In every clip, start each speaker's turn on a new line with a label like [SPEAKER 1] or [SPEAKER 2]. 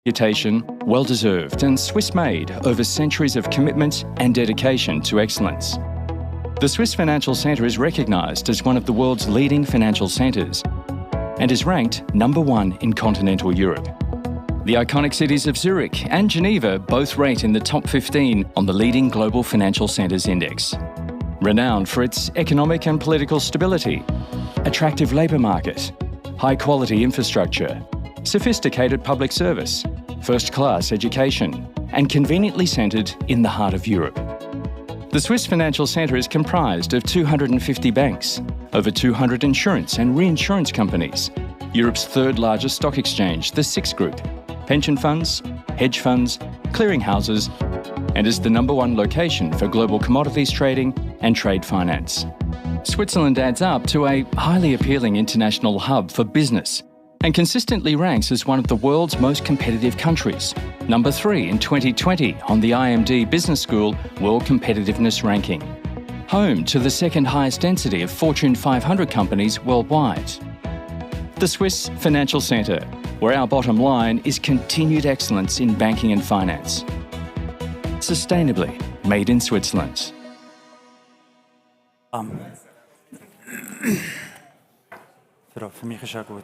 [SPEAKER 1] Reputation, well-deserved and Swiss-made over centuries of commitment and dedication to excellence. The Swiss Financial Centre is recognised as one of the world's leading financial centres and is ranked #1 in continental Europe. The iconic cities of Zurich and Geneva both rate in the top 15 on the leading Global Financial Centres Index. Renowned for its economic and political stability, attractive labour market, high-quality infrastructure, sophisticated public service, first-class education, and conveniently centred in the heart of Europe. The Swiss Financial Centre is comprised of 250 banks, over 200 insurance and reinsurance companies, Europe's third largest stock exchange, the SIX Group, pension funds, hedge funds, clearing houses, and is the #1 location for global commodities trading and trade finance. Switzerland adds up to a highly appealing international hub for business and consistently ranks as one of the world's most competitive countries, #3 in 2020 on the IMD Business School World Competitiveness Ranking. Home to the second highest density of Fortune 500 companies worldwide. The Swiss Financial Centre, where our bottom line is continued excellence in banking and finance. Sustainably made in Switzerland.
[SPEAKER 2] Für mich ist ja gut.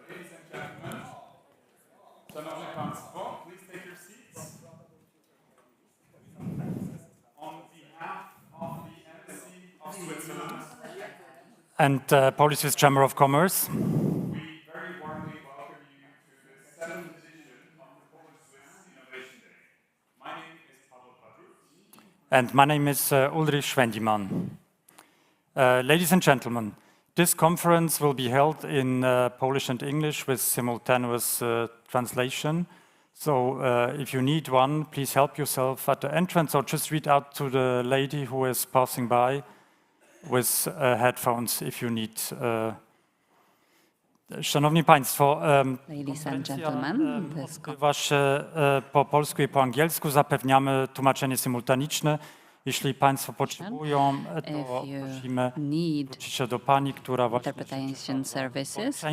[SPEAKER 3] Ladies and gentlemen, Szanowni Państwo, please take your seats. On behalf of the Embassy of Switzerland
[SPEAKER 2] And Polish Swiss Chamber of Commerce. And my name is Ulrich Schwendimann. Ladies and gentlemen, this conference will be held in Polish and English with simultaneous translation. So if you need one, please help yourself at the entrance or just read out to the lady who is passing by with headphones if you need. Szanowni Państwo,
[SPEAKER 4] Ladies and gentlemen,
[SPEAKER 2] po polsku i po angielsku zapewniamy tłumaczenie symultaniczne. Jeśli Państwo potrzebują, to prosimy zwrócić się do Pani, która właśnie
[SPEAKER 4] interpretation services,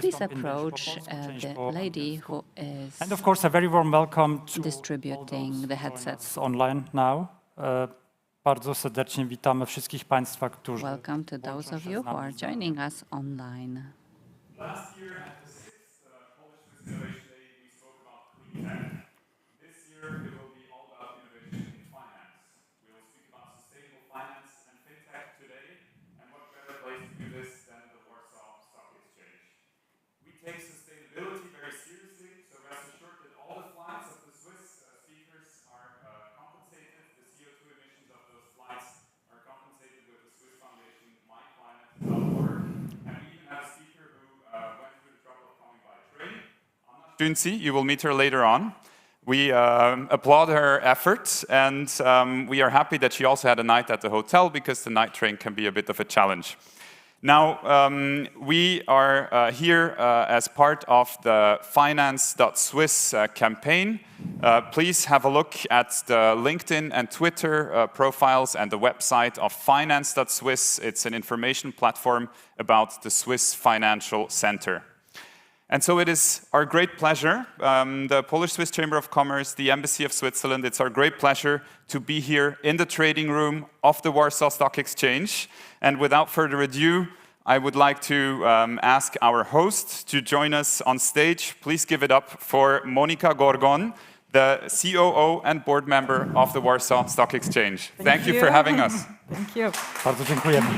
[SPEAKER 4] please approach the lady who is
[SPEAKER 2] And of course, a very warm welcome to
[SPEAKER 4] distributing the headsets.
[SPEAKER 2] Online now. Bardzo serdecznie witamy wszystkich Państwa, którzy
[SPEAKER 4] Welcome to those of you who are joining us online.
[SPEAKER 3] Last year at the 6th Polish Swiss Innovation Day, we spoke about clean tech. This year it will be all about innovation in finance. We will speak about sustainable finance and FinTech today, and what better place to do this than the Warsaw Stock Exchange. We take sustainability very seriously, so rest assured that all the flights of the Swiss speakers are compensated. The CO2 emissions of those flights are compensated with the Swiss Foundation MyClimate.org. Dunsi, you will meet her later on. We applaud her efforts, and we are happy that she also had a night at the hotel, because the night train can be a bit of a challenge. Now, we are here as part of the finance.swiss campaign. Please have a look at the LinkedIn and Twitter profiles and the website of finance.swiss. It's an information platform about the Swiss Financial Centre. And so it is our great pleasure, the Polish Swiss Chamber of Commerce, the Embassy of Switzerland, it's our great pleasure to be here in the trading room of the Warsaw Stock Exchange. And without further ado, I would like to ask our host to join us on stage. Please give it up for Monika Gorgon, the COO and board member of the Warsaw Stock Exchange. Thank you for having us.
[SPEAKER 5] Thank you.
[SPEAKER 2] Bardzo dziękujemy.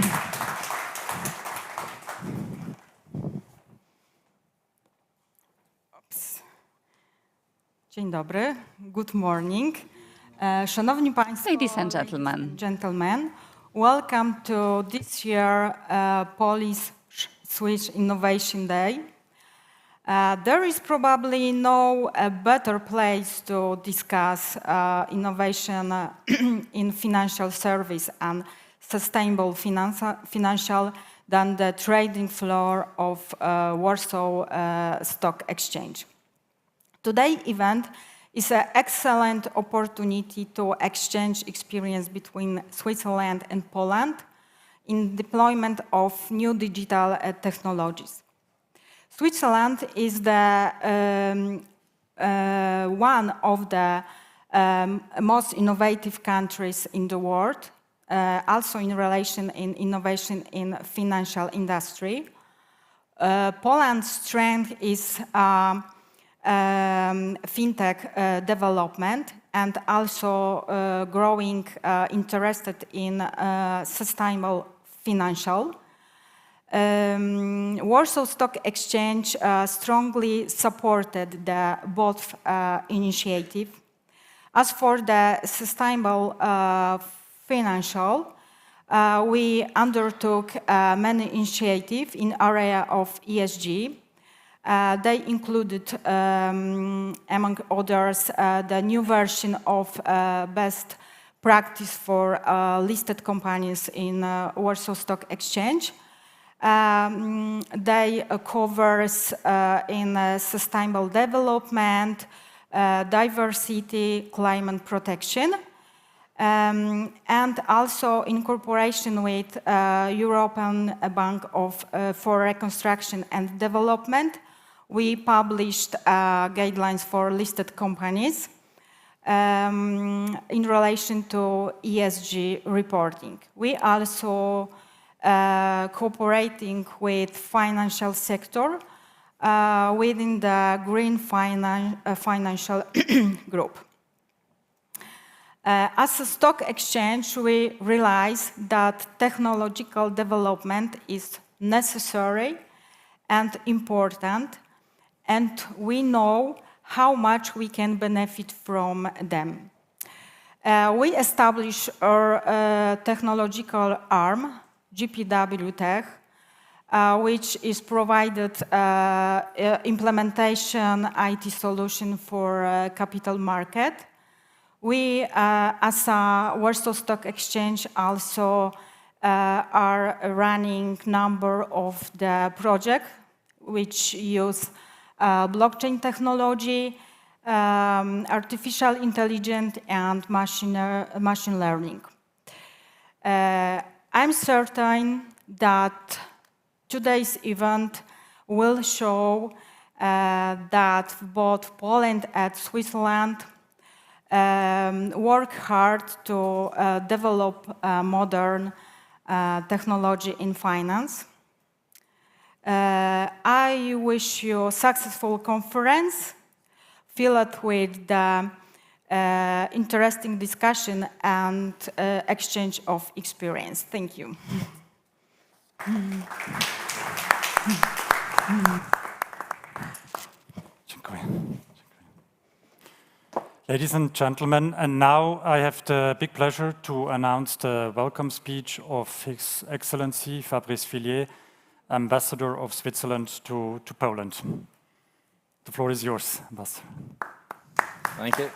[SPEAKER 5] Dzień dobry. Good morning. Szanowni Państwo,
[SPEAKER 4] Ladies and
[SPEAKER 5] gentlemen, welcome to this year Polish Swiss Innovation Day. There is probably no better place to discuss innovation in financial service and sustainable financial than the trading floor of Warsaw Stock Exchange. Today's event is an excellent opportunity to exchange experience between Switzerland and Poland in deployment of new digital technologies. Switzerland is one of the most innovative countries in the world, also in relation in innovation in financial industry. Poland's strength is FinTech development and also growing interested in sustainable financial. Warsaw Stock Exchange strongly supported both initiative. As for the sustainable financial, we undertook many initiatives in area of ESG. They included, among others, the new version of best practice for listed companies in Warsaw Stock Exchange. They covers in sustainable development, diversity, climate protection, and also in cooperation with European Bank for Reconstruction and Development, we published guidelines for listed companies in relation to ESG reporting. We also cooperating with financial sector within the Green Financial Group. As a stock exchange, we realize that technological development is necessary and important, and we know how much we can benefit from them. We established our technological arm, GPW Tech, which is provided implementation IT solution for capital market. We, as a Warsaw Stock Exchange, also are running number of the projects which use blockchain technology, artificial intelligence, and machine learning. I'm certain that today's event will show that both Poland and Switzerland work hard to develop modern technology in finance. I wish you a successful conference filled with the interesting discussion and exchange of experience. Thank you.
[SPEAKER 2] Ladies and gentlemen, and now I have the big pleasure to announce the welcome speech of His Excellency Fabrice Fillier, Ambassador of Switzerland to Poland. The floor is yours, Ambassador.
[SPEAKER 6] Thank you.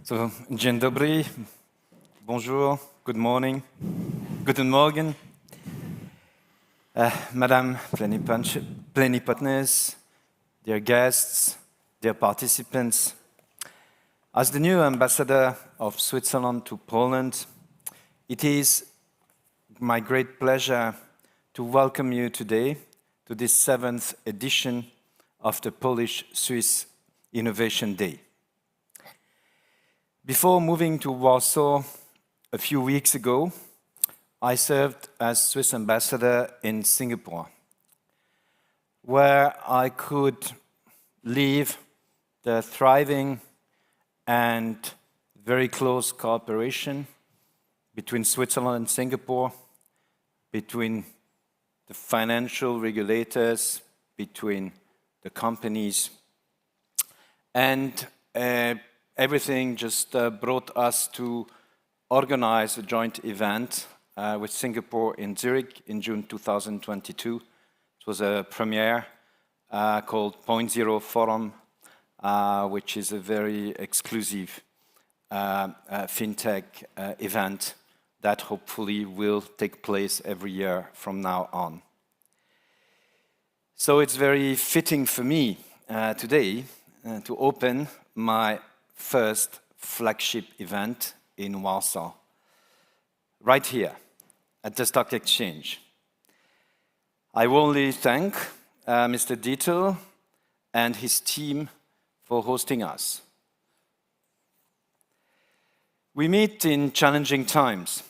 [SPEAKER 6] So, dzień dobry, bonjour, good morning, guten Morgen, Madam Plenipotentiaries, dear guests, dear participants. As the new ambassador of Switzerland to Poland, it is my great pleasure to welcome you today to this 7th edition of the Polish-Swiss Innovation Day. Before moving to Warsaw a few weeks ago, I served as Swiss ambassador in Singapore, where I could leave the thriving and very close cooperation between Switzerland and Singapore, between the financial regulators, between the companies, and everything just brought us to organize a joint event with Singapore in Zurich in June 2022. It was a premiere called Point Zero Forum, which is a very exclusive FinTech event that hopefully will take place every year from now on. So it's very fitting for me today to open my first flagship event in Warsaw, right here at the Stock Exchange. I warmly thank Mr. Dieter and his team for hosting us. We meet in challenging times.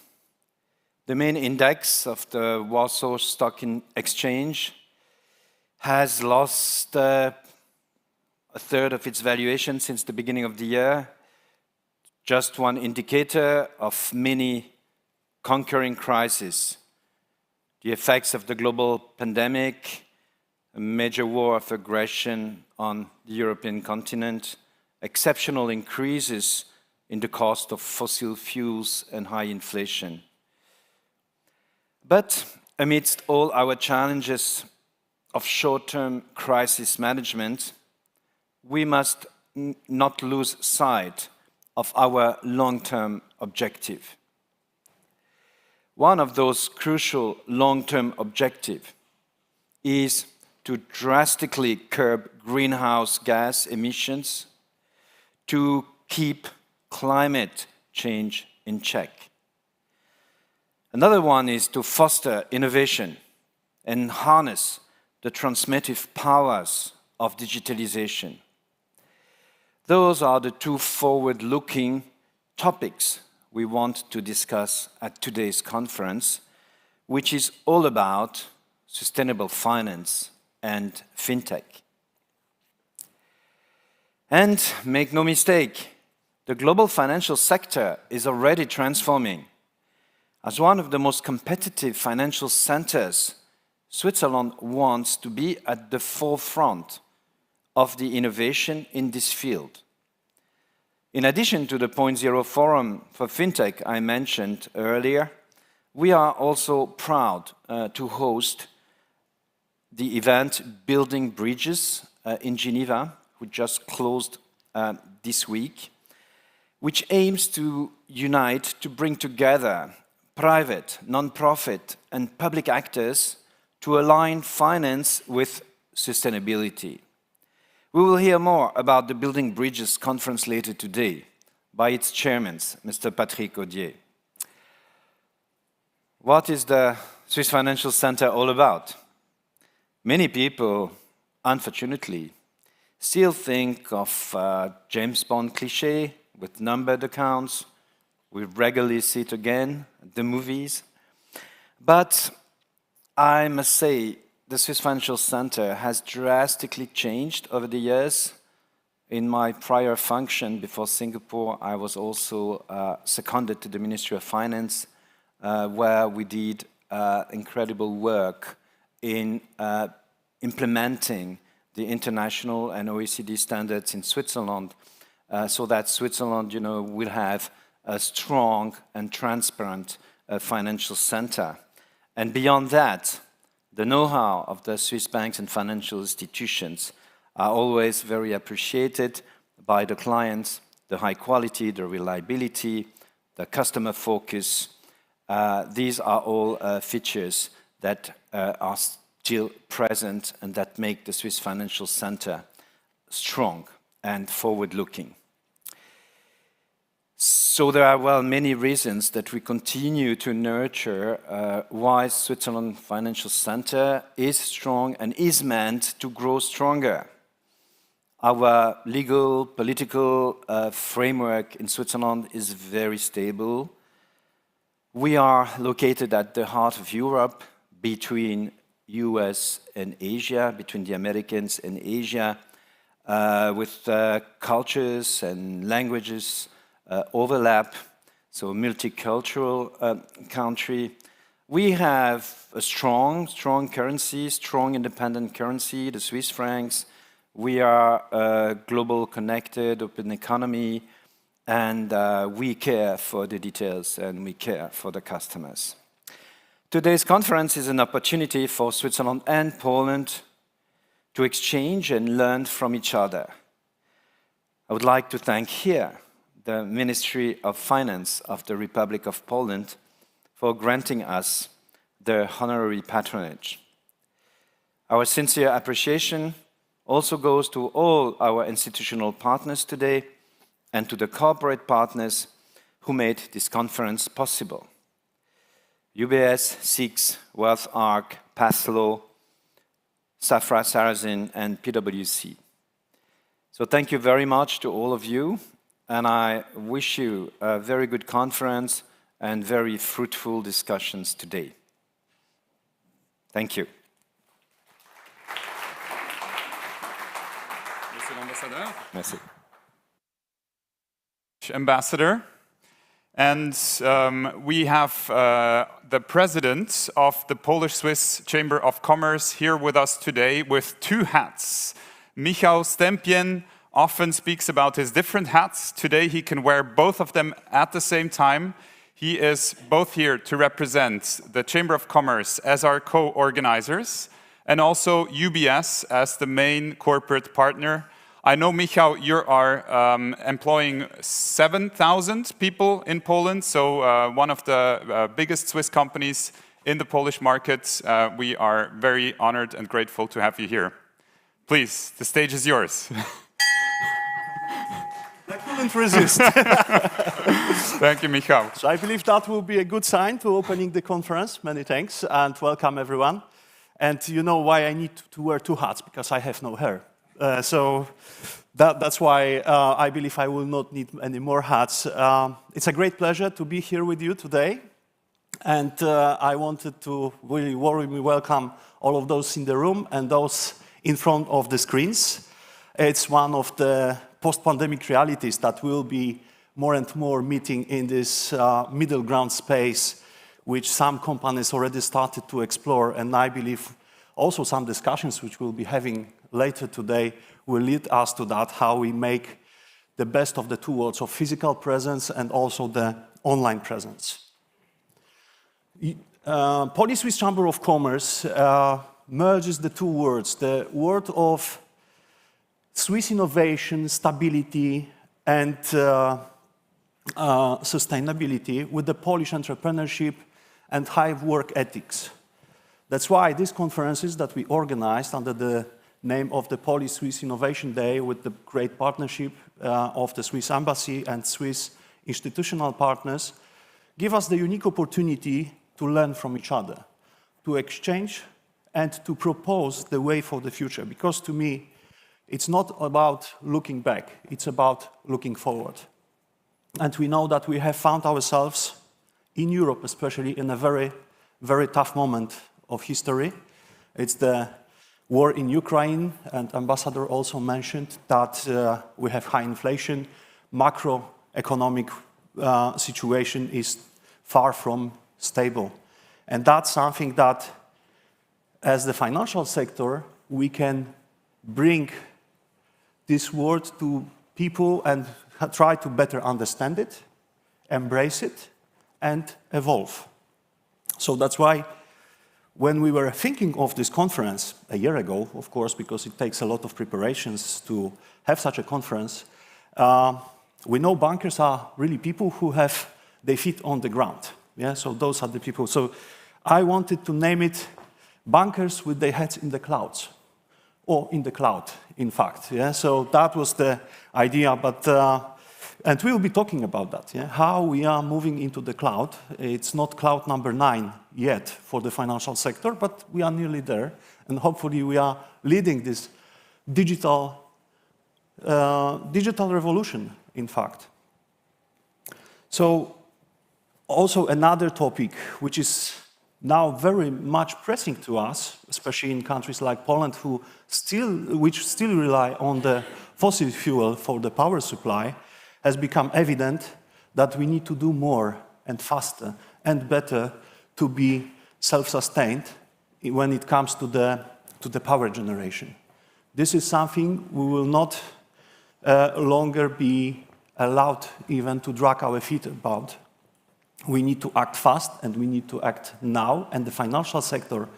[SPEAKER 6] The main index of the Warsaw Stock Exchange has lost a third of its valuation since the beginning of the year. Just one indicator of many conquering crises. The effects of the global pandemic, a major war of aggression on the European continent, exceptional increases in the cost of fossil fuels and high inflation. But amidst all our challenges of short-term crisis management, we must not lose sight of our long-term objective. One of those crucial long-term objectives is to drastically curb greenhouse gas emissions to keep climate change in check. Another one is to foster innovation and harness the transformative powers of digitalization. Those are the two forward-looking topics we want to discuss at today's conference, which is all about sustainable finance and FinTech. And make no mistake, the global financial sector is already transforming. As one of the most competitive financial centers, Switzerland wants to be at the forefront of the innovation in this field. In addition to the .0 Forum for FinTech I mentioned earlier, we are also proud to host the event Building Bridges in Geneva, which just closed this week, which aims to unite, to bring together private, non-profit, and public actors to align finance with sustainability. We will hear more about the Building Bridges conference later today by its chairman, Mr. Patrick Audier. What is the Swiss Financial Center all about? Many people, unfortunately, still think of James Bond cliché with numbered accounts. We regularly see it again at the movies. But I must say, the Swiss Financial Center has drastically changed over the years. In my prior function before Singapore, I was also seconded to the Ministry of Finance, where we did incredible work in implementing the international and OECD standards in Switzerland, so that Switzerland, will have a strong and transparent financial center. And beyond that, the know-how of the Swiss banks and financial institutions are always very appreciated by the clients, the high quality, the reliability, the customer focus. These are all features that are still present and that make the Swiss Financial Center strong and forward-looking. So there are, many reasons that we continue to nurture why Switzerland Financial Center is strong and is meant to grow stronger. Our legal, political framework in Switzerland is very stable. We are located at the heart of Europe, between US and Asia, between the Americans and Asia, with cultures and languages overlap, so a multicultural country. We have a strong currency, strong independent currency, the Swiss francs. We are a global connected open economy, and we care for the details and we care for the customers. Today's conference is an opportunity for Switzerland and Poland to exchange and learn from each other. I would like to thank here the Ministry of Finance of the Republic of Poland for granting us the honorary patronage. Our sincere appreciation also goes to all our institutional partners today and to the corporate partners who made this conference possible. UBS, SIX, Wealth Arc, Pathlo, Safra Sarasin, and PwC. So thank you very much to all of you, and I wish you a very good conference and very fruitful discussions today. Thank you.
[SPEAKER 3] Monsieur l'ambassadeur.
[SPEAKER 6] Merci.
[SPEAKER 3] Ambassador. And we have the president of the Polish-Swiss Chamber of Commerce here with us today with two hats. Michał Stępień often speaks about his different hats. Today he can wear both of them at the same time. He is both here to represent the Chamber of Commerce as our co-organizers and also UBS as the main corporate partner. I know, Michał, you are employing 7,000 people in Poland, so one of the biggest Swiss companies in the Polish market. We are very honored and grateful to have you here. Please, the stage is yours.
[SPEAKER 7] I couldn't resist.
[SPEAKER 3] Thank you, Michał.
[SPEAKER 7] So I believe that will be a good sign to opening the conference. Many thanks and welcome everyone. And you know why I need to wear two hats, because I have no hair. So that's why I believe I will not need any more hats. It's a great pleasure to be here with you today. And I wanted to really warmly welcome all of those in the room and those in front of the screens. It's one of the post-pandemic realities that we'll be more and more meeting in this middle ground space, which some companies already started to explore. And I believe also some discussions which we'll be having later today will lead us to that, how we make the best of the two worlds of physical presence and also the online presence. Polish-Swiss Chamber of Commerce merges the two worlds, the world of Swiss innovation, stability, and sustainability with the Polish entrepreneurship and high work ethics. That's why these conferences that we organized under the name of the Polish-Swiss Innovation Day with the great partnership of the Swiss Embassy and Swiss institutional partners give us the unique opportunity to learn from each other, to exchange and to propose the way for the future. Because to me, it's not about looking back, it's about looking forward. And we know that we have found ourselves in Europe, especially in a very, very tough moment of history. It's the war in Ukraine, and Ambassador also mentioned that we have high inflation, macroeconomic situation is far from stable. And that's something that, as the financial sector, we can bring this world to people and try to better understand it, embrace it, and evolve. So that's why when we were thinking of this conference a year ago, of course, because it takes a lot of preparations to have such a conference, we know bankers are really people who have their feet on the ground. Yeah, so those are the people. So I wanted to name it bankers with their heads in the clouds, or in the cloud, in fact. Yeah, so that was the idea. But and we'll be talking about that. Yeah, how we are moving into the cloud. It's not cloud number 9 yet for the financial sector, but we are nearly there, and hopefully we are leading this digital revolution. In fact, so also another topic which is now very much pressing to us, especially in countries like Poland, which still rely on the fossil fuel for the power supply, has become evident that we need to do more and faster and better to be self-sustained when it comes to the power generation. This is something we will not longer be allowed even to drag our feet about. We need to act fast and we need to act now, and the financial sector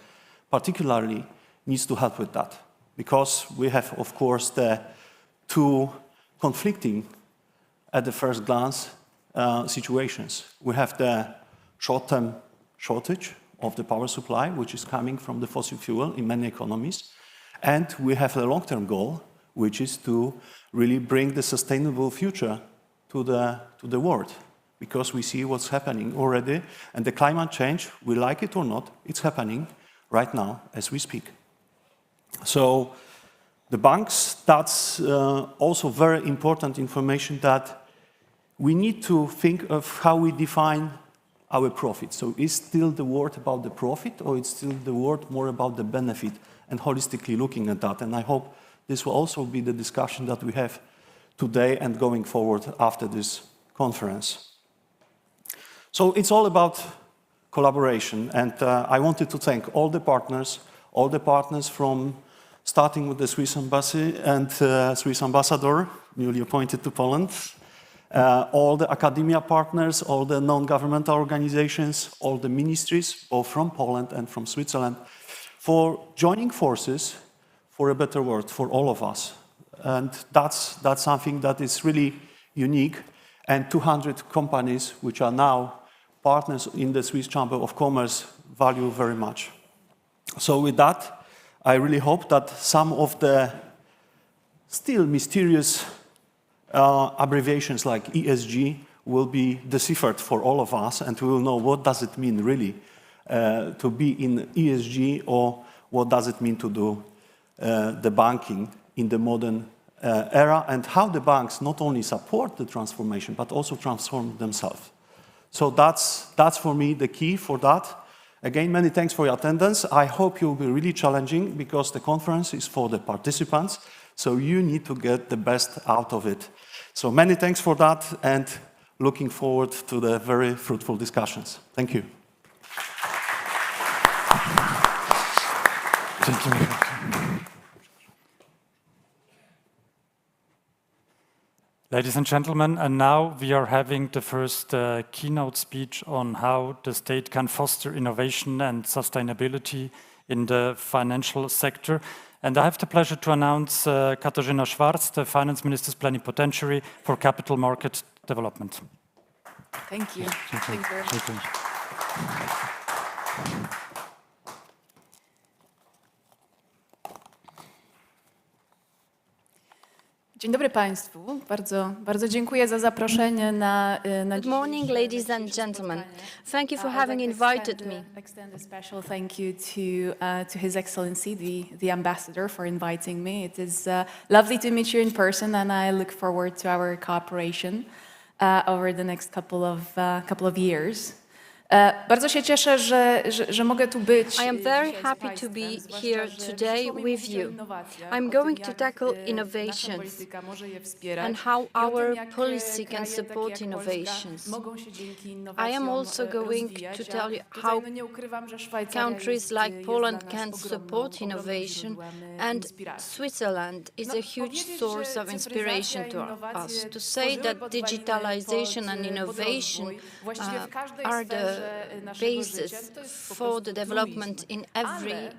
[SPEAKER 7] particularly needs to help with that, because we have, of course, the two conflicting, at the first glance, situations. We have the short-term shortage of the power supply, which is coming from the fossil fuel in many economies. And we have a long-term goal, which is to really bring the sustainable future to the world, because we see what's happening already. And the climate change, we like it or not, it's happening right now as we speak. So the banks, that's also very important information, that we need to think of how we define our profit. So is still the word about the profit, or it's still the word more about the benefit, and holistically looking at that? And I hope this will also be the discussion that we have today and going forward after this conference. So it's all about collaboration, and I wanted to thank all the partners from starting with the Swiss Embassy and Swiss Ambassador, newly appointed to Poland, all the academia partners, all the non-governmental organizations, all the ministries, both from Poland and from Switzerland, for joining forces for a better world for all of us. And that's something that is really unique. And 200 companies, which are now partners in the Swiss Chamber of Commerce, value very much. So with that, I really hope that some of the still mysterious abbreviations like ESG will be deciphered for all of us, and we will know what does it mean really to be in ESG, or what does it mean to do the banking in the modern era, and how the banks not only support the transformation but also transform themselves. So that's for me the key for that. Again, many thanks for your attendance. I hope you'll be really challenging, because the conference is for the participants, so you need to get the best out of it. So many thanks for that, and looking forward to the very fruitful discussions. Thank you.
[SPEAKER 2] Thank you. Ladies and gentlemen, and now we are having the first keynote speech on how the state can foster innovation and sustainability in the financial sector. And I have the pleasure to announce Katarzyna Schwarz, the Finance Minister's Plenipotentiary for Capital Market Development.
[SPEAKER 8] Thank you. Thanks very much. Dzień dobry Państwu. Bardzo dziękuję za zaproszenie na
[SPEAKER 9] Good morning, ladies and gentlemen. Thank you for having invited me.
[SPEAKER 8] Extend a special thank you to His Excellency, the Ambassador, for inviting me. It is lovely to meet you in person, and I look forward to our cooperation over the next couple of years. Bardzo się cieszę, że mogę tu być.
[SPEAKER 9] I am very happy to be here today with you. I'm going to tackle innovations and how our policy can support innovations. I am also going to tell you how countries like Poland can support innovation, and Switzerland is a huge source of inspiration to us. To say that digitalization and innovation are the basis for the development in every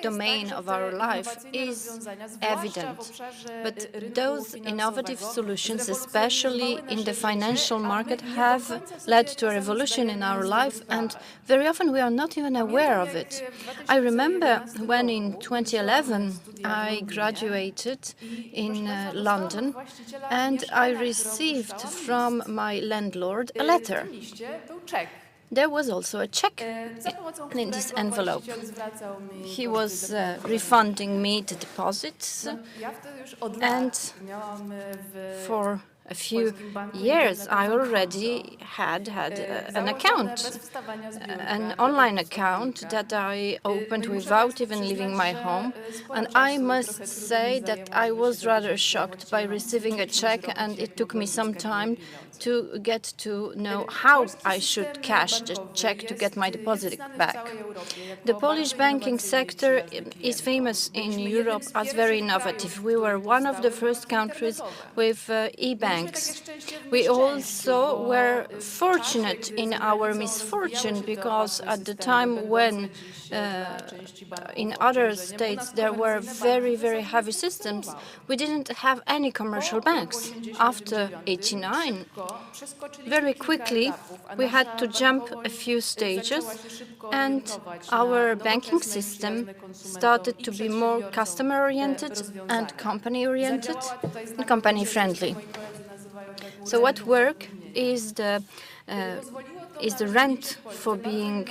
[SPEAKER 9] domain of our life is evident. But those innovative solutions, especially in the financial market, have led to a revolution in our life, and very often we are not even aware of it. I remember when in 2011 I graduated in London, and I received from my landlord a letter. There was also a check in this envelope. He was refunding me the deposits, and for a few years I already had an account, an online account that I opened without even leaving my home. And I must say that I was rather shocked by receiving a check, and it took me some time to get to know how I should cash the check to get my deposit back. The Polish banking sector is famous in Europe as very innovative. We were one of the first countries with e-banking. banks. We also were fortunate in our misfortune because at the time when in other states there were very, very heavy systems, we didn't have any commercial banks. After '89, very quickly, we had to jump a few stages, and our banking system started to be more customer-oriented and company-oriented and company-friendly. So what worked is the rent for being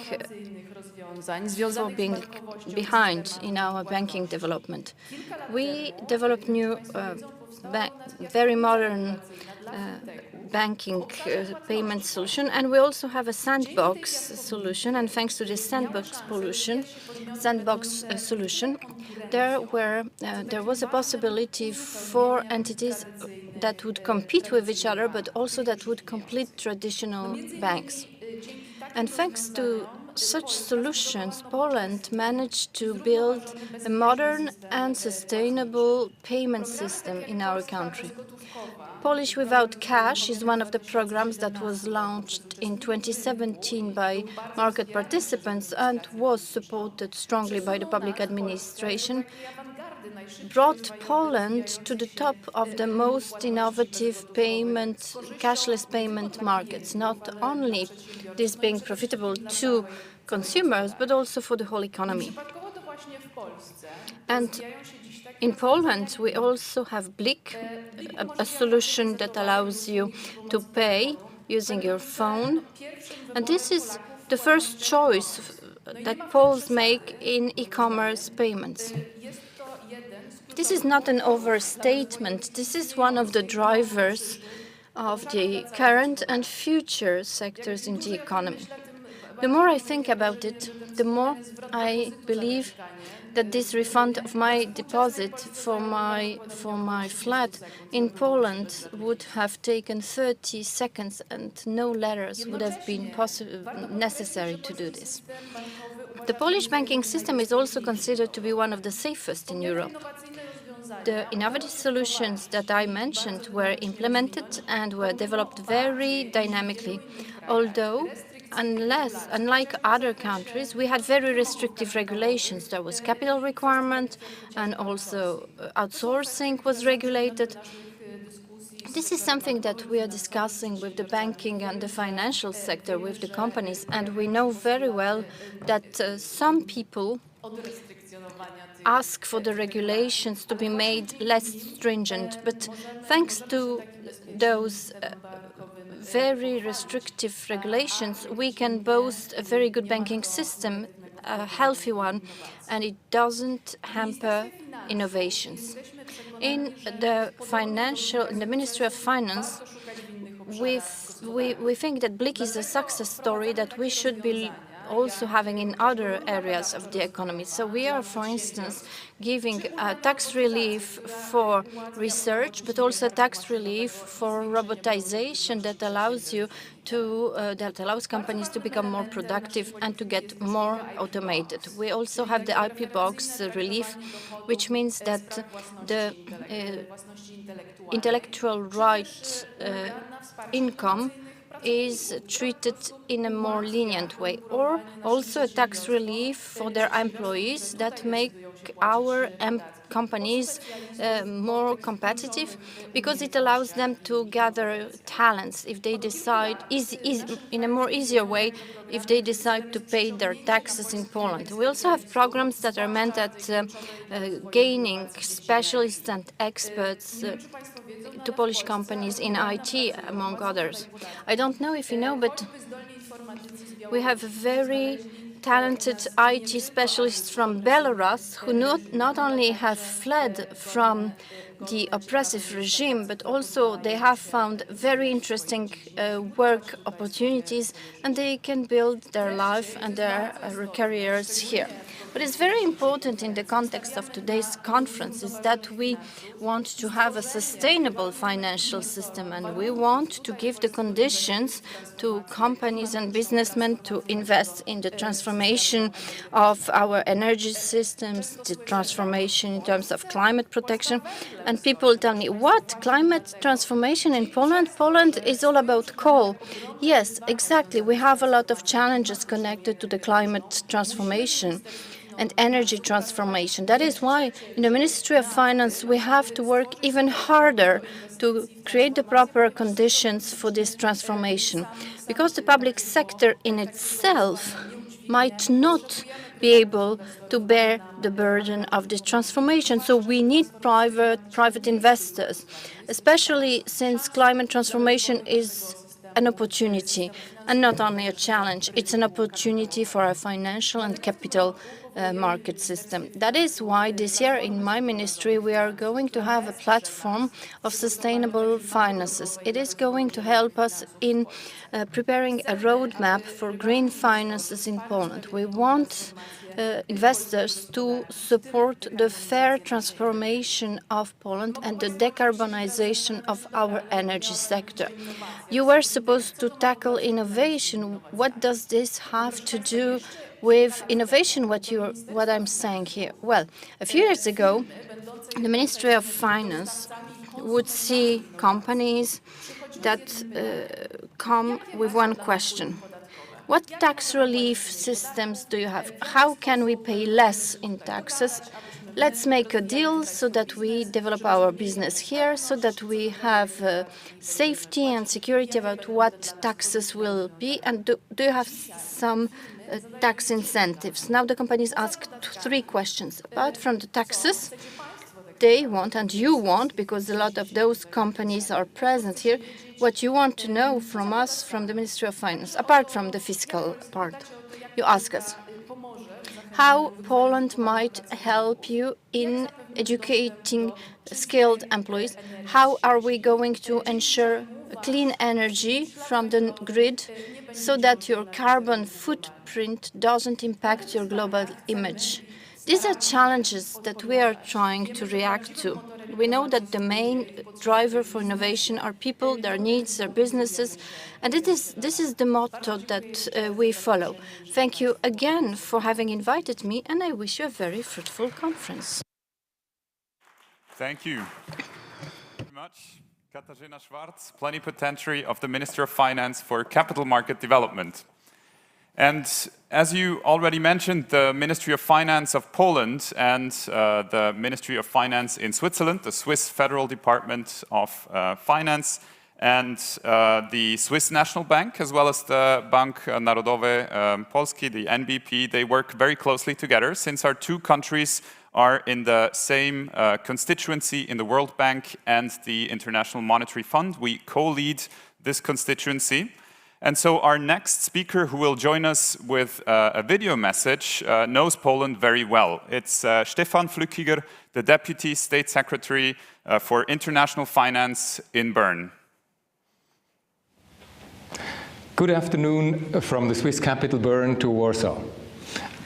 [SPEAKER 9] behind in our banking development. We developed new, very modern banking payment solution, and we also have a sandbox solution. And thanks to this sandbox solution, there was a possibility for entities that would compete with each other, but also that would complete traditional banks. And thanks to such solutions, Poland managed to build a modern and sustainable payment system in our country. Polish Without Cash is one of the programs that was launched in 2017 by market participants and was supported strongly by the public administration, brought Poland to the top of the most innovative cashless payment markets, not only this being profitable to consumers, but also for the whole economy. And in Poland, we also have BLIK, a solution that allows you to pay using your phone. And this is the first choice that Poles make in e-commerce payments. This is not an overstatement. This is one of the drivers of the current and future sectors in the economy. The more I think about it, the more I believe that this refund of my deposit for my flat in Poland would have taken 30 seconds, and no letters would have been necessary to do this. The Polish banking system is also considered to be one of the safest in Europe. The innovative solutions that I mentioned were implemented and were developed very dynamically, although unlike other countries, we had very restrictive regulations. There was capital requirement, and also outsourcing was regulated. This is something that we are discussing with the banking and the financial sector, with the companies, and we know very well that some people ask for the regulations to be made less stringent. But thanks to those very restrictive regulations, we can boast a very good banking system, a healthy one, and it doesn't hamper innovations. In the Ministry of Finance, we think that BLIK is a success story that we should be also having in other areas of the economy. So we are, for instance, giving tax relief for research, but also tax relief for robotization that allows companies to become more productive and to get more automated. We also have the IP box relief, which means that the intellectual rights income is treated in a more lenient way, or also a tax relief for their employees that make our companies more competitive, because it allows them to gather talents if they decide, in a more easier way, if they decide to pay their taxes in Poland. We also have programs that are meant at gaining specialists and experts to Polish companies in IT, among others. I don't know if you know, but we have very talented IT specialists from Belarus who not only have fled from the oppressive regime, but also they have found very interesting work opportunities, and they can build their life and their careers here. What is very important in the context of today's conference is that we want to have a sustainable financial system, and we want to give the conditions to companies and businessmen to invest in the transformation of our energy systems, the transformation in terms of climate protection, And people tell me, what, climate transformation in Poland? Poland is all about coal. Yes, exactly. We have a lot of challenges connected to the climate transformation and energy transformation. That is why in the Ministry of Finance we have to work even harder to create the proper conditions for this transformation, because the public sector in itself might not be able to bear the burden of this transformation. So we need private investors, especially since climate transformation is an opportunity and not only a challenge. It's an opportunity for a financial and capital market system. That is why this year in my ministry we are going to have a platform of sustainable finances. It is going to help us in preparing a roadmap for green finances in Poland. We want investors to support the fair transformation of Poland and the decarbonization of our energy sector. You were supposed to tackle innovation. What does this have to do with innovation, what I'm saying here? Well, a few years ago, the Ministry of Finance would see companies that come with one question. What tax relief systems do you have? How can we pay less in taxes? Let's make a deal so that we develop our business here, so that we have safety and security about what taxes will be, and do you have some tax incentives? Now the companies ask three questions. Apart from the taxes, they want, and you want, because a lot of those companies are present here, what you want to know from us, from the Ministry of Finance, apart from the fiscal part. You ask us how Poland might help you in educating skilled employees. How are we going to ensure clean energy from the grid so that your carbon footprint doesn't impact your global image? These are challenges that we are trying to react to. We know that the main driver for innovation are people, their needs, their businesses, and this is the motto that we follow. Thank you again for having invited me, and I wish you a very fruitful conference.
[SPEAKER 3] Thank you very much, Katarzyna Schwarz, Plenipotentiary of the Minister of Finance for Capital Market Development. And as you already mentioned, the Ministry of Finance of Poland and the Ministry of Finance in Switzerland, the Swiss Federal Department of Finance, and the Swiss National Bank, as well as the Bank Narodowy Polski, the NBP, they work very closely together since our two countries are in the same constituency in the World Bank and the International Monetary Fund. We co-lead this constituency. And so our next speaker, who will join us with a video message, knows Poland very well. It's Stefan Flückiger, the Deputy State Secretary for International Finance in Bern.
[SPEAKER 10] Good afternoon from the Swiss capital Bern to Warsaw.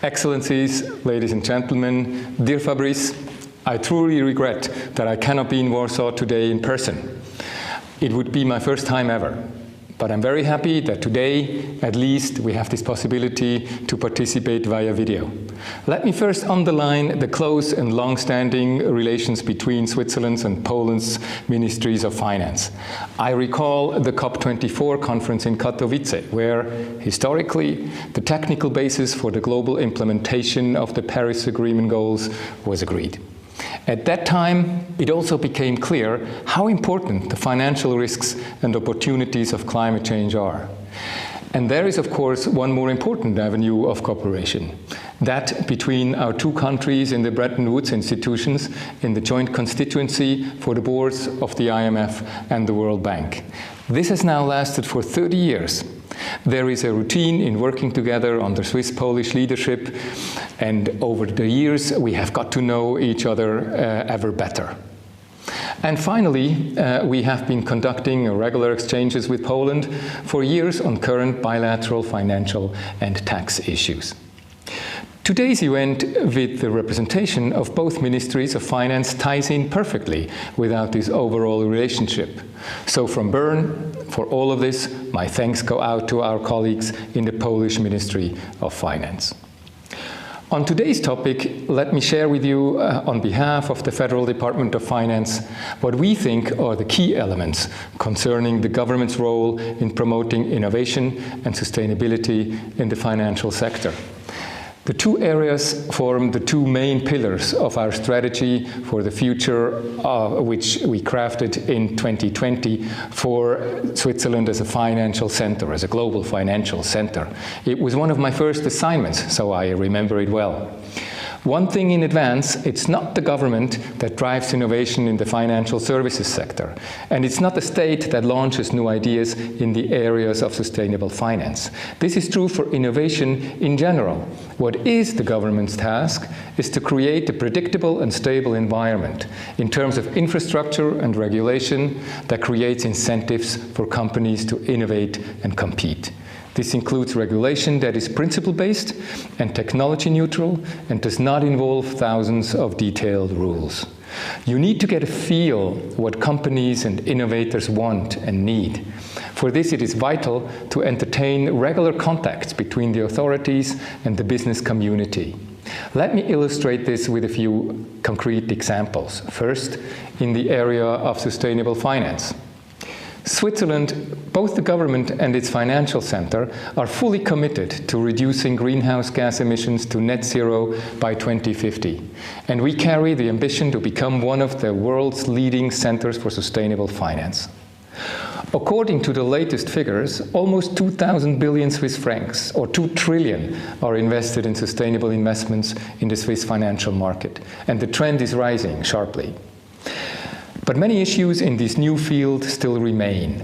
[SPEAKER 10] Excellencies, ladies and gentlemen, dear Fabrice, I truly regret that I cannot be in Warsaw today in person. It would be my first time ever. But I'm very happy that today, at least, we have this possibility to participate via video. Let me first underline the close and long-standing relations between Switzerland's and Poland's ministries of finance. I recall the COP24 conference in Katowice, where, historically, the technical basis for the global implementation of the Paris Agreement goals was agreed. At that time, it also became clear how important the financial risks and opportunities of climate change are. And there is, of course, one more important avenue of cooperation, that between our two countries in the Bretton Woods institutions in the joint constituency for the boards of the IMF and the World Bank. This has now lasted for 30 years. There is a routine in working together under Swiss-Polish leadership, and over the years we have got to know each other ever better. And finally, we have been conducting regular exchanges with Poland for years on current bilateral financial and tax issues. Today's event with the representation of both ministries of finance ties in perfectly without this overall relationship. So from Bern, for all of this, my thanks go out to our colleagues in the Polish Ministry of Finance. On today's topic, let me share with you, on behalf of the Federal Department of Finance, what we think are the key elements concerning the government's role in promoting innovation and sustainability in the financial sector. The two areas form the two main pillars of our strategy for the future, which we crafted in 2020 for Switzerland as a financial center, as a global financial center. It was one of my first assignments, so I remember it well. One thing in advance, it's not the government that drives innovation in the financial services sector, and it's not the state that launches new ideas in the areas of sustainable finance. This is true for innovation in general. What is the government's task is to create a predictable and stable environment in terms of infrastructure and regulation that creates incentives for companies to innovate and compete. This includes regulation that is principle-based and technology-neutral and does not involve thousands of detailed rules. You need to get a feel what companies and innovators want and need. For this, it is vital to entertain regular contacts between the authorities and the business community. Let me illustrate this with a few concrete examples. First, in the area of sustainable finance. Switzerland, both the government and its financial center, are fully committed to reducing greenhouse gas emissions to net zero by 2050. And we carry the ambition to become one of the world's leading centers for sustainable finance. According to the latest figures, almost 2,000 billion Swiss francs, or 2 trillion, are invested in sustainable investments in the Swiss financial market. And the trend is rising sharply. But many issues in this new field still remain.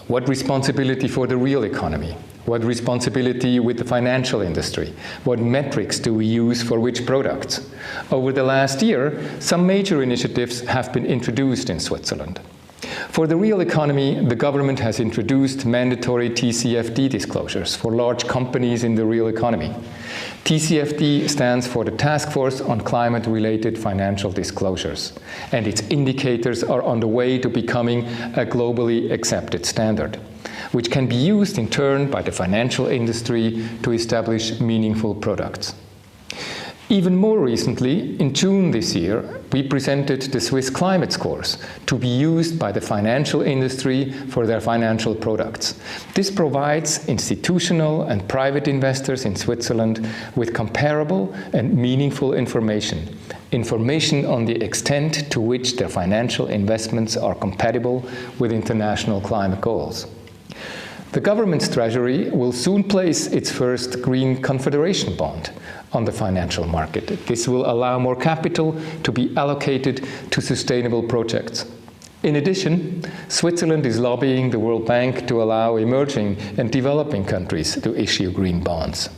[SPEAKER 10] What responsibility for the real economy? What responsibility with the financial industry? What metrics do we use for which products? Over the last year, some major initiatives have been introduced in Switzerland. For the real economy, the government has introduced mandatory TCFD disclosures for large companies in the real economy. TCFD stands for the Task Force on Climate-Related Financial Disclosures, and its indicators are on the way to becoming a globally accepted standard, which can be used in turn by the financial industry to establish meaningful products. Even more recently, in June this year, we presented the Swiss climate scores to be used by the financial industry for their financial products. This provides institutional and private investors in Switzerland with comparable and meaningful information on the extent to which their financial investments are compatible with international climate goals. The government's treasury will soon place its first Green Confederation bond on the financial market. This will allow more capital to be allocated to sustainable projects. In addition, Switzerland is lobbying the World Bank to allow emerging and developing countries to issue green bonds.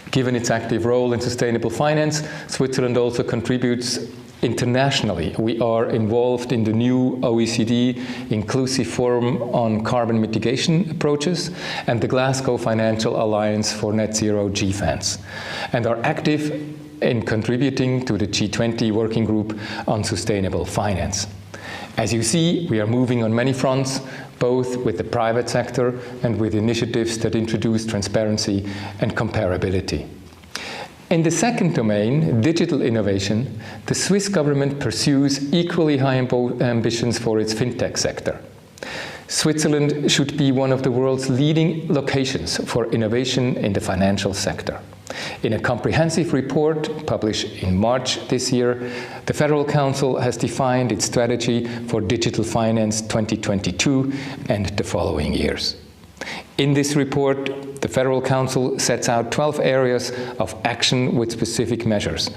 [SPEAKER 10] Given its active role in sustainable finance, Switzerland also contributes internationally. We are involved in the new OECD Inclusive Forum on Carbon Mitigation Approaches and the Glasgow Financial Alliance for Net Zero GFANZ, and are active in contributing to the G20 Working Group on Sustainable Finance. As you see, we are moving on many fronts, both with the private sector and with initiatives that introduce transparency and comparability. In the second domain, digital innovation, the Swiss government pursues equally high ambitions for its FinTech sector. Switzerland should be one of the world's leading locations for innovation in the financial sector. In a comprehensive report published in March this year, the Federal Council has defined its strategy for digital finance 2022 and the following years. In this report, the Federal Council sets out 12 areas of action with specific measures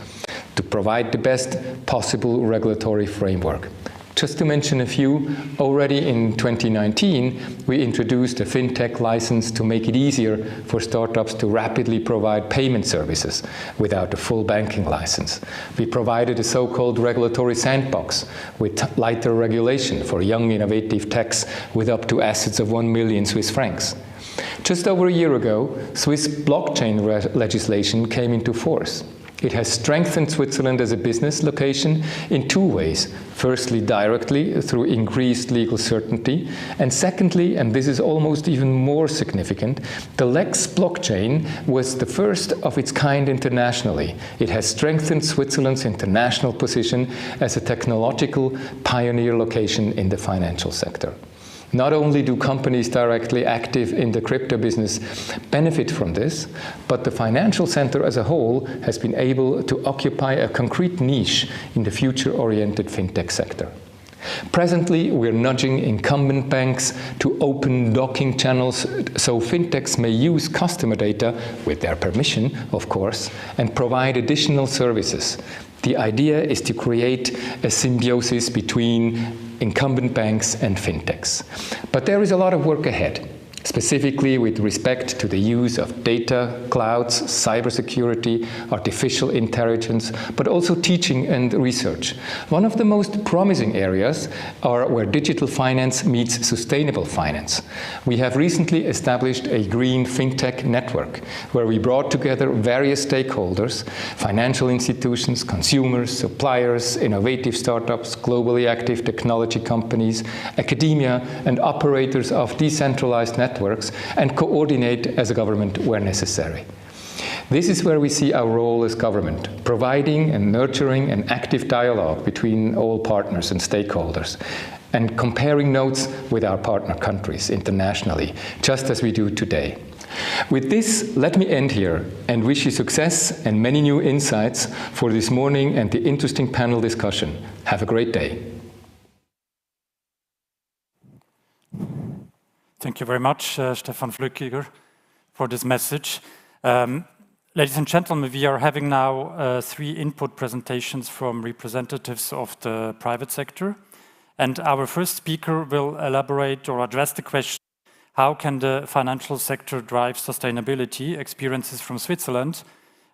[SPEAKER 10] to provide the best possible regulatory framework. Just to mention a few, already in 2019, we introduced a FinTech license to make it easier for startups to rapidly provide payment services without a full banking license. We provided a so-called regulatory sandbox with lighter regulation for young innovative techs with up to assets of 1 million Swiss francs. Just over a year ago, Swiss blockchain legislation came into force. It has strengthened Switzerland as a business location in two ways. Firstly, directly through increased legal certainty, and secondly, and this is almost even more significant, the Lex blockchain was the first of its kind internationally. It has strengthened Switzerland's international position as a technological pioneer location in the financial sector. Not only do companies directly active in the crypto business benefit from this, but the financial center as a whole has been able to occupy a concrete niche in the future-oriented fintech sector. Presently, we're nudging incumbent banks to open docking channels so fintechs may use customer data, with their permission, of course, and provide additional services. The idea is to create a symbiosis between incumbent banks and fintechs. But there is a lot of work ahead, specifically with respect to the use of data, clouds, cybersecurity, artificial intelligence, but also teaching and research. One of the most promising areas are where digital finance meets sustainable finance. We have recently established a green fintech network where we brought together various stakeholders, financial institutions, consumers, suppliers, innovative startups, globally active technology companies, academia, and operators of decentralized networks, and coordinate as a government where necessary. This is where we see our role as government, providing and nurturing an active dialogue between all partners and stakeholders, and comparing notes with our partner countries internationally, just as we do today. With this, let me end here and wish you success and many new insights for this morning and the interesting panel discussion. Have a great day.
[SPEAKER 2] Thank you very much, Stefan Flückiger, for this message. Ladies and gentlemen, we are having now 3 input presentations from representatives of the private sector. And our first speaker will elaborate or address the question, how can the financial sector drive sustainability, experiences from Switzerland?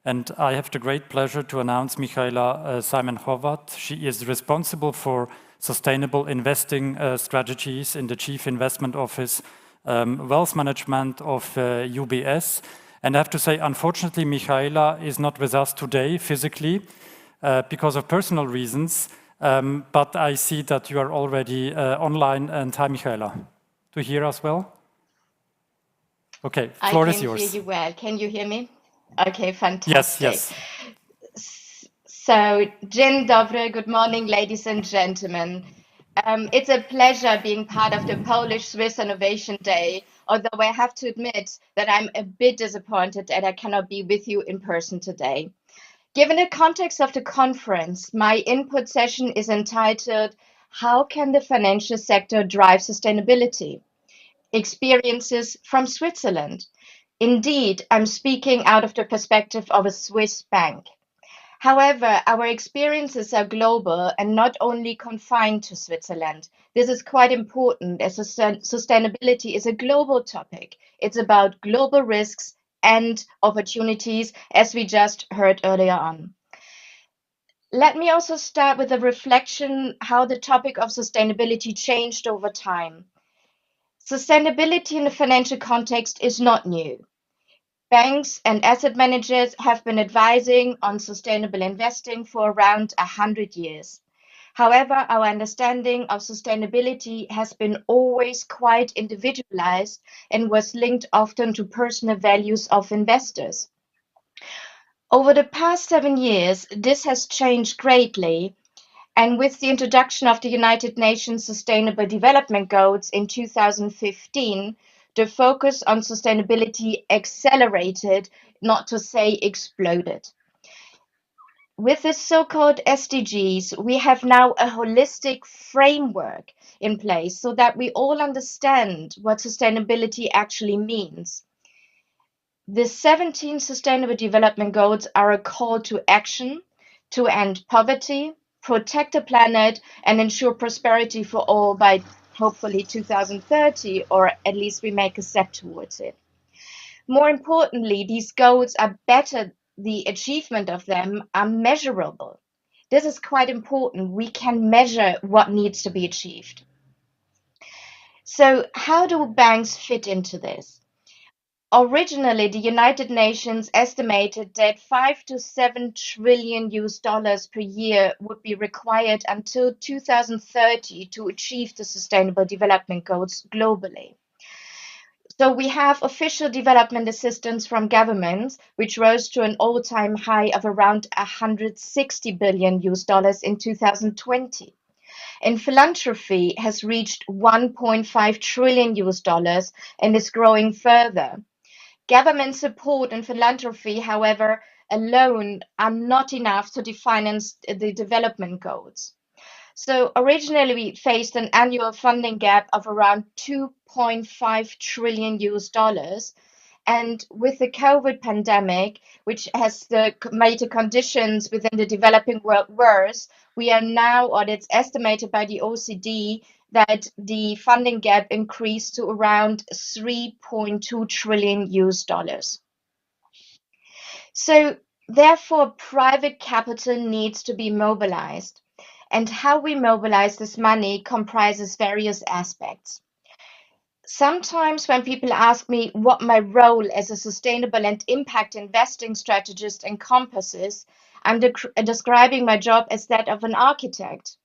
[SPEAKER 2] And I have the great pleasure to announce Michaela Simon-Horvath. She is responsible for sustainable investing strategies in the Chief Investment Office, Wealth Management of UBS. And I have to say, unfortunately, Michaela is not with us today physically because of personal reasons. But I see that you are already online. And hi, Michaela. To hear us well? Okay, floor is yours.
[SPEAKER 11] I can hear you well. Can you hear me? Okay, fantastic.
[SPEAKER 2] Yes, yes.
[SPEAKER 11] So, dzień dobry, good morning, ladies and gentlemen. It's a pleasure being part of the Polish Swiss Innovation Day, although I have to admit that I'm a bit disappointed that I cannot be with you in person today. Given the context of the conference, my input session is entitled, How can the financial sector drive sustainability? Experiences from Switzerland. Indeed, I'm speaking out of the perspective of a Swiss bank. However, our experiences are global and not only confined to Switzerland. This is quite important as sustainability is a global topic. It's about global risks and opportunities, as we just heard earlier on. Let me also start with a reflection how the topic of sustainability changed over time. Sustainability in the financial context is not new. Banks and asset managers have been advising on sustainable investing for around 100 years. However, our understanding of sustainability has been always quite individualized and was linked often to personal values of investors. Over the past 7 years, this has changed greatly. And with the introduction of the United Nations Sustainable Development Goals in 2015, the focus on sustainability accelerated, not to say exploded. With the so-called SDGs, we have now a holistic framework in place so that we all understand what sustainability actually means. The 17 Sustainable Development Goals are a call to action to end poverty, protect the planet, and ensure prosperity for all by hopefully 2030, or at least we make a step towards it. More importantly, these goals are better, the achievement of them are measurable. This is quite important. We can measure what needs to be achieved. So how do banks fit into this? Originally, the United Nations estimated that 5 to 7 trillion US dollars per year would be required until 2030 to achieve the Sustainable Development Goals globally. So we have official development assistance from governments, which rose to an all-time high of around 160 billion US dollars in 2020. And philanthropy has reached 1.5 trillion US dollars and is growing further. Government support and philanthropy, however, alone are not enough to finance the development goals. So originally we faced an annual funding gap of around 2.5 trillion US dollars. And with the COVID pandemic, which has made the conditions within the developing world worse, we are now, or it's estimated by the OECD, that the funding gap increased to around 3.2 trillion US dollars. So therefore, private capital needs to be mobilized. And how we mobilize this money comprises various aspects. Sometimes when people ask me what my role as a sustainable and impact investing strategist encompasses, I'm describing my job as that of an architect.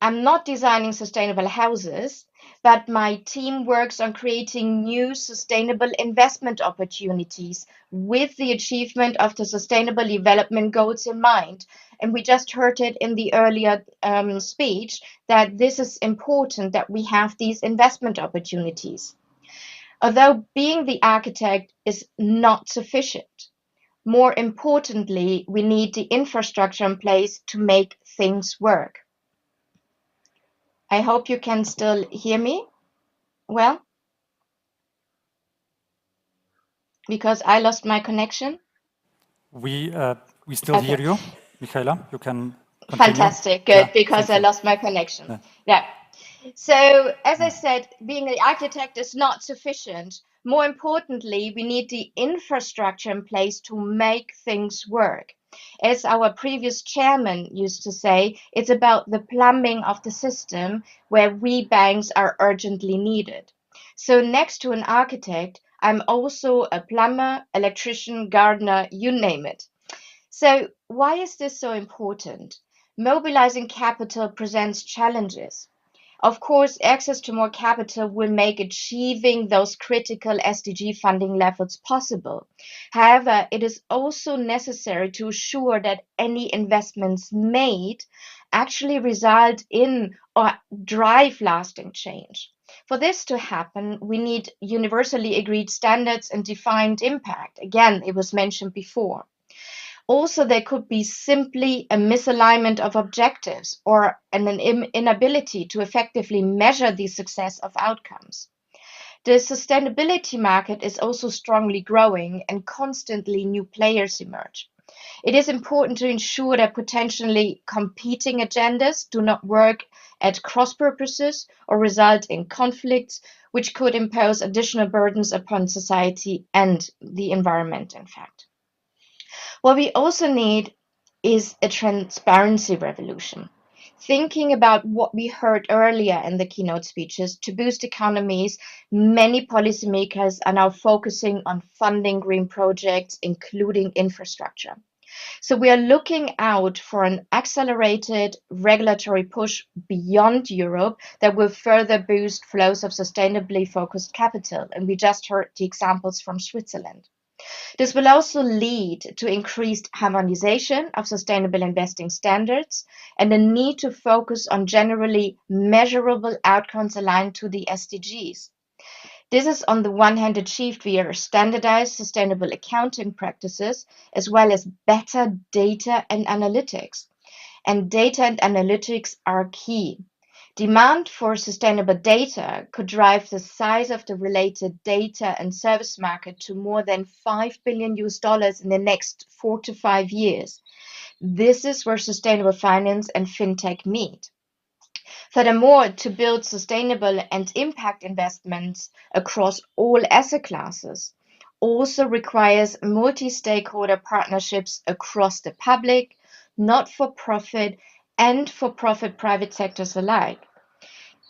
[SPEAKER 11] I'm not designing sustainable houses, but my team works on creating new sustainable investment opportunities with the achievement of the Sustainable Development Goals in mind. And we just heard it in the earlier speech that this is important that we have these investment opportunities. Although being the architect is not sufficient, more importantly, we need the infrastructure in place to make things work. I hope you can still hear me well, because I lost my connection.
[SPEAKER 2] We still hear you, Michaela. You can continue.
[SPEAKER 11] Fantastic, good, yeah, because I lost my connection. Yeah. So as I said, being an architect is not sufficient. More importantly, we need the infrastructure in place to make things work. As our previous chairman used to say, it's about the plumbing of the system where we banks are urgently needed. So next to an architect, I'm also a plumber, electrician, gardener, you name it. So why is this so important? Mobilizing capital presents challenges. Of course, access to more capital will make achieving those critical SDG funding levels possible. However, it is also necessary to assure that any investments made actually result in or drive lasting change. For this to happen, we need universally agreed standards and defined impact. Again, it was mentioned before. Also, there could be simply a misalignment of objectives or an inability to effectively measure the success of outcomes. The sustainability market is also strongly growing and constantly new players emerge. It is important to ensure that potentially competing agendas do not work at cross purposes or result in conflicts, which could impose additional burdens upon society and the environment, in fact. What we also need is a transparency revolution. Thinking about what we heard earlier in the keynote speeches, to boost economies, many policymakers are now focusing on funding green projects, including infrastructure. So we are looking out for an accelerated regulatory push beyond Europe that will further boost flows of sustainably focused capital. And we just heard the examples from Switzerland. This will also lead to increased harmonization of sustainable investing standards and the need to focus on generally measurable outcomes aligned to the SDGs. This is on the one hand achieved via standardized sustainable accounting practices, as well as better data and analytics. And data and analytics are key. Demand for sustainable data could drive the size of the related data and service market to more than $5 billion in the next 4 to 5 years. This is where sustainable finance and FinTech meet. Furthermore, to build sustainable and impact investments across all asset classes also requires multi-stakeholder partnerships across the public, not-for-profit, and for-profit private sectors alike.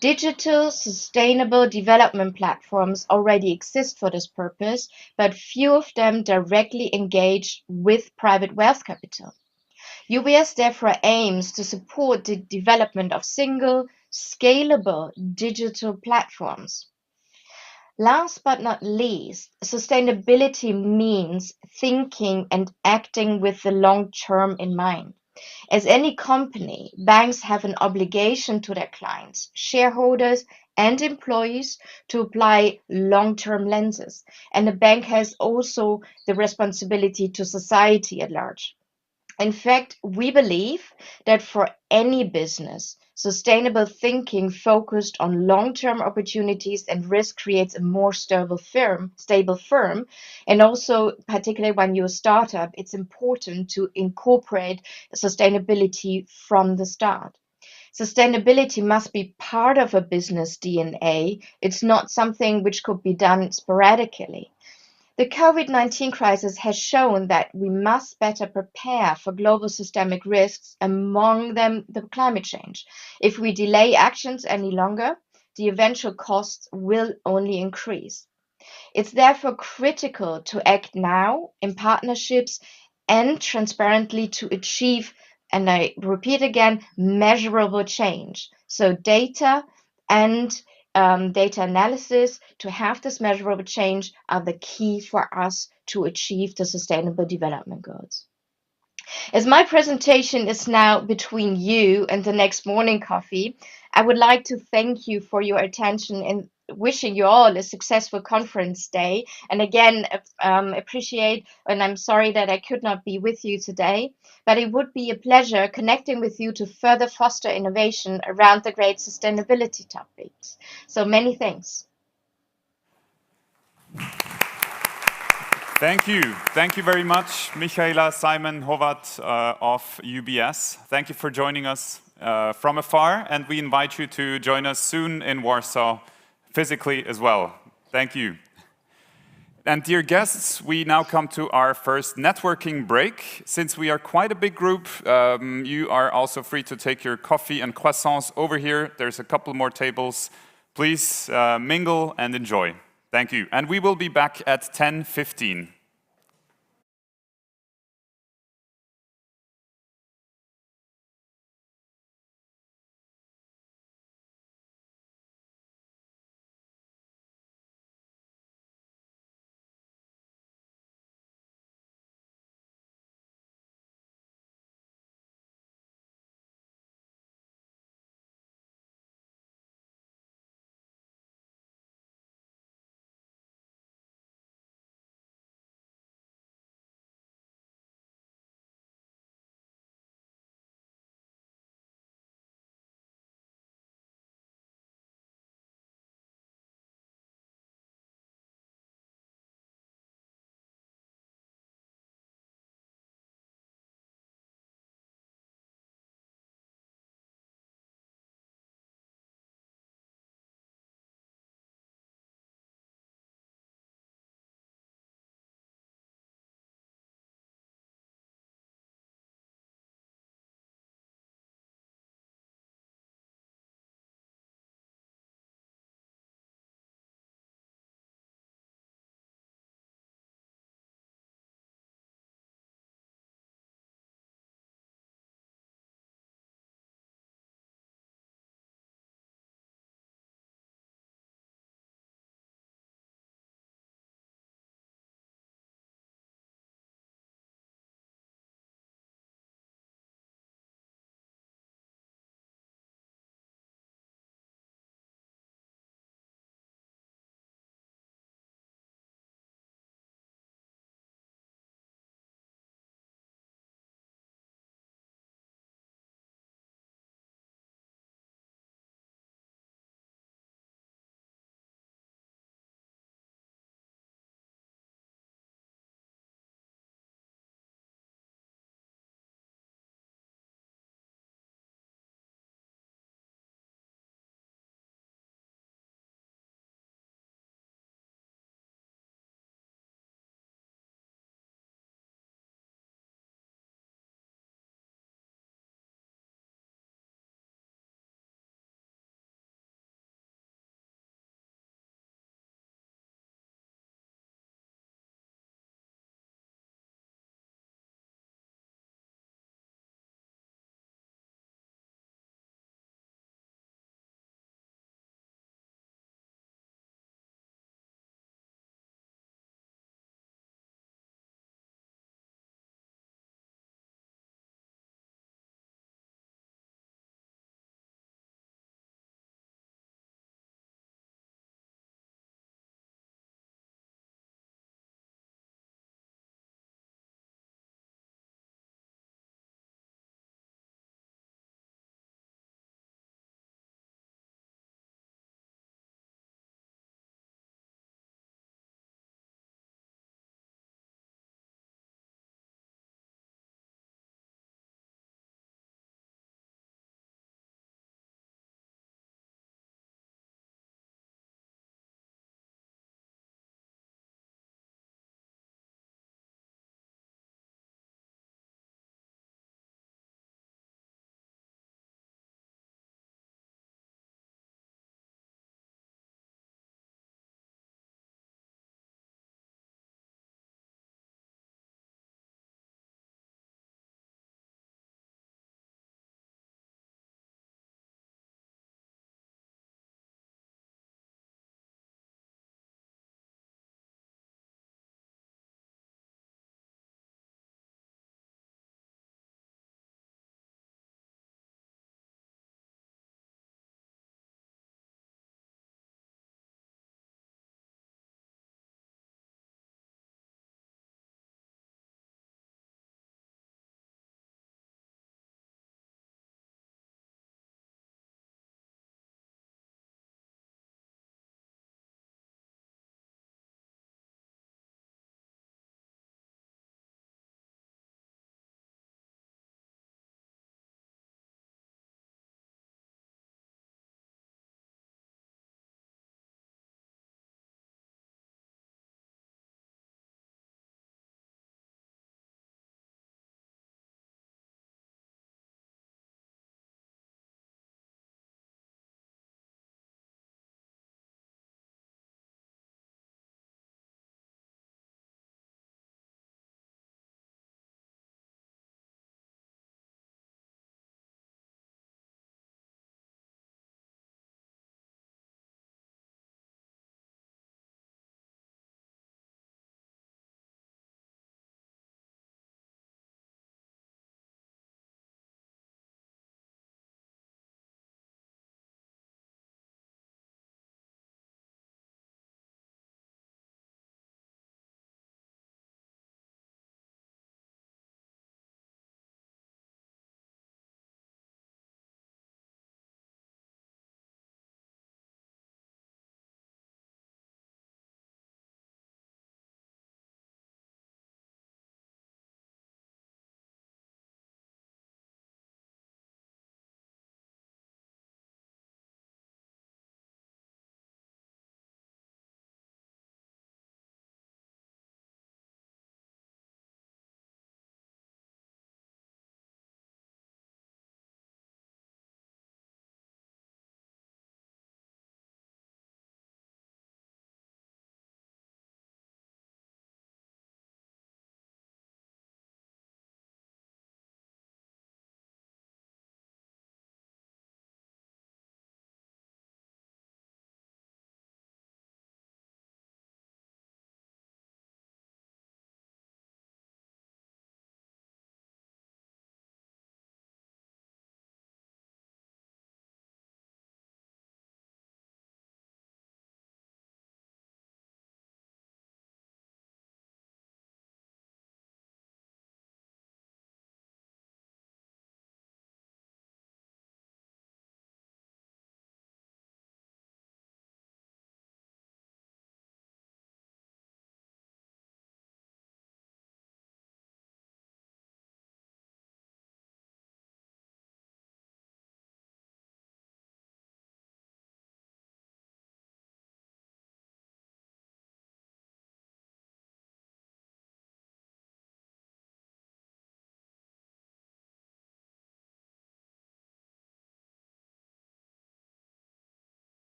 [SPEAKER 11] Digital sustainable development platforms already exist for this purpose, but few of them directly engage with private wealth capital. UBS therefore aims to support the development of single, scalable digital platforms. Last but not least, sustainability means thinking and acting with the long term in mind. As any company, banks have an obligation to their clients, shareholders, and employees to apply long-term lenses. And the bank has also the responsibility to society at large. In fact, we believe that for any business, sustainable thinking focused on long-term opportunities and risk creates a more stable firm. And also, particularly when you're a startup, it's important to incorporate sustainability from the start. Sustainability must be part of a business DNA. It's not something which could be done sporadically. The COVID-19 crisis has shown that we must better prepare for global systemic risks, among them the climate change. If we delay actions any longer, the eventual costs will only increase. It's therefore critical to act now in partnerships and transparently to achieve, and I repeat again, measurable change. So data and data analysis to have this measurable change are the key for us to achieve the Sustainable Development Goals. As my presentation is now between you and the next morning coffee, I would like to thank you for your attention and wishing you all a successful conference day. And again, appreciate, and I'm sorry that I could not be with you today, but it would be a pleasure connecting with you to further foster innovation around the great sustainability topics. So many thanks.
[SPEAKER 3] Thank you. Thank you very much, Michaela, Simon, Hovat of UBS. Thank you for joining us from afar, and we invite you to join us soon in Warsaw, physically as well. Thank you. And dear guests, we now come to our first networking break. Since we are quite a big group, you are also free to take your coffee and croissants over here. There's a couple more tables. Please mingle and enjoy. Thank you. And we will be back at 10:15.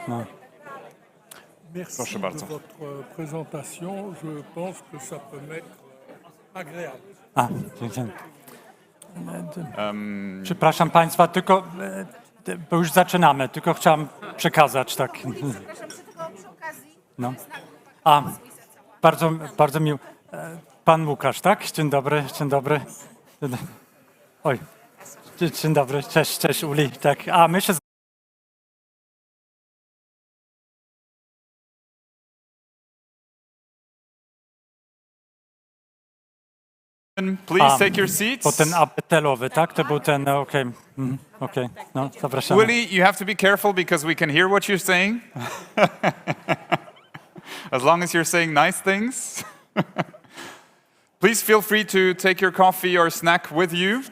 [SPEAKER 2] No.
[SPEAKER 12] Merci de votre présentation. Je pense que ça peut m'être agréable.
[SPEAKER 2] Przepraszam Państwa, tylko, bo już zaczynamy, tylko chciałem przekazać, tak. No. Bardzo miło. Pan Łukasz, tak? Dzień dobry, dzień dobry. Oj, dzień dobry, cześć Uli, tak. My się
[SPEAKER 3] Please take your seats.
[SPEAKER 2] Po ten apetelowy, tak? To był ten, okej, no, zapraszamy.
[SPEAKER 3] Willie, you have to be careful because we can hear what you're saying. As long as you're saying nice things. Please feel free to take your coffee or snack with you.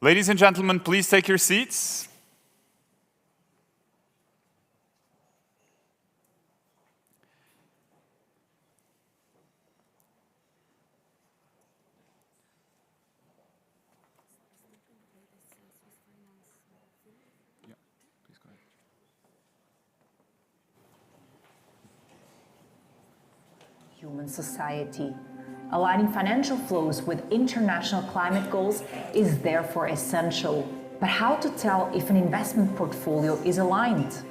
[SPEAKER 3] Ladies and gentlemen, please take your seats.
[SPEAKER 13] Human society. Aligning financial flows with international climate goals is therefore essential. But how to tell if an investment portfolio is aligned?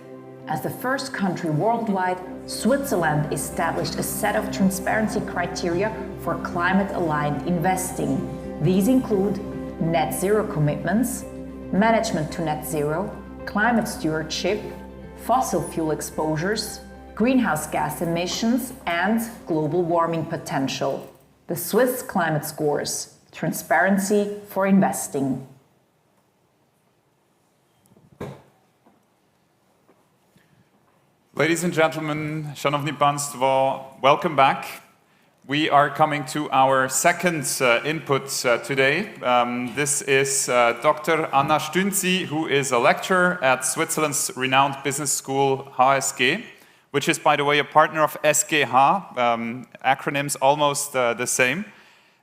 [SPEAKER 13] As the first country worldwide, Switzerland established a set of transparency criteria for climate-aligned investing. These include net zero commitments, management to net zero, climate stewardship, fossil fuel exposures, greenhouse gas emissions, and global warming potential. The Swiss Climate Scores, Transparency for Investing.
[SPEAKER 3] Ladies and gentlemen, Szanowni Państwo, welcome back. We are coming to our second input today. This is Dr. Anna Stünzi, who is a lecturer at Switzerland's renowned business school HSG, which is, by the way, a partner of SGH, acronyms almost the same.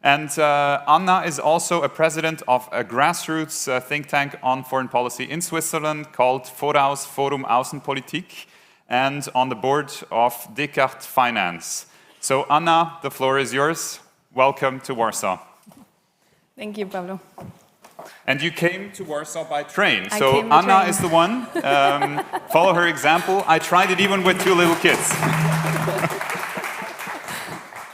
[SPEAKER 3] And Anna is also a president of a grassroots think tank on foreign policy in Switzerland called Voraus Forum Außenpolitik, and on the board of Descartes Finance. So Anna, the floor is yours. Welcome to Warsaw.
[SPEAKER 14] Thank you, Pablo.
[SPEAKER 3] And you came to Warsaw by train. So Anna is the one. Follow her example. I tried it even with 2 little kids.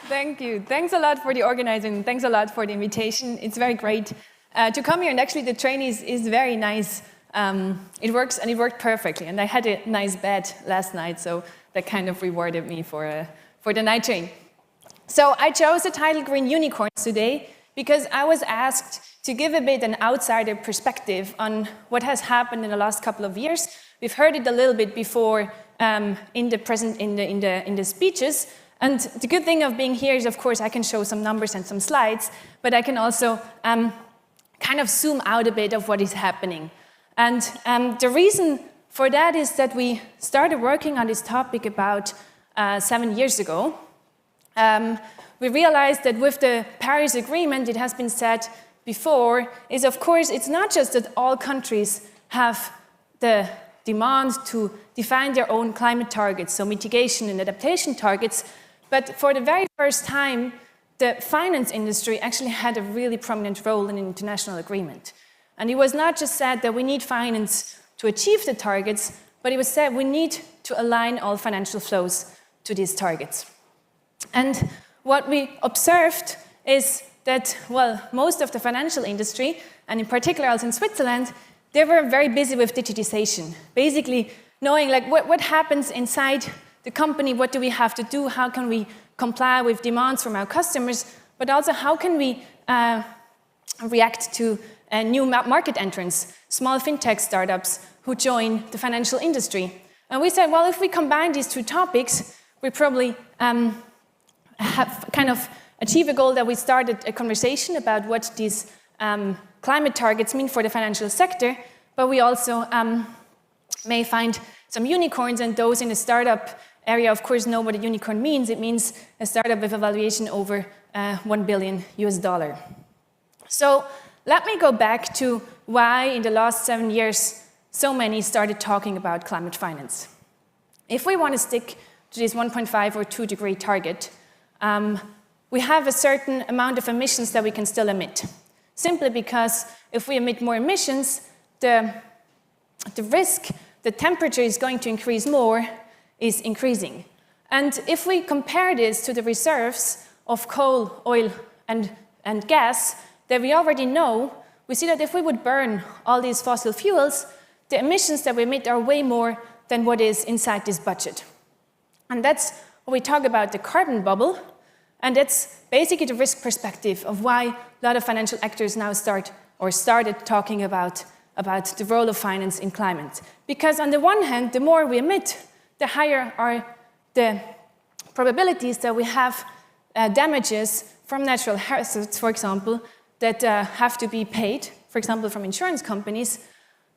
[SPEAKER 14] Thank you. Thanks a lot for the organizing. Thanks a lot for the invitation. It's very great to come here. And actually, the train is very nice. It works, and it worked perfectly. And I had a nice bed last night, so that kind of rewarded me for the night train. So I chose the title Green Unicorns today because I was asked to give a bit an outsider perspective on what has happened in the last couple of years. We've heard it a little bit before in the speeches. And the good thing of being here is, of course, I can show some numbers and some slides, but I can also kind of zoom out a bit of what is happening. And the reason for that is that we started working on this topic about 7 years ago. We realized that with the Paris Agreement, it has been said before, is of course, it's not just that all countries have the demand to define their own climate targets, so mitigation and adaptation targets, but for the very first time, the finance industry actually had a really prominent role in an international agreement. And it was not just said that we need finance to achieve the targets, but it was said we need to align all financial flows to these targets. And what we observed is that, well, most of the financial industry, and in particular also in Switzerland, they were very busy with digitization. Basically knowing like what happens inside the company, what do we have to do, how can we comply with demands from our customers, but also how can we react to new market entrants, small FinTech startups who join the financial industry. And we said, well, if we combine these 2 topics, we probably have kind of achieve a goal that we started a conversation about what these climate targets mean for the financial sector, but we also may find some unicorns, and those in the startup area, of course, know what a unicorn means. It means a startup with a valuation over $1 billion US. So let me go back to why in the last 7 years so many started talking about climate finance. If we want to stick to this 1.5 or 2 degree target, we have a certain amount of emissions that we can still emit. Simply because if we emit more emissions, the risk, the temperature is going to increase more, is increasing. And if we compare this to the reserves of coal, oil, and gas that we already know, we see that if we would burn all these fossil fuels, the emissions that we emit are way more than what is inside this budget. And that's what we talk about the carbon bubble, and that's basically the risk perspective of why a lot of financial actors now started talking about the role of finance in climate. Because on the one hand, the more we emit, the higher are the probabilities that we have damages from natural hazards, for example, that have to be paid, for example, from insurance companies.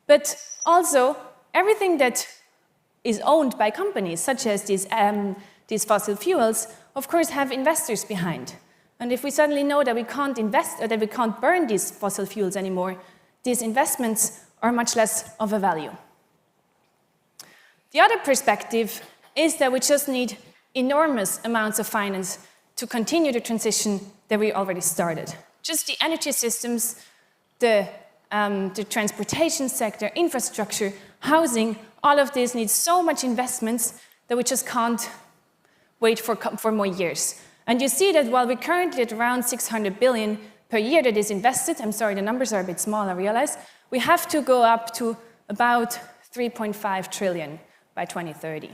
[SPEAKER 14] But also, everything that is owned by companies, such as these fossil fuels, of course, have investors behind. And if we suddenly know that we can't invest or that we can't burn these fossil fuels anymore, these investments are much less of a value. The other perspective is that we just need enormous amounts of finance to continue the transition that we already started. Just the energy systems, the transportation sector, infrastructure, housing, all of this needs so much investments that we just can't wait for more years. And you see that while we're currently at around 600 billion per year that is invested, I'm sorry, the numbers are a bit small, I realize, we have to go up to about 3.5 trillion by 2030.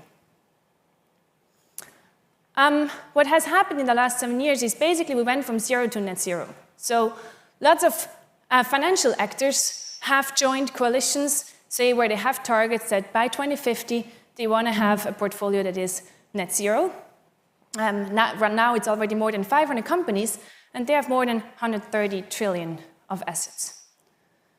[SPEAKER 14] What has happened in the last 7 years is basically we went from zero to net zero. So lots of financial actors have joined coalitions, say where they have targets that by 2050 they want to have a portfolio that is net zero. Right now it's already more than 500 companies, and they have more than 130 trillion of assets.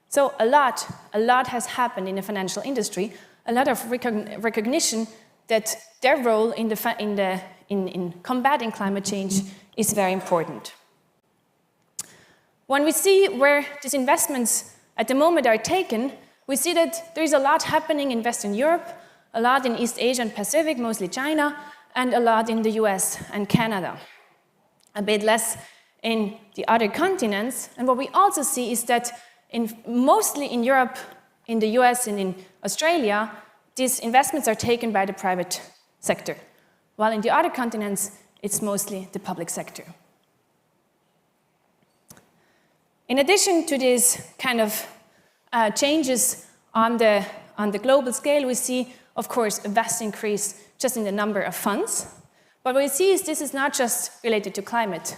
[SPEAKER 14] So a lot has happened in the financial industry, a lot of recognition that their role in combating climate change is very important. When we see where these investments at the moment are taken, we see that there is a lot happening in Western Europe, a lot in East Asia and Pacific, mostly China, and a lot in the US and Canada. A bit less in the other continents. And what we also see is that mostly in Europe, in the US and in Australia, these investments are taken by the private sector, while in the other continents, it's mostly the public sector. In addition to these kind of changes on the global scale, we see, of course, a vast increase just in the number of funds. But what we see is this is not just related to climate.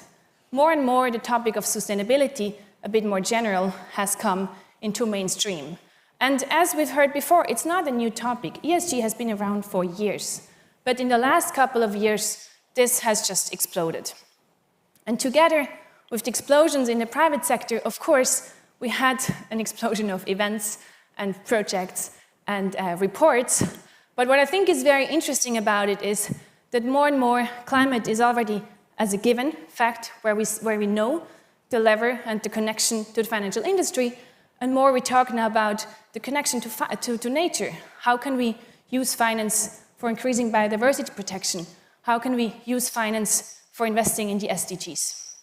[SPEAKER 14] More and more, the topic of sustainability, a bit more general, has come into mainstream. And as we've heard before, it's not a new topic. ESG has been around for years. But in the last couple of years, this has just exploded. And together with the explosions in the private sector, of course, we had an explosion of events and projects and reports. But what I think is very interesting about it is that more and more climate is already as a given fact where we know the lever and the connection to the financial industry, and more we talk now about the connection to nature. How can we use finance for increasing biodiversity protection? How can we use finance for investing in the SDGs?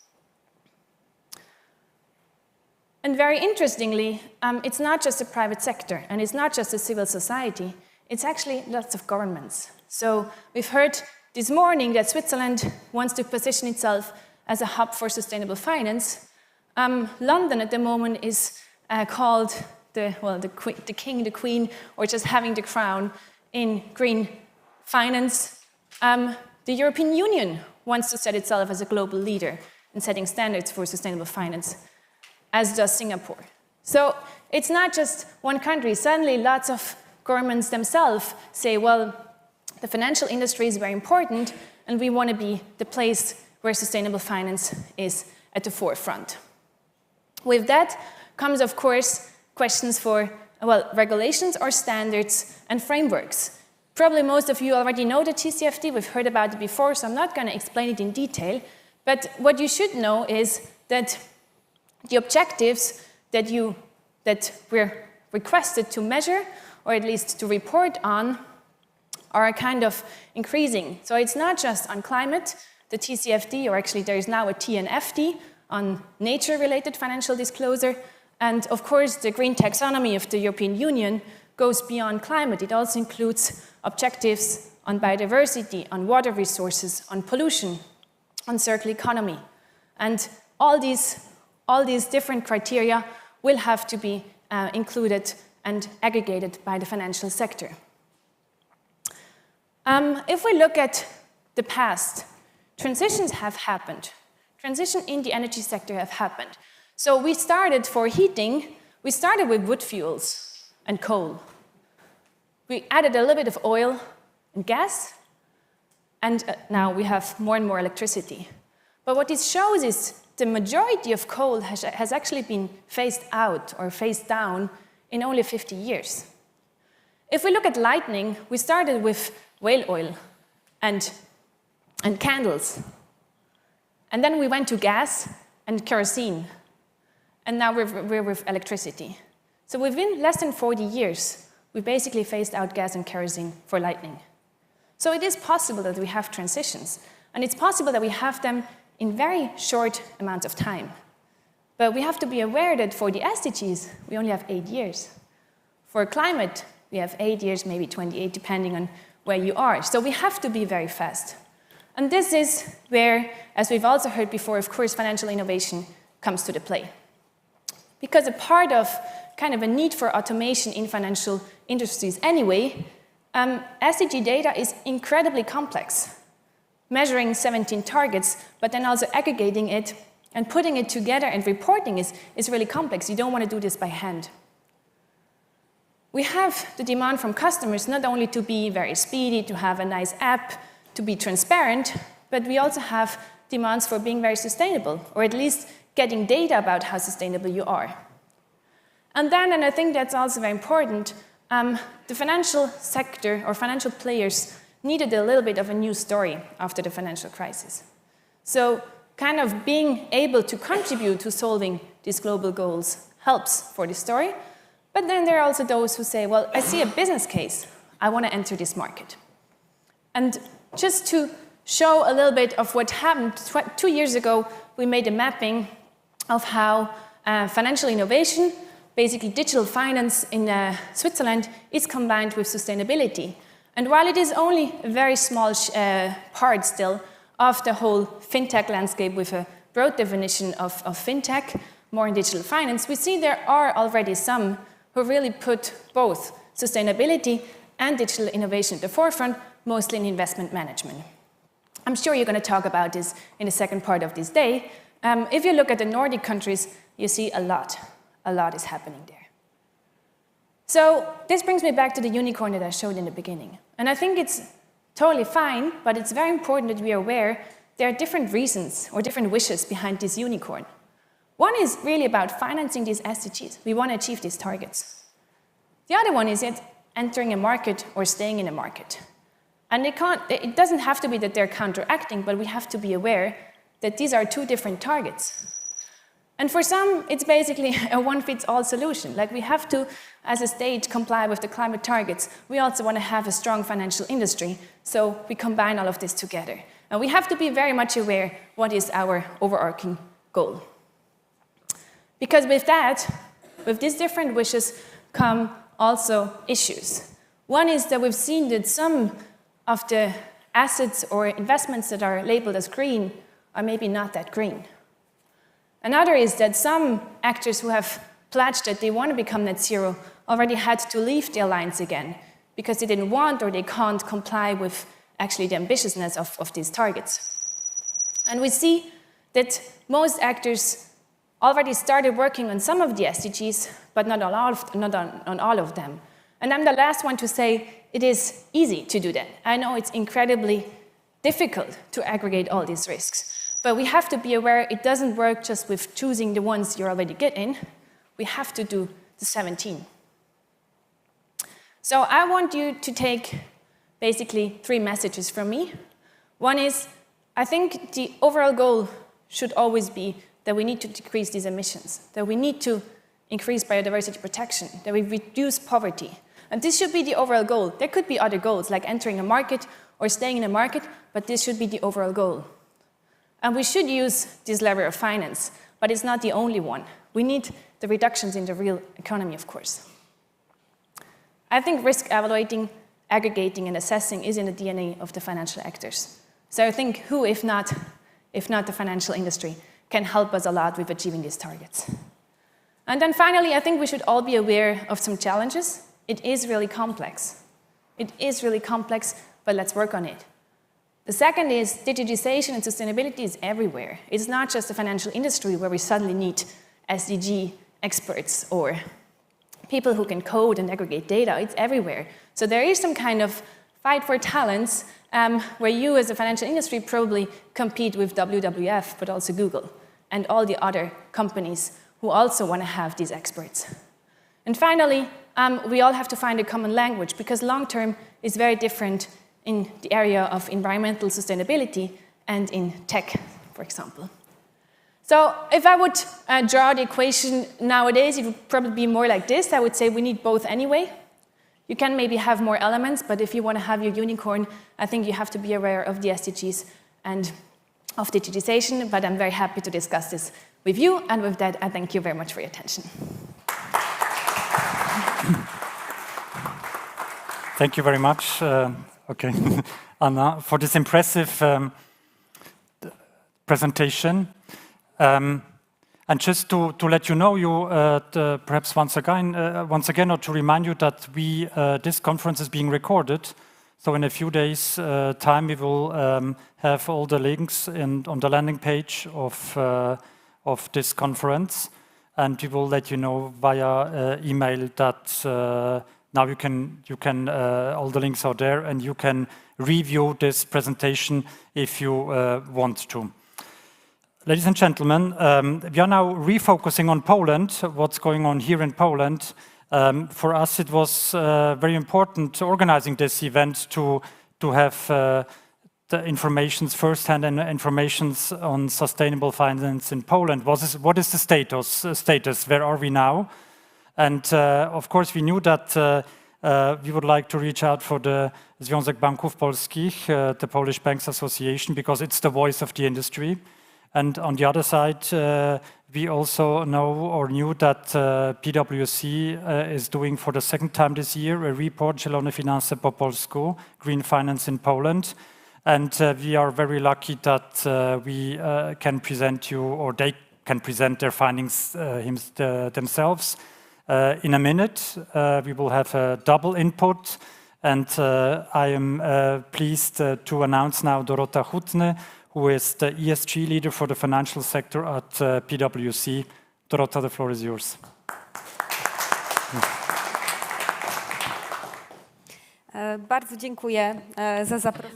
[SPEAKER 14] And very interestingly, it's not just the private sector, and it's not just the civil society, it's actually lots of governments. So we've heard this morning that Switzerland wants to position itself as a hub for sustainable finance. London at the moment is called the king, the queen, or just having the crown in green finance. The European Union wants to set itself as a global leader in setting standards for sustainable finance, as does Singapore. So it's not just one country. Suddenly, lots of governments themselves say, well, the financial industry is very important, and we want to be the place where sustainable finance is at the forefront. With that comes, of course, questions for Well, regulations or standards and frameworks. Probably most of you already know the TCFD. We've heard about it before, so I'm not going to explain it in detail. But what you should know is that the objectives that we're requested to measure, or at least to report on, are kind of increasing. So it's not just on climate, the TCFD, or actually there is now a TNFD on nature-related financial disclosure. And of course, the green taxonomy of the European Union goes beyond climate. It also includes objectives on biodiversity, on water resources, on pollution, on circular economy. And all these different criteria will have to be included and aggregated by the financial sector. If we look at the past, transitions have happened. Transition in the energy sector have happened. So we started for heating, we started with wood fuels and coal. We added a little bit of oil and gas, and now we have more and more electricity. But what this shows is the majority of coal has actually been phased out or phased down in only 50 years. If we look at lighting, we started with whale oil and candles. And then we went to gas and kerosene. And now we're with electricity. So within less than 40 years, we basically phased out gas and kerosene for lighting. So it is possible that we have transitions. And it's possible that we have them in very short amounts of time. But we have to be aware that for the SDGs, we only have 8 years. For climate, we have 8 years, maybe 28, depending on where you are. So we have to be very fast. And this is where, as we've also heard before, of course, financial innovation comes to the play. Because a part of kind of a need for automation in financial industries anyway, SDG data is incredibly complex. Measuring 17 targets, but then also aggregating it and putting it together and reporting is really complex. You don't want to do this by hand. We have the demand from customers not only to be very speedy, to have a nice app, to be transparent, but we also have demands for being very sustainable, or at least getting data about how sustainable you are. And then, and I think that's also very important, the financial sector or financial players needed a little bit of a new story after the financial crisis. So kind of being able to contribute to solving these global goals helps for the story. But then there are also those who say, well, I see a business case. I want to enter this market. And just to show a little bit of what happened, 2 years ago, we made a mapping of how financial innovation, basically digital finance in Switzerland, is combined with sustainability. And while it is only a very small part still of the whole FinTech landscape with a broad definition of FinTech, more in digital finance, we see there are already some who really put both sustainability and digital innovation at the forefront, mostly in investment management. I'm sure you're going to talk about this in the second part of this day. If you look at the Nordic countries, you see a lot is happening there. So this brings me back to the unicorn that I showed in the beginning. And I think it's totally fine, but it's very important that we are aware there are different reasons or different wishes behind this unicorn. One is really about financing these SDGs. We want to achieve these targets. The other one is entering a market or staying in a market. And it doesn't have to be that they're counteracting, but we have to be aware that these are two different targets. And for some, it's basically a one-fits-all solution. Like we have to, as a state, comply with the climate targets. We also want to have a strong financial industry, so we combine all of this together. And we have to be very much aware what is our overarching goal. Because with that, with these different wishes, come also issues. One is that we've seen that some of the assets or investments that are labeled as green are maybe not that green. Another is that some actors who have pledged that they want to become net zero already had to leave the alliance again because they didn't want or they can't comply with actually the ambitiousness of these targets. And we see that most actors already started working on some of the SDGs, but not on all of them. And I'm the last one to say it is easy to do that. I know it's incredibly difficult to aggregate all these risks. But we have to be aware it doesn't work just with choosing the ones you already get in. We have to do the 17. So I want you to take basically 3 messages from me. One is, I think the overall goal should always be that we need to decrease these emissions, that we need to increase biodiversity protection, that we reduce poverty. And this should be the overall goal. There could be other goals, like entering a market or staying in a market, but this should be the overall goal. And we should use this lever of finance, but it's not the only one. We need the reductions in the real economy, of course. I think risk evaluating, aggregating, and assessing is in the DNA of the financial actors. So I think who, if not the financial industry, can help us a lot with achieving these targets. And then finally, I think we should all be aware of some challenges. It is really complex. It is really complex, but let's work on it. The second is digitization and sustainability is everywhere. It's not just the financial industry where we suddenly need SDG experts or people who can code and aggregate data. It's everywhere. So there is some kind of fight for talents where you as a financial industry probably compete with WWF, but also Google and all the other companies who also want to have these experts. And finally, we all have to find a common language because long-term is very different in the area of environmental sustainability and in tech, for example. So if I would draw the equation nowadays, it would probably be more like this. I would say we need both anyway. You can maybe have more elements, but if you want to have your unicorn, I think you have to be aware of the SDGs and of digitization, but I'm very happy to discuss this with you, and with that, I thank you very much for your attention.
[SPEAKER 2] Thank you very much, Anna, for this impressive presentation. And just to let you know, perhaps once again, or to remind you that this conference is being recorded. So in a few days' time, we will have all the links on the landing page of this conference, and we will let you know via email that now you can all the links are there, and you can review this presentation if you want to. Ladies and gentlemen, we are now refocusing on Poland, what's going on here in Poland. For us, it was very important organizing this event to have the informations, first-hand informations on sustainable finance in Poland. What is the status? Where are we now? And of course, we knew that we would like to reach out for the Związek Banków Polskich, the Polish Banks Association, because it's the voice of the industry. And on the other side, we also knew that PwC is doing for the second time this year a report, Zielone Finanse po polsku, Green Finance in Poland. And we are very lucky that we can present you, or they can present their findings themselves. In a minute, we will have a double input. And I am pleased to announce now Dorota Hutne, who is the ESG leader for the financial sector at PwC. Dorota, the floor is yours.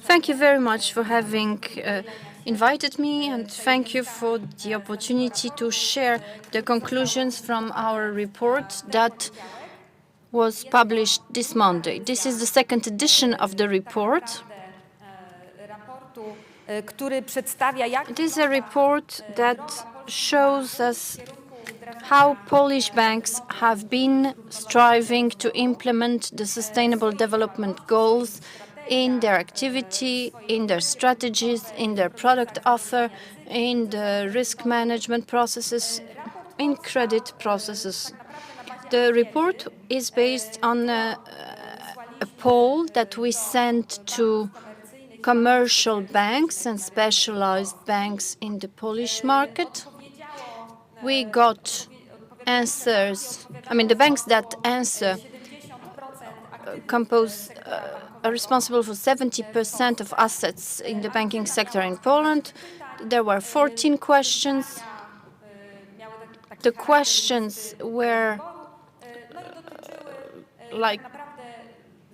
[SPEAKER 9] Thank you very much for having invited me, and thank you for the opportunity to share the conclusions from our report that was published this Monday. This is the second edition of the report. It is a report that shows us how Polish banks have been striving to implement the sustainable development goals in their activity, in their strategies, in their product offer, in the risk management processes, in credit processes. The report is based on a poll that we sent to commercial banks and specialized banks in the Polish market. We got answers. The banks that answer are responsible for 70% of assets in the banking sector in Poland. There were 14 questions. The questions were like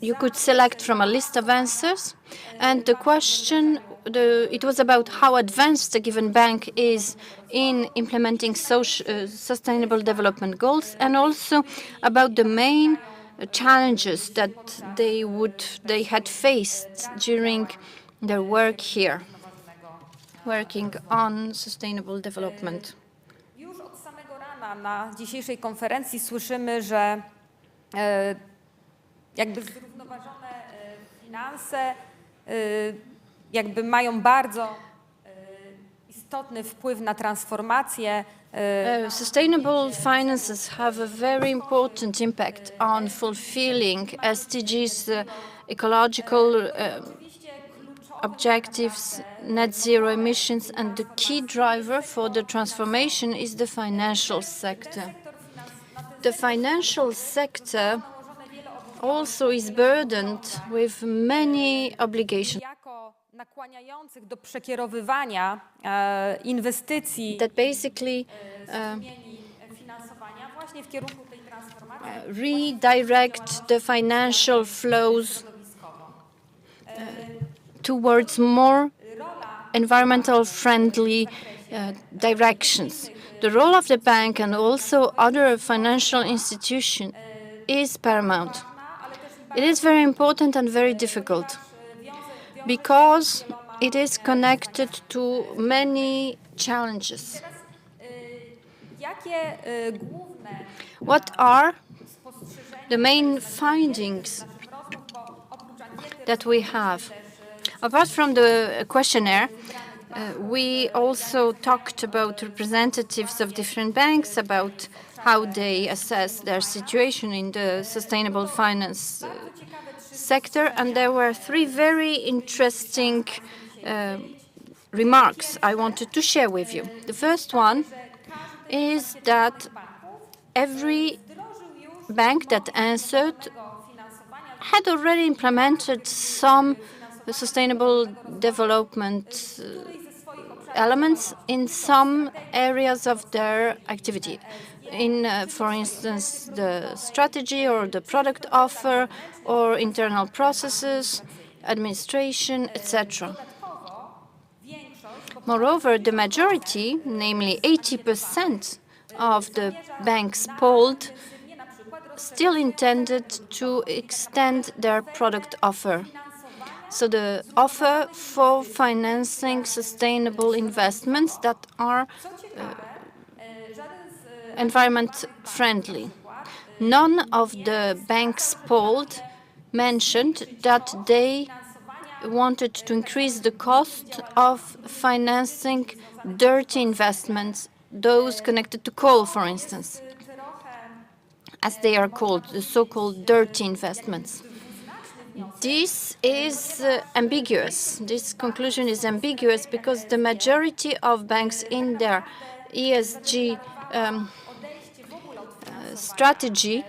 [SPEAKER 9] you could select from a list of answers, and the question, it was about how advanced a given bank is in implementing sustainable development goals, and also about the main challenges that they had faced during their work here, working on sustainable development.
[SPEAKER 15] Już od samego rana na dzisiejszej konferencji słyszymy, że jakby zrównoważone finanse jakby mają bardzo istotny wpływ na transformację.
[SPEAKER 9] Sustainable finances have a very important impact on fulfilling SDGs, ecological objectives, net zero emissions, and the key driver for the transformation is the financial sector. The financial sector also is burdened with many obligations
[SPEAKER 15] Nakłaniających do przekierowywania inwestycji
[SPEAKER 9] that basically
[SPEAKER 15] finansowania właśnie w kierunku tej transformacji
[SPEAKER 9] redirect the financial flows towards more environmental friendly directions. The role of the bank and also other financial institutions is paramount. It is very important and very difficult because it is connected to many challenges. What are the main findings that we have? Apart from the questionnaire, we also talked about representatives of different banks, about how they assess their situation in the sustainable finance sector, and there were three very interesting remarks I wanted to share with you. The first one is that every bank that answered had already implemented some sustainable development elements in some areas of their activity. In, for instance, the strategy or the product offer or internal processes, administration, etc. Moreover, the majority, namely 80% of the banks polled, still intended to extend their product offer. So the offer for financing sustainable investments that are environment friendly. None of the banks polled mentioned that they wanted to increase the cost of financing dirty investments, those connected to coal, for instance, as they are called, the so-called dirty investments. This is ambiguous. This conclusion is ambiguous because the majority of banks in their ESG strategy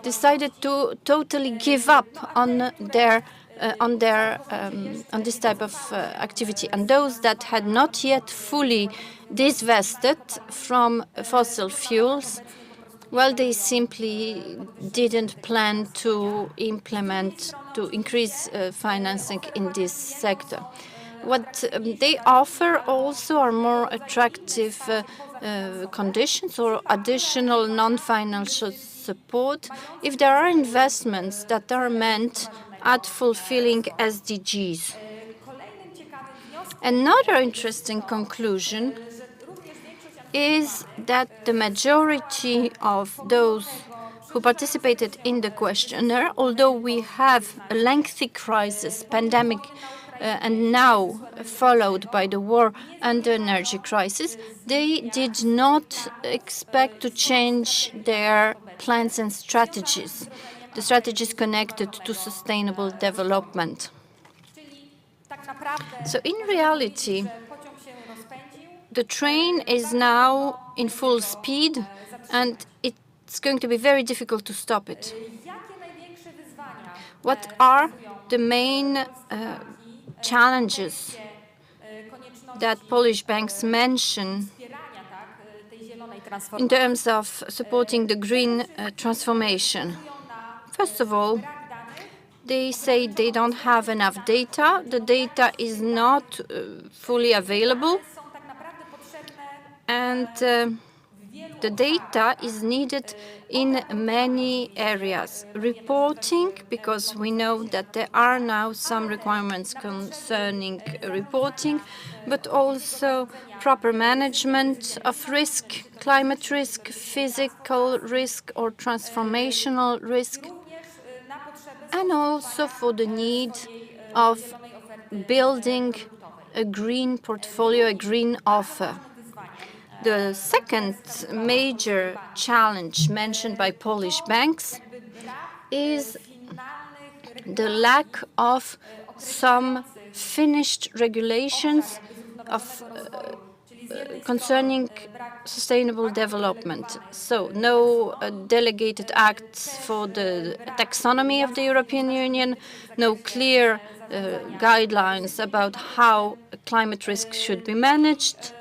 [SPEAKER 9] decided to totally give up on this type of activity, and those that had not yet fully divested from fossil fuels, well, they simply didn't plan to increase financing in this sector. What they offer also are more attractive conditions or additional non-financial support if there are investments that are meant at fulfilling SDGs. Another interesting conclusion is that the majority of those who participated in the questionnaire, although we have a lengthy crisis, pandemic, and now followed by the war and the energy crisis, they did not expect to change their plans and strategies, the strategies connected to sustainable development. So in reality, the train is now in full speed, and it's going to be very difficult to stop it. What are the main challenges that Polish banks mention in terms of supporting the green transformation? First of all, they say they don't have enough data. The data is not fully available. And the the data is needed in many areas. Reporting, because we know that there are now some requirements concerning reporting, but also proper management of risk, climate risk, physical risk or transformational risk, and also for the need of building a green portfolio, a green offer. The second major challenge mentioned by Polish banks is the lack of some finished regulations concerning sustainable development. So no delegated acts for the taxonomy of the European Union, no clear guidelines about how climate risk should be managed,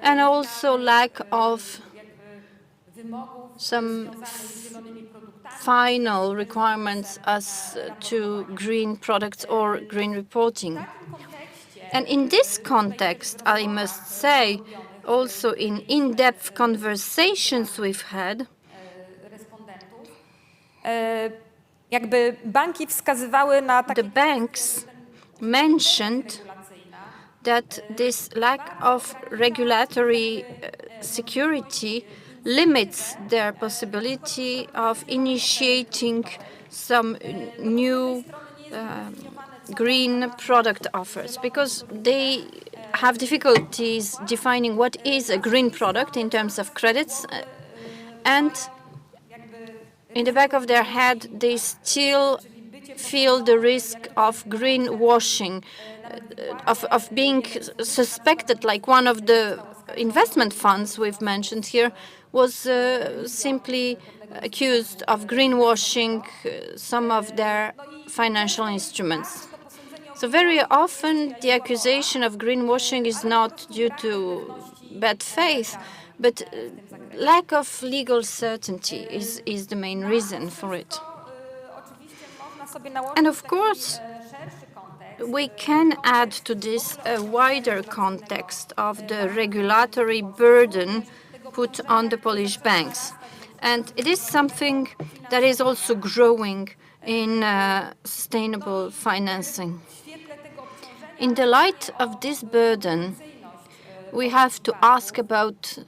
[SPEAKER 9] and also lack of some final requirements as to green products or green reporting. And in this context, I must say, also in in-depth conversations we've had, the banks mentioned that this lack of regulatory security limits their possibility of initiating some new green product offers, because they have difficulties defining what is a green product in terms of credits, and in the back of their head they still feel the risk of greenwashing, of being suspected, like one of the investment funds we've mentioned here was simply accused of greenwashing some of their financial instruments. So very often the accusation of greenwashing is not due to bad faith, but lack of legal certainty is the main reason for it. And of course, we can add to this a wider context of the regulatory burden put on the Polish banks. And it is something that is also growing in sustainable financing. In the light of this burden, we have to ask about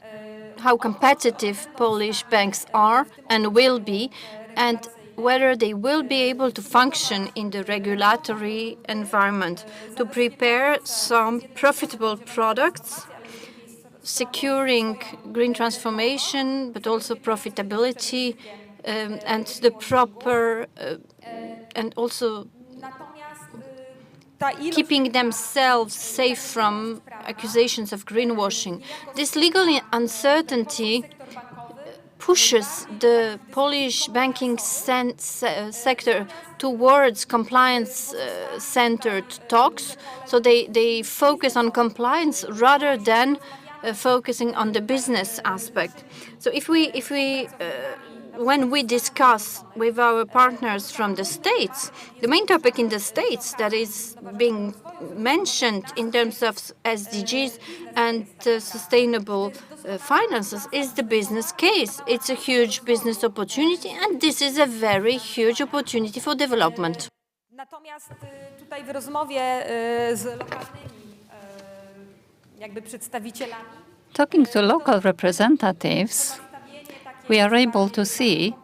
[SPEAKER 9] how competitive Polish banks are and will be, and whether they will be able to function in the regulatory environment to prepare some profitable products, securing green transformation, but also profitability, and the proper, and also keeping themselves safe from accusations of greenwashing. This legal uncertainty pushes the Polish banking sector towards compliance-centered talks. So they focus on compliance rather than focusing on the business aspect. So when we discuss with our partners from the States, the main topic in the States that is being mentioned in terms of SDGs and sustainable finances is the business case. It's a huge business opportunity, and this is a very huge opportunity for development.
[SPEAKER 15] Natomiast tutaj w rozmowie z lokalnymi przedstawicielami,
[SPEAKER 16] talking to local representatives, we are able to see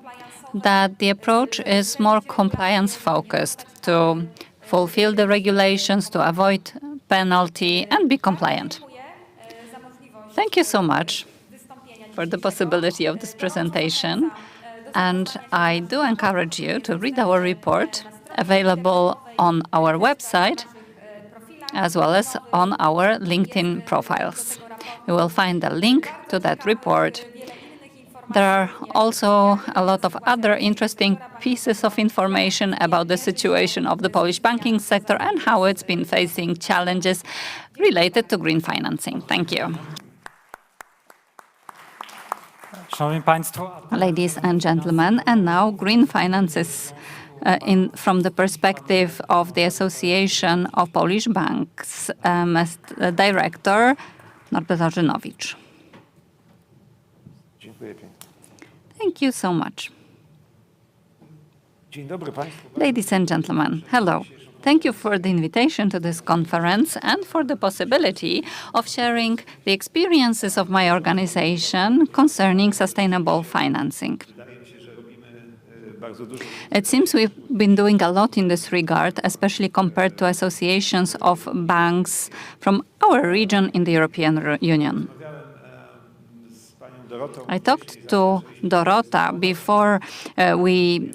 [SPEAKER 16] that the approach is more compliance-focused to fulfill the regulations, to avoid penalty, and be compliant. Thank you so much for the possibility of this presentation. And I do encourage you to read our report, available on our website, as well as on our LinkedIn profiles. You will find a link to that report. There are also a lot of other interesting pieces of information about the situation of the Polish banking sector and how it's been facing challenges related to green financing. Thank you. Ladies and gentlemen, and now green finances from the perspective of the Association of Polish Banks, Director Norbert Orzynowicz. Thank you so much. Ladies and gentlemen, hello. Thank you for the invitation to this conference and for the possibility of sharing the experiences of my organization concerning sustainable financing. It seems we've been doing a lot in this regard, especially compared to associations of banks from our region in the European Union. I talked to Dorota before we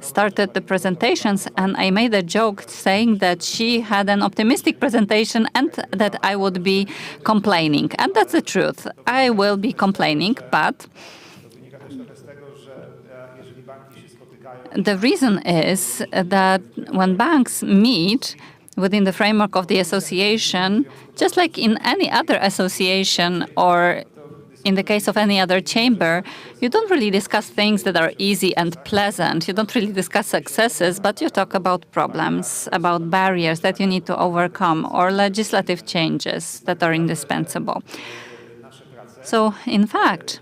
[SPEAKER 16] started the presentations, and I made a joke saying that she had an optimistic presentation and that I would be complaining. And that's the truth. I will be complaining, but the reason is that when banks meet within the framework of the association, just like in any other association or in the case of any other chamber, you don't really discuss things that are easy and pleasant. You don't really discuss successes, but you talk about problems, about barriers that you need to overcome, or legislative changes that are indispensable. So, in fact,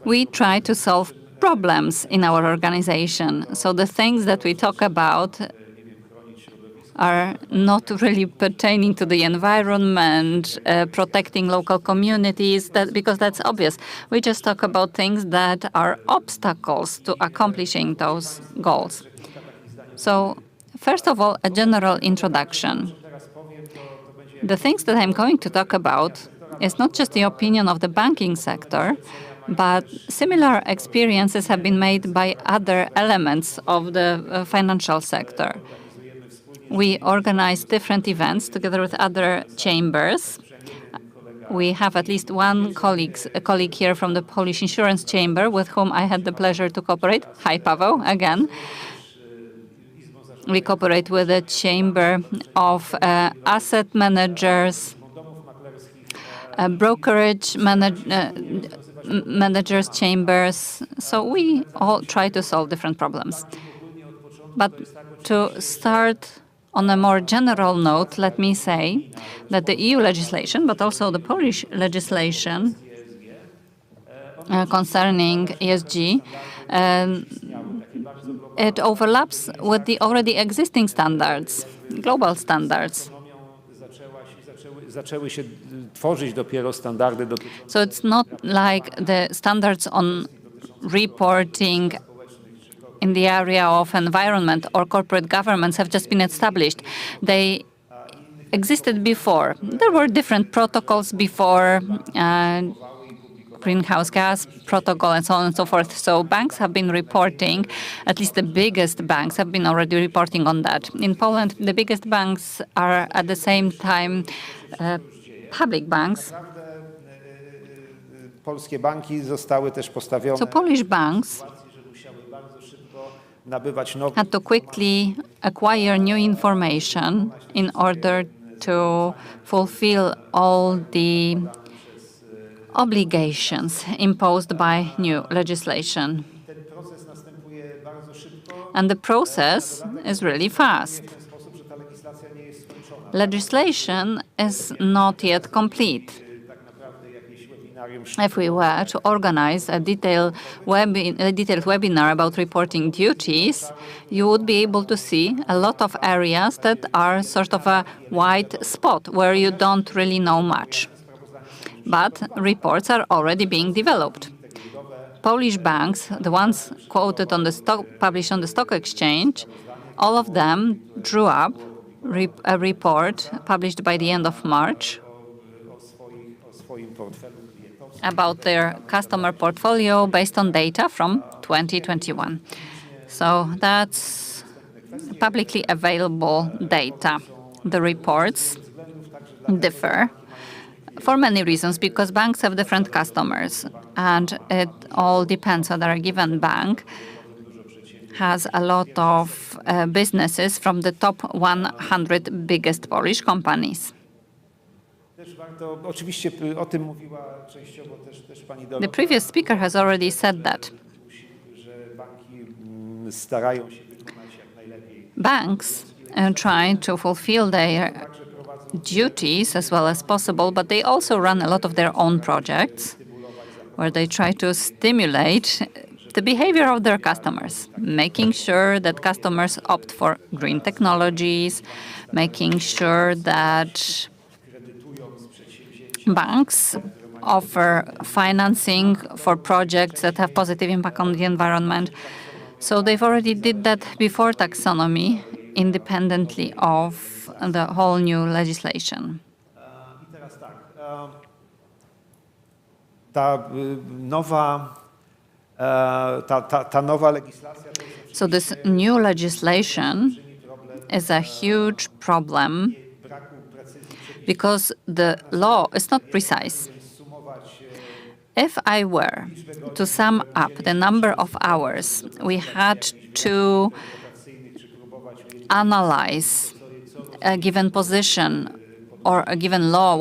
[SPEAKER 16] we try to solve problems in our organization. So the things that we talk about are not really pertaining to the environment, protecting local communities, because that's obvious. We just talk about things that are obstacles to accomplishing those goals. So, first of all, a general introduction. The things that I'm going to talk about is not just the opinion of the banking sector, but similar experiences have been made by other elements of the financial sector. We organize different events together with other chambers. We have at least one colleague here from the Polish Insurance Chamber with whom I had the pleasure to cooperate. Hi, Paweł, again. We cooperate with the Chamber of Asset Managers, brokerage managers chambers. So we all try to solve different problems. But to start on a more general note, let me say that the EU legislation, but also the Polish legislation concerning ESG, it overlaps with the already existing standards, global standards. So it's not like the standards on reporting in the area of environment or corporate governance have just been established. They existed before. There were different protocols before, greenhouse gas protocol and so on and so forth. So banks have been reporting, at least the biggest banks have been already reporting on that. In Poland, the biggest banks are at the same time public banks. So Polish banks had to quickly acquire new information in order to fulfill all the obligations imposed by new legislation. And the process is really fast. Legislation is not yet complete. If we were to organize a detailed webinar about reporting duties, you would be able to see a lot of areas that are sort of a white spot where you don't really know much. But reports are already being developed. Polish banks, the ones quoted on the published on the stock exchange, all of them drew up a report published by the end of March about their customer portfolio based on data from 2021. So that's publicly available data. The reports differ for many reasons, because banks have different customers, and it all depends whether a given bank has a lot of businesses from the top 100 biggest Polish companies. The previous speaker has already said that. Banks try to fulfill their duties as well as possible, but they also run a lot of their own projects where they try to stimulate the behavior of their customers, making sure that customers opt for green technologies, making sure that banks offer financing for projects that have positive impact on the environment. So they've already did that before taxonomy, independently of the whole new legislation. So this new legislation is a huge problem because the law is not precise. If I were to sum up the number of hours we had to analyze a given position or a given law,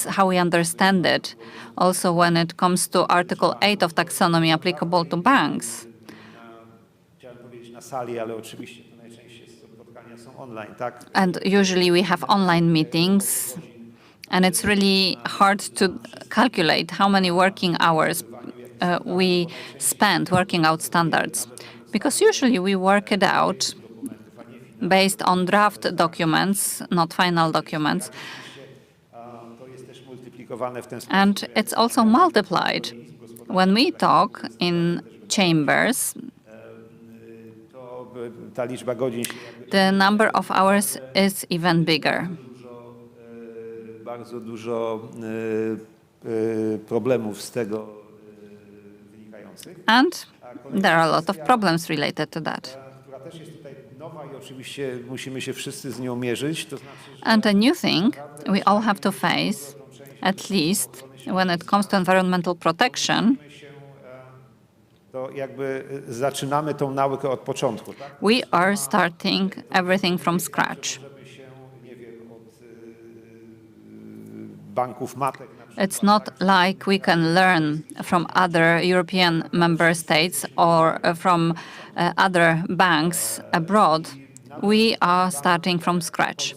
[SPEAKER 16] how we understand it, also when it comes to Article 8 of taxonomy applicable to banks. And usually we have online meetings, and it's really hard to calculate how many working hours we spend working out standards, because usually we work it out based on draft documents, not final documents. And it's also multiplied. When we talk in chambers, the number of hours is even bigger. And there are a lot of problems related to that. And a new thing we all have to face, at least when it comes to environmental protection, we are starting everything from scratch. It's not like we can learn from other European member states or from other banks abroad. We are starting from scratch.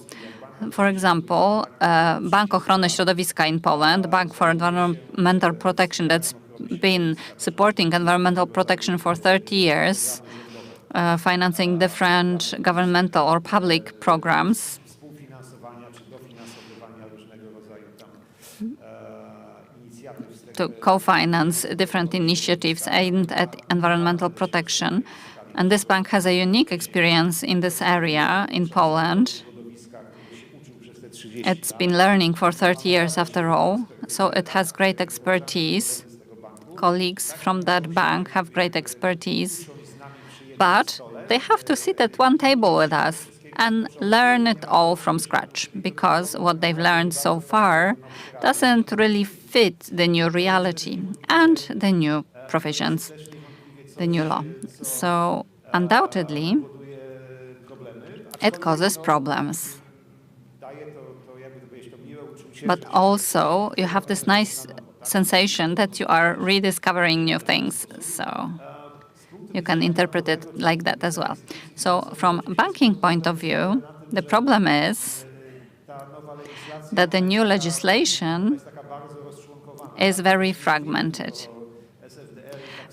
[SPEAKER 16] For example, Bank Ochrony Środowiska in Poland, Bank for Environmental Protection, that's been supporting environmental protection for 30 years, financing different governmental or public programs. To co-finance different initiatives aimed at environmental protection. And this bank has a unique experience in this area in Poland. It's been learning for 30 years after all, so it has great expertise. Colleagues from that bank have great expertise, but they have to sit at one table with us and learn it all from scratch, because what they've learned so far doesn't really fit the new reality and the new provisions, the new law. So undoubtedly, it causes problems. But also, you have this nice sensation that you are rediscovering new things. So you can interpret it like that as well. So from a banking point of view, the problem is that the new legislation is very fragmented.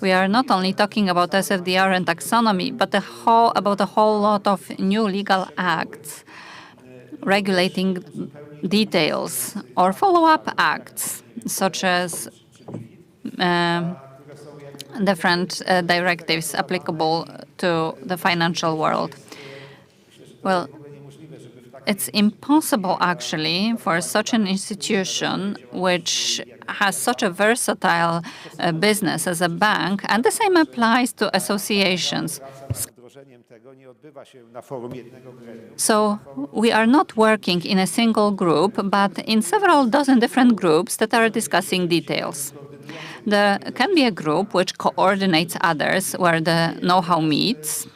[SPEAKER 16] We are not only talking about SFDR and taxonomy, but about a whole lot of new legal acts regulating details or follow-up acts, such as different directives applicable to the financial world. Well, it's impossible, actually, for such an institution which has such a versatile business as a bank, and the same applies to associations. So we are not working in a single group, but in several dozen different groups that are discussing details. There can be a group which coordinates others, where the know-how meets,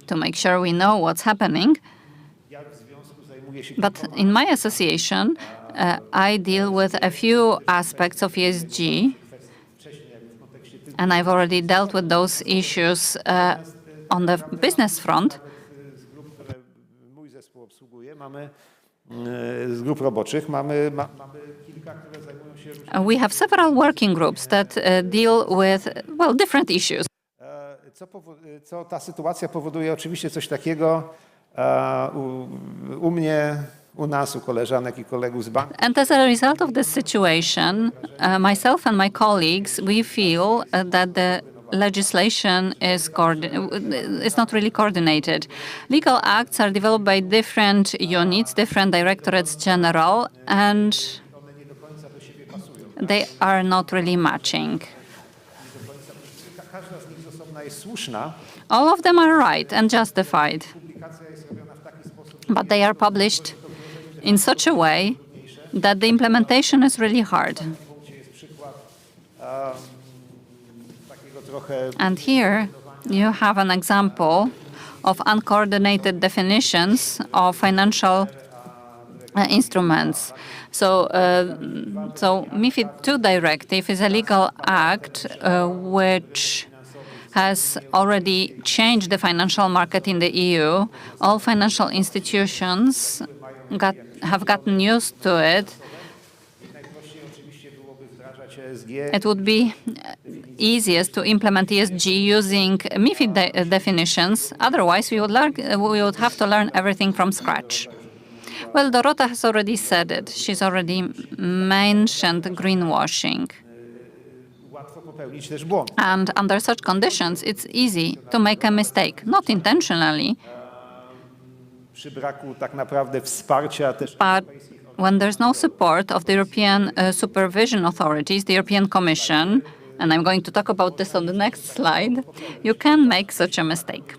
[SPEAKER 16] to make sure we know what's happening. But in my association, I deal with a few aspects of ESG, and I've already dealt with those issues on the business front. We have several working groups that deal with, well, different issues.
[SPEAKER 17] Co ta sytuacja powoduje? Oczywiście coś takiego u mnie, u nas, u koleżanek i kolegów z banku.
[SPEAKER 16] And as a result of this situation, myself and my colleagues, we feel that the legislation is not really coordinated. Legal acts are developed by different units, different directorates general, and they are not really matching. All of them are right and justified, but they are published in such a way that the implementation is really hard. And here you have an example of uncoordinated definitions of financial instruments. So MiFID II directive is a legal act which has already changed the financial market in the EU. All financial institutions have gotten used to it. It would be easiest to implement ESG using MiFID definitions. Otherwise, we would have to learn everything from scratch. Well, Dorota has already said it. She's already mentioned greenwashing. And under such conditions, it's easy to make a mistake, not intentionally, but when there's no support of the European supervision authorities, the European Commission, and I'm going to talk about this on the next slide, you can make such a mistake.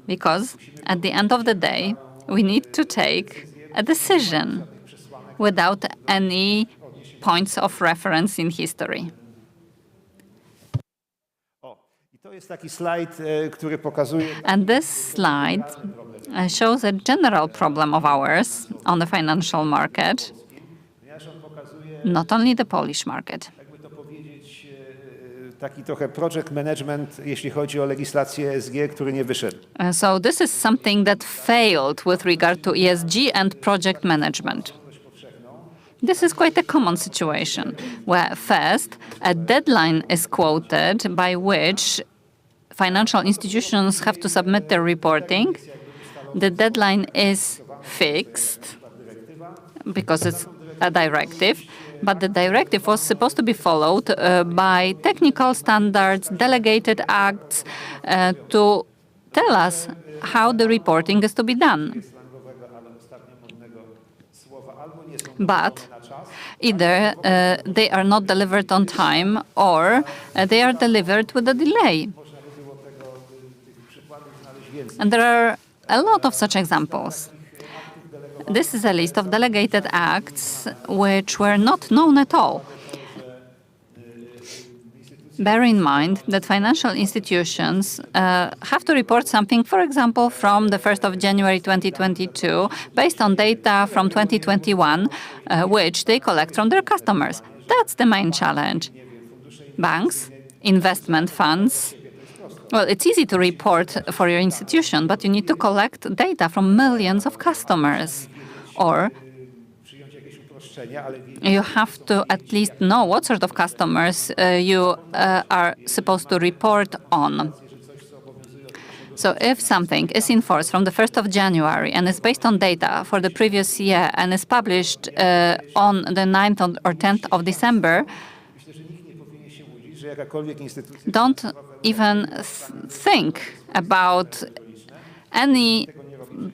[SPEAKER 16] Because at the end of the day, we need to take a decision without any points of reference in history. And this slide shows a general problem of ours on the financial market, not only the Polish market. So this is something that failed with regard to ESG and project management. This is quite a common situation, where first a deadline is quoted by which financial institutions have to submit their reporting. The deadline is fixed because it's a directive, but the directive was supposed to be followed by technical standards, delegated acts to tell us how the reporting is to be done. But either they are not delivered on time or they are delivered with a delay. And there are a lot of such examples. This is a list of delegated acts which were not known at all. Bear in mind that financial institutions have to report something, for example, from the 1st of January 2022, based on data from 2021, which they collect from their customers. That's the main challenge. Banks, investment funds. Well, it's easy to report for your institution, but you need to collect data from millions of customers. Or you have to at least know what sort of customers you are supposed to report on. So if something is in force from the 1st of January and is based on data for the previous year and is published on the 9th or 10th of December, don't even think about any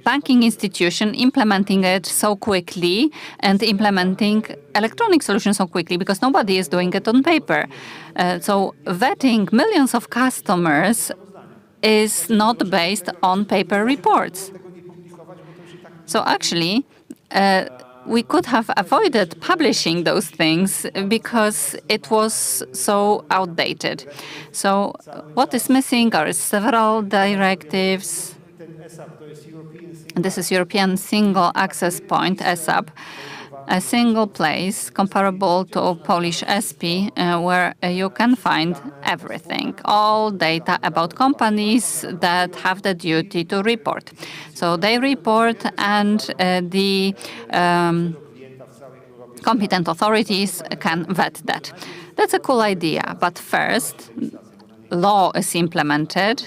[SPEAKER 16] banking institution implementing it so quickly and implementing electronic solutions so quickly, because nobody is doing it on paper. So vetting millions of customers is not based on paper reports. So actually, we could have avoided publishing those things because it was so outdated. So what is missing are several directives. This is European Single Access Point, ESAP. a single place comparable to Polish SP where you can find everything, all data about companies that have the duty to report. So they report and the competent authorities can vet that. That's a cool idea, but first, law is implemented,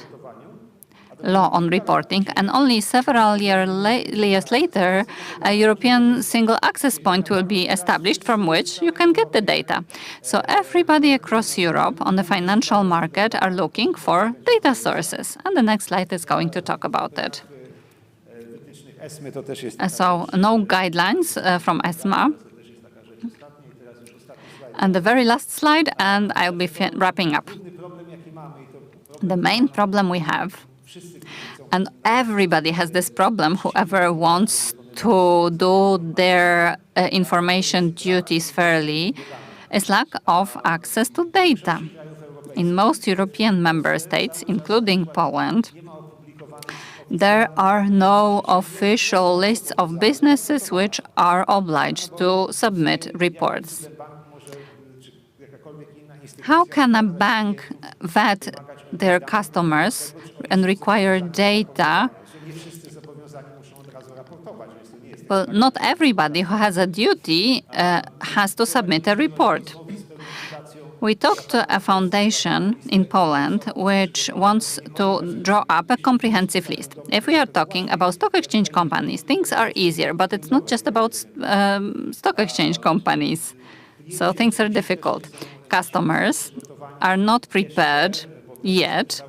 [SPEAKER 16] law on reporting, and only several years later, a European single access point will be established from which you can get the data. So everybody across Europe on the financial market are looking for data sources, and the next slide is going to talk about it. So no guidelines from ESMA. And the very last slide, and I'll be wrapping up. The main problem we have, and everybody has this problem, whoever wants to do their information duties fairly, is lack of access to data. In most European member states, including Poland, there are no official lists of businesses which are obliged to submit reports. How can a bank vet their customers and require data? Well, not everybody who has a duty has to submit a report. We talked to a foundation in Poland which wants to draw up a comprehensive list. If we are talking about stock exchange companies, things are easier, but it's not just about stock exchange companies. So things are difficult. Customers are not prepared yet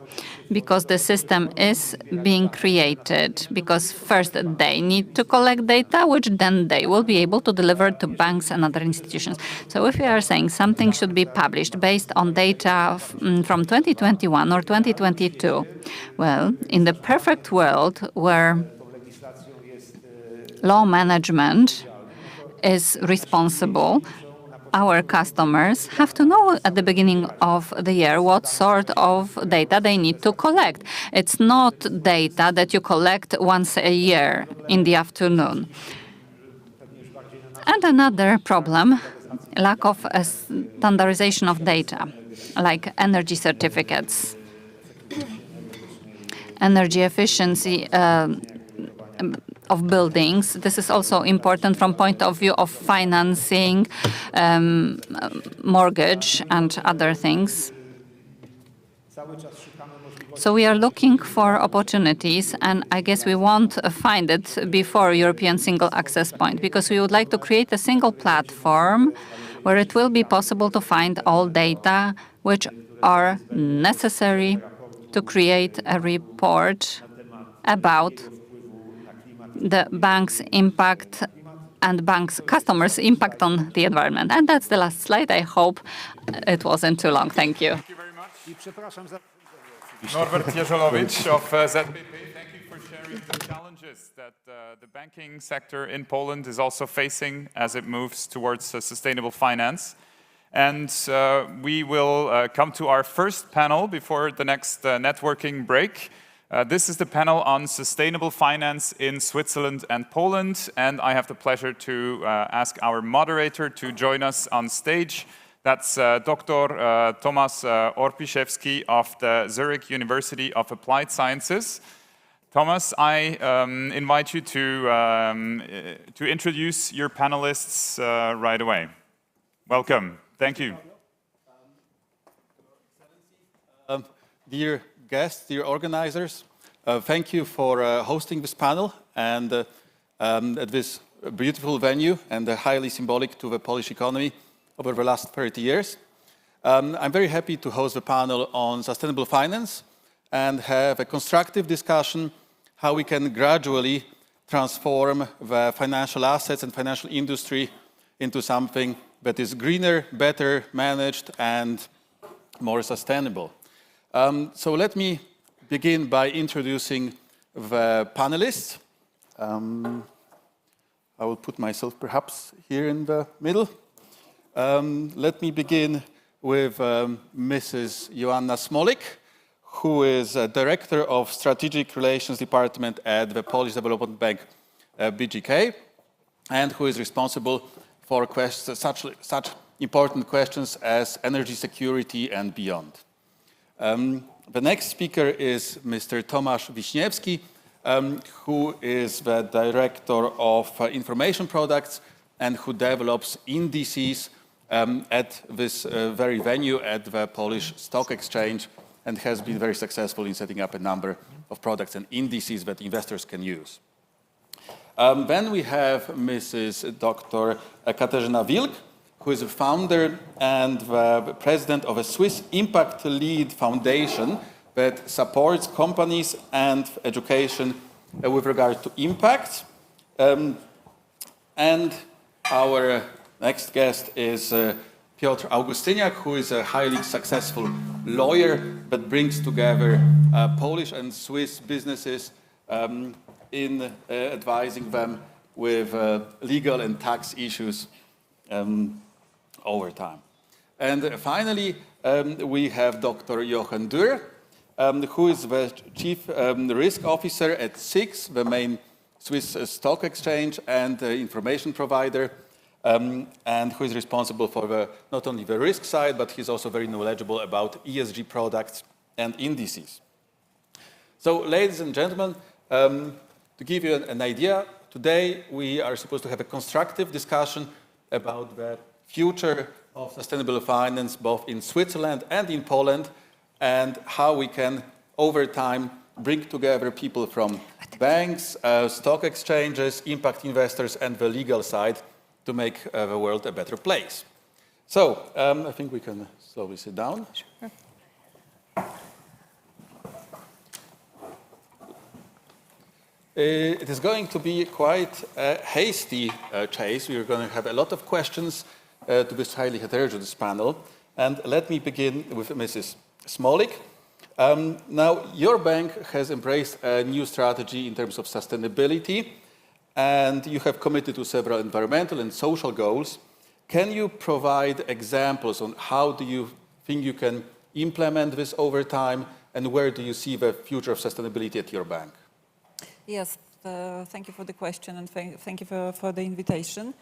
[SPEAKER 16] because the system is being created, because first they need to collect data, which then they will be able to deliver to banks and other institutions. So if we are saying something should be published based on data from 2021 or 2022, well, in the perfect world where law management is responsible, our customers have to know at the beginning of the year what sort of data they need to collect. It's not data that you collect once a year in the afternoon. And another problem, lack of standardization of data, like energy certificates, energy efficiency of buildings. This is also important from point of view of financing, mortgage and other things. So we are looking for opportunities, and I guess we won't find it before European Single Access Point, because we would like to create a single platform where it will be possible to find all data which are necessary to create a report about the bank's impact and bank's customers' impact on the environment. And that's the last slide. I hope it wasn't too long. Thank you.
[SPEAKER 3] Thank you very much. Norbert Jeżolowicz of ZBP, thank you for sharing the challenges that the banking sector in Poland is also facing as it moves towards sustainable finance. And we will come to our first panel before the next networking break. This is the panel on sustainable finance in Switzerland and Poland, and I have the pleasure to ask our moderator to join us on stage. That's Dr. Tomasz Orpiszewski of the Zurich University of Applied Sciences. Thomas, I invite you to introduce your panelists right away. Welcome. Thank you.
[SPEAKER 18] Dear guests, dear organizers, thank you for hosting this panel and at this beautiful venue and highly symbolic to the Polish economy over the last 30 years. I'm very happy to host the panel on sustainable finance and have a constructive discussion how we can gradually transform the financial assets and financial industry into something that is greener, better managed, and more sustainable. So let me begin by introducing the panelists. I will put myself perhaps here in the middle. Let me begin with Mrs. Joanna Smolik, who is Director of Strategic Relations Department at the Polish Development Bank, BGK, and who is responsible for such important questions as energy security and beyond. The next speaker is Mr. Tomasz Wiśniewski, who is the Director of Information Products and who develops indices at this very venue at the Polish Stock Exchange and has been very successful in setting up a number of products and indices that investors can use. Then we have Mrs. Dr. Katarzyna Wilk, who is a founder and the president of a Swiss Impact Lead Foundation that supports companies and education with regard to impact. And our next guest is Piotr Augustyniak, who is a highly successful lawyer that brings together Polish and Swiss businesses in advising them with legal and tax issues over time. And finally, we have Dr. Jochen Dürr, who is the Chief Risk Officer at SIX, the main Swiss stock exchange and information provider, and who is responsible for not only the risk side, but he's also very knowledgeable about ESG products and indices. So, ladies and gentlemen, to give you an idea, today we are supposed to have a constructive discussion about the future of sustainable finance, both in Switzerland and in Poland, and how we can, over time, bring together people from banks, stock exchanges, impact investors, and the legal side to make the world a better place. So, I think we can slowly sit down.
[SPEAKER 14] Sure.
[SPEAKER 18] It is going to be quite a hasty chase. We are going to have a lot of questions to this highly heterogeneous panel. And let me begin with Mrs. Smolik. Now, your bank has embraced a new strategy in terms of sustainability, and you have committed to several environmental and social goals. Can you provide examples on how do you think you can implement this over time, and where do you see the future of sustainability at your bank?
[SPEAKER 19] Yes, thank you for the question, and thank you for the invitation.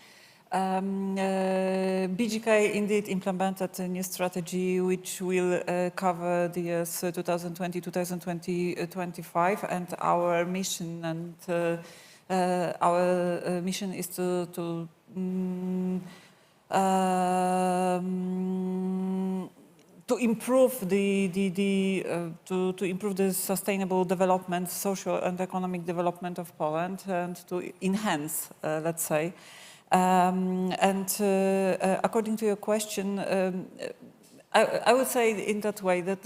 [SPEAKER 19] BGK indeed implemented a new strategy which will cover the years 2020-2025, and our mission is to improve to improve the sustainable development, social and economic development of Poland, and to enhance, let's say. According to your question, I would say in that way that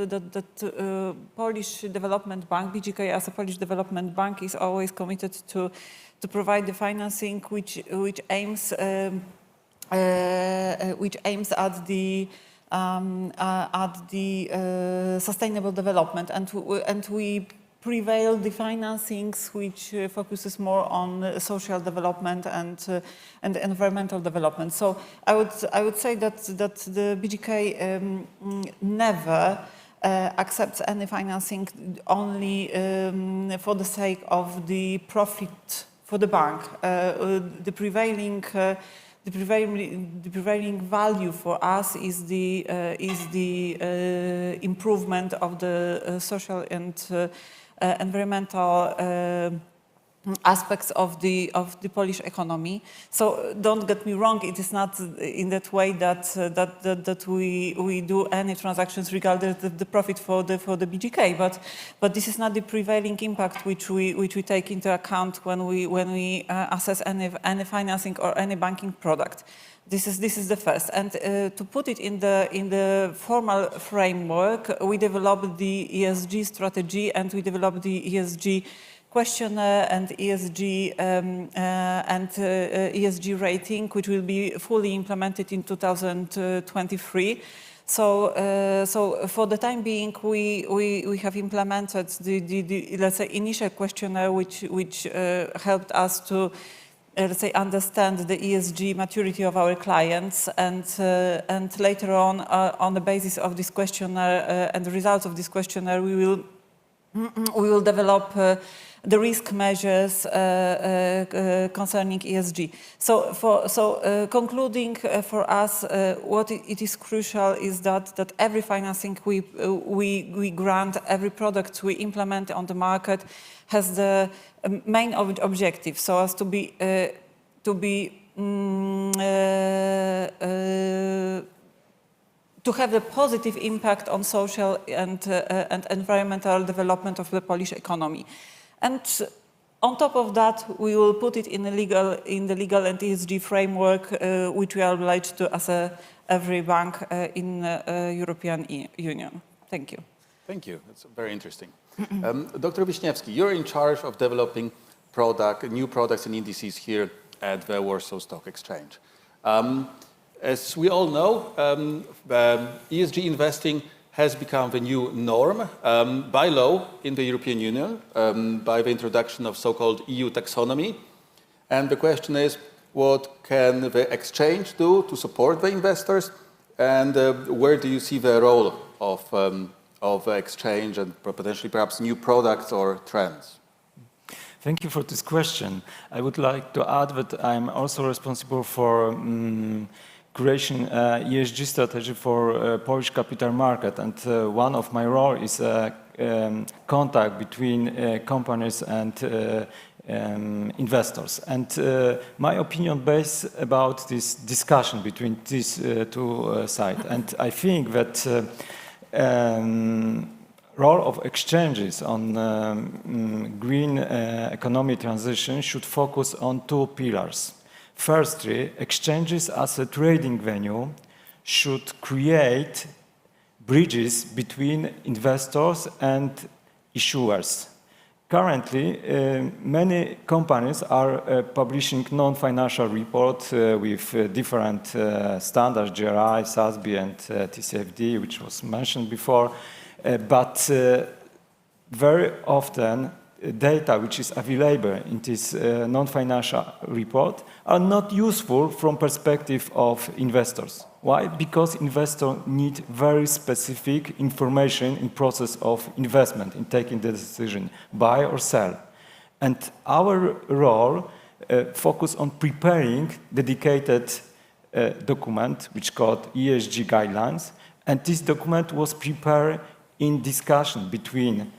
[SPEAKER 19] Polish Development Bank, BGK as a Polish Development Bank, is always committed to provide the financing which aims at the sustainable development, and we prevail the financings which focuses more on social development and environmental development. So I would say that the BGK never accepts any financing only for the sake of the profit for the bank. The prevailing value for us is the improvement of the social and environmental aspects of the Polish economy. So don't get me wrong; it is not in that way that we do any transactions regardless of the profit for the BGK. But this is not the prevailing impact which we take into account when we assess any financing or any banking product. This is the first. And to put it in the formal framework, we developed the ESG strategy, and we developed the ESG questionnaire and ESG rating, which will be fully implemented in 2023. So for the time being, we have implemented the let's say initial questionnaire, which helped us to let's say understand the ESG maturity of our clients, and later on the basis of this questionnaire and the results of this questionnaire, we will we will develop the risk measures concerning ESG. So, concluding for us, what it is crucial is that every financing we grant, every product we implement on the market has the main objective, so as to have a positive impact on social and environmental development of the Polish economy. And on top of that, we will put it in the legal and ESG framework, which we are obliged to as every bank in European Union. Thank you.
[SPEAKER 18] Thank you. That's very interesting. Dr. Wiśniewski, you're in charge of developing new products and indices here at the Warsaw Stock Exchange. As we all know, ESG investing has become the new norm by law in the European Union, by the introduction of so-called EU taxonomy. And the question is, what can the exchange do to support the investors? And where do you see the role of the exchange and potentially perhaps new products or trends?
[SPEAKER 20] Thank you for this question. I would like to add that I'm also responsible for creation ESG strategy for Polish capital market, and one of my role is contact between companies and investors. And my opinion based about this discussion between these two sides. And I think that role of exchanges on green economy transition should focus on two pillars. Firstly, exchanges as a trading venue should create bridges between investors and issuers. Currently, many companies are publishing non-financial reports with different standards, GRI, SASB, and TCFD, which was mentioned before. But very often, data which is available in this non-financial report are not useful from perspective of investors. Why? Because investors need very specific information in process of investment, in taking the decision, buy or sell. And our role focus on preparing dedicated document, which called ESG guidelines. And this document was prepared in discussion between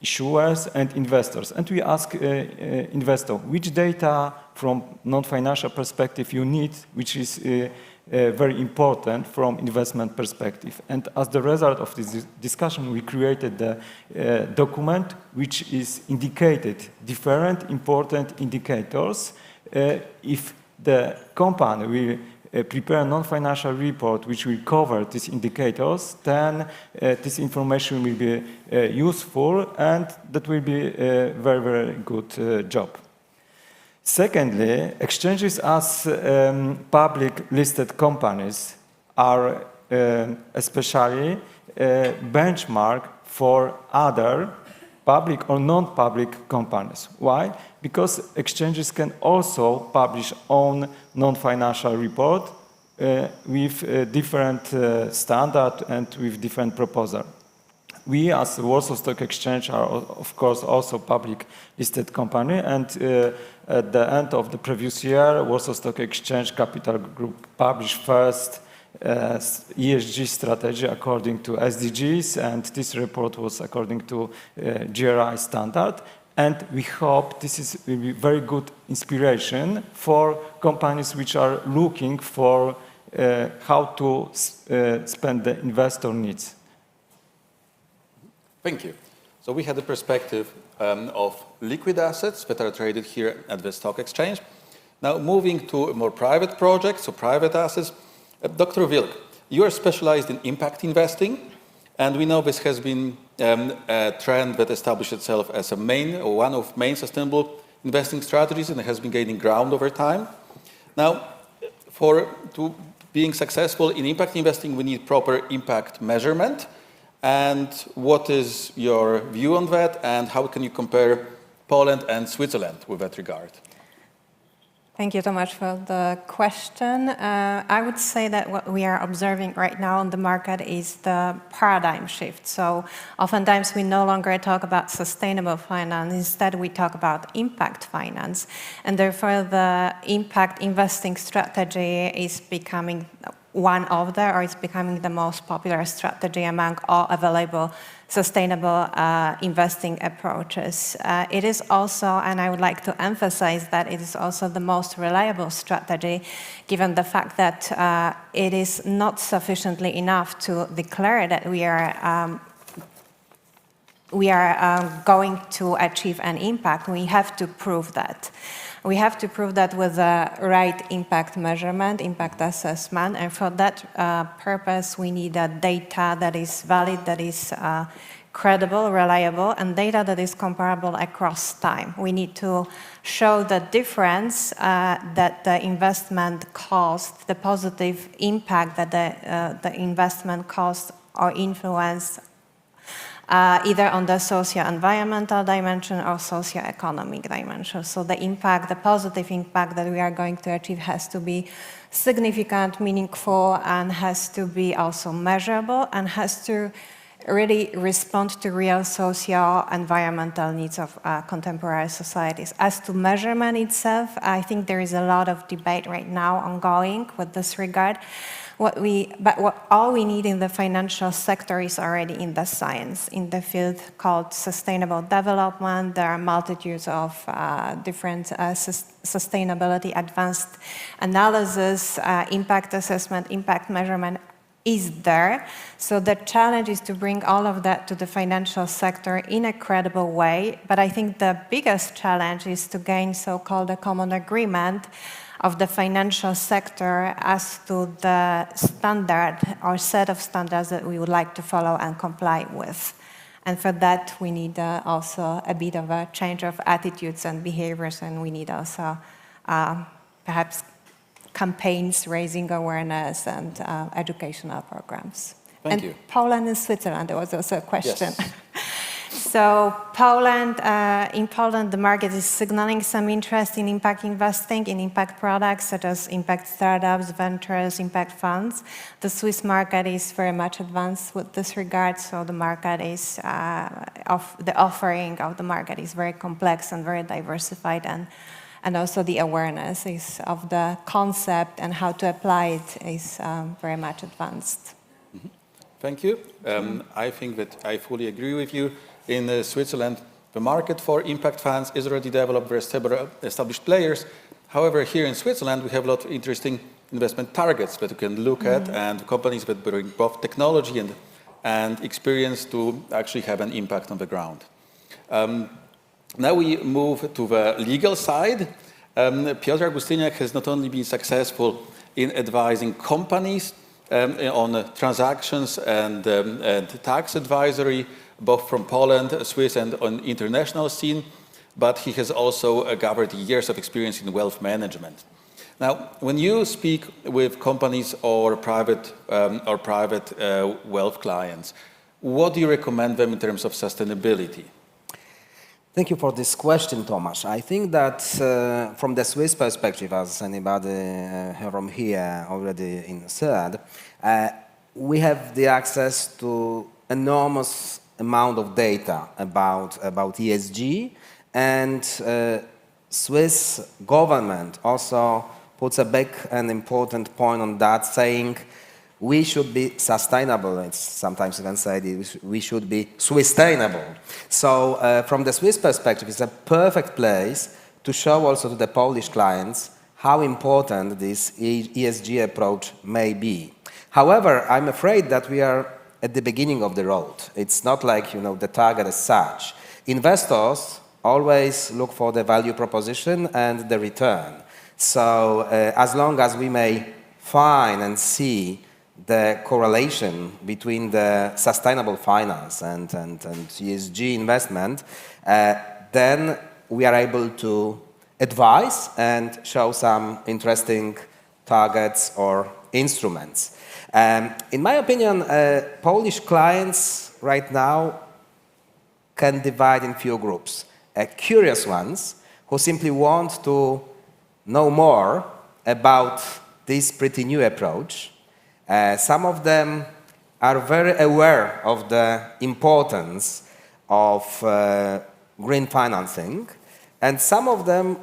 [SPEAKER 20] issuers and investors. And we ask investor which data from non-financial perspective you need, which is very important from investment perspective. And as the result of this discussion, we created the document which is indicated different important indicators. If the company will prepare a non-financial report which will cover these indicators, then this information will be useful, and that will be a very, very good job. Secondly, exchanges as public listed companies are especially a benchmark for other public or non-public companies. Why? Because exchanges can also publish own non-financial report with different standard and with different proposal. We, as the Warsaw Stock Exchange, are of course also public listed company, and at the end of the previous year, Warsaw Stock Exchange Capital Group published first ESG strategy according to SDGs, and this report was according to GRI standard. And we hope this will be very good inspiration for companies which are looking for how to spend the investor needs.
[SPEAKER 18] Thank you. So we had the perspective of liquid assets that are traded here at the stock exchange. Now moving to more private projects, so private assets. Dr. Wilk, you are specialized in impact investing, and we know this has been a trend that established itself as one of main sustainable investing strategies, and it has been gaining ground over time. Now, to being successful in impact investing, we need proper impact measurement. And what is your view on that, and how can you compare Poland and Switzerland with that regard?
[SPEAKER 21] Thank you so much for the question. I would say that what we are observing right now on the market is the paradigm shift. So oftentimes we no longer talk about sustainable finance, instead we talk about impact finance. And therefore the impact investing strategy is becoming one of the, or it's becoming the most popular strategy among all available sustainable investing approaches. It is also, and I would like to emphasize that it is also the most reliable strategy, given the fact that it is not sufficiently enough to declare that we are going to achieve an impact. We have to prove that. We have to prove that with the right impact measurement, impact assessment, and for that purpose we need data that is valid, that is credible, reliable, and data that is comparable across time. We need to show the difference that the investment cost, the positive impact that the investment cost or influence either on the socio-environmental dimension or socio-economic dimension. So the impact, the positive impact that we are going to achieve has to be significant, meaningful, and has to be also measurable, and has to really respond to real socio-environmental needs of contemporary societies. As to measurement itself, I think there is a lot of debate right now ongoing with this regard. All we need in the financial sector is already in the science, in the field called sustainable development. There are multitudes of different sustainability advanced analysis, impact assessment, impact measurement is there. So the challenge is to bring all of that to the financial sector in a credible way. But I think the biggest challenge is to gain so-called a common agreement of the financial sector as to the standard or set of standards that we would like to follow and comply with. And for that, we need also a bit of a change of attitudes and behaviors, and we need also perhaps campaigns raising awareness and educational programs.
[SPEAKER 18] Thank you.
[SPEAKER 21] Poland and Switzerland, there was also a question.
[SPEAKER 18] Yes.
[SPEAKER 21] So Poland, in Poland, the market is signaling some interest in impact investing, in impact products such as impact startups, ventures, impact funds. The Swiss market is very much advanced with this regard, so the market is, the offering of the market is very complex and very diversified, and also the awareness is of the concept and how to apply it is very much advanced.
[SPEAKER 18] Thank you. I think that I fully agree with you. In Switzerland, the market for impact funds is already developed. There are several established players. However, here in Switzerland, we have a lot of interesting investment targets that we can look at, and companies that bring both technology and experience to actually have an impact on the ground. Now we move to the legal side. Piotr Augustiniak has not only been successful in advising companies on transactions and tax advisory, both from Poland, Swiss, and on international scene, but he has also gathered years of experience in wealth management. Now, when you speak with companies or private wealth clients, what do you recommend them in terms of sustainability?
[SPEAKER 22] Thank you for this question, Tomasz. I think that from the Swiss perspective, as anybody from here already said, we have the access to enormous amount of data about ESG, and Swiss government also puts a big and important point on that, saying we should be sustainable. It's sometimes even said we should be Swiss-tainable. So from the Swiss perspective, it's a perfect place to show also to the Polish clients how important this ESG approach may be. However, I'm afraid that we are at the beginning of the road. It's not like, the target as such. Investors always look for the value proposition and the return. So as long as we may find and see the correlation between the sustainable finance and ESG investment, then we are able to advise and show some interesting targets or instruments. In my opinion, Polish clients right now can divide in few groups. Curious ones who simply want to know more about this pretty new approach. Some of them are very aware of the importance of green financing, and some of them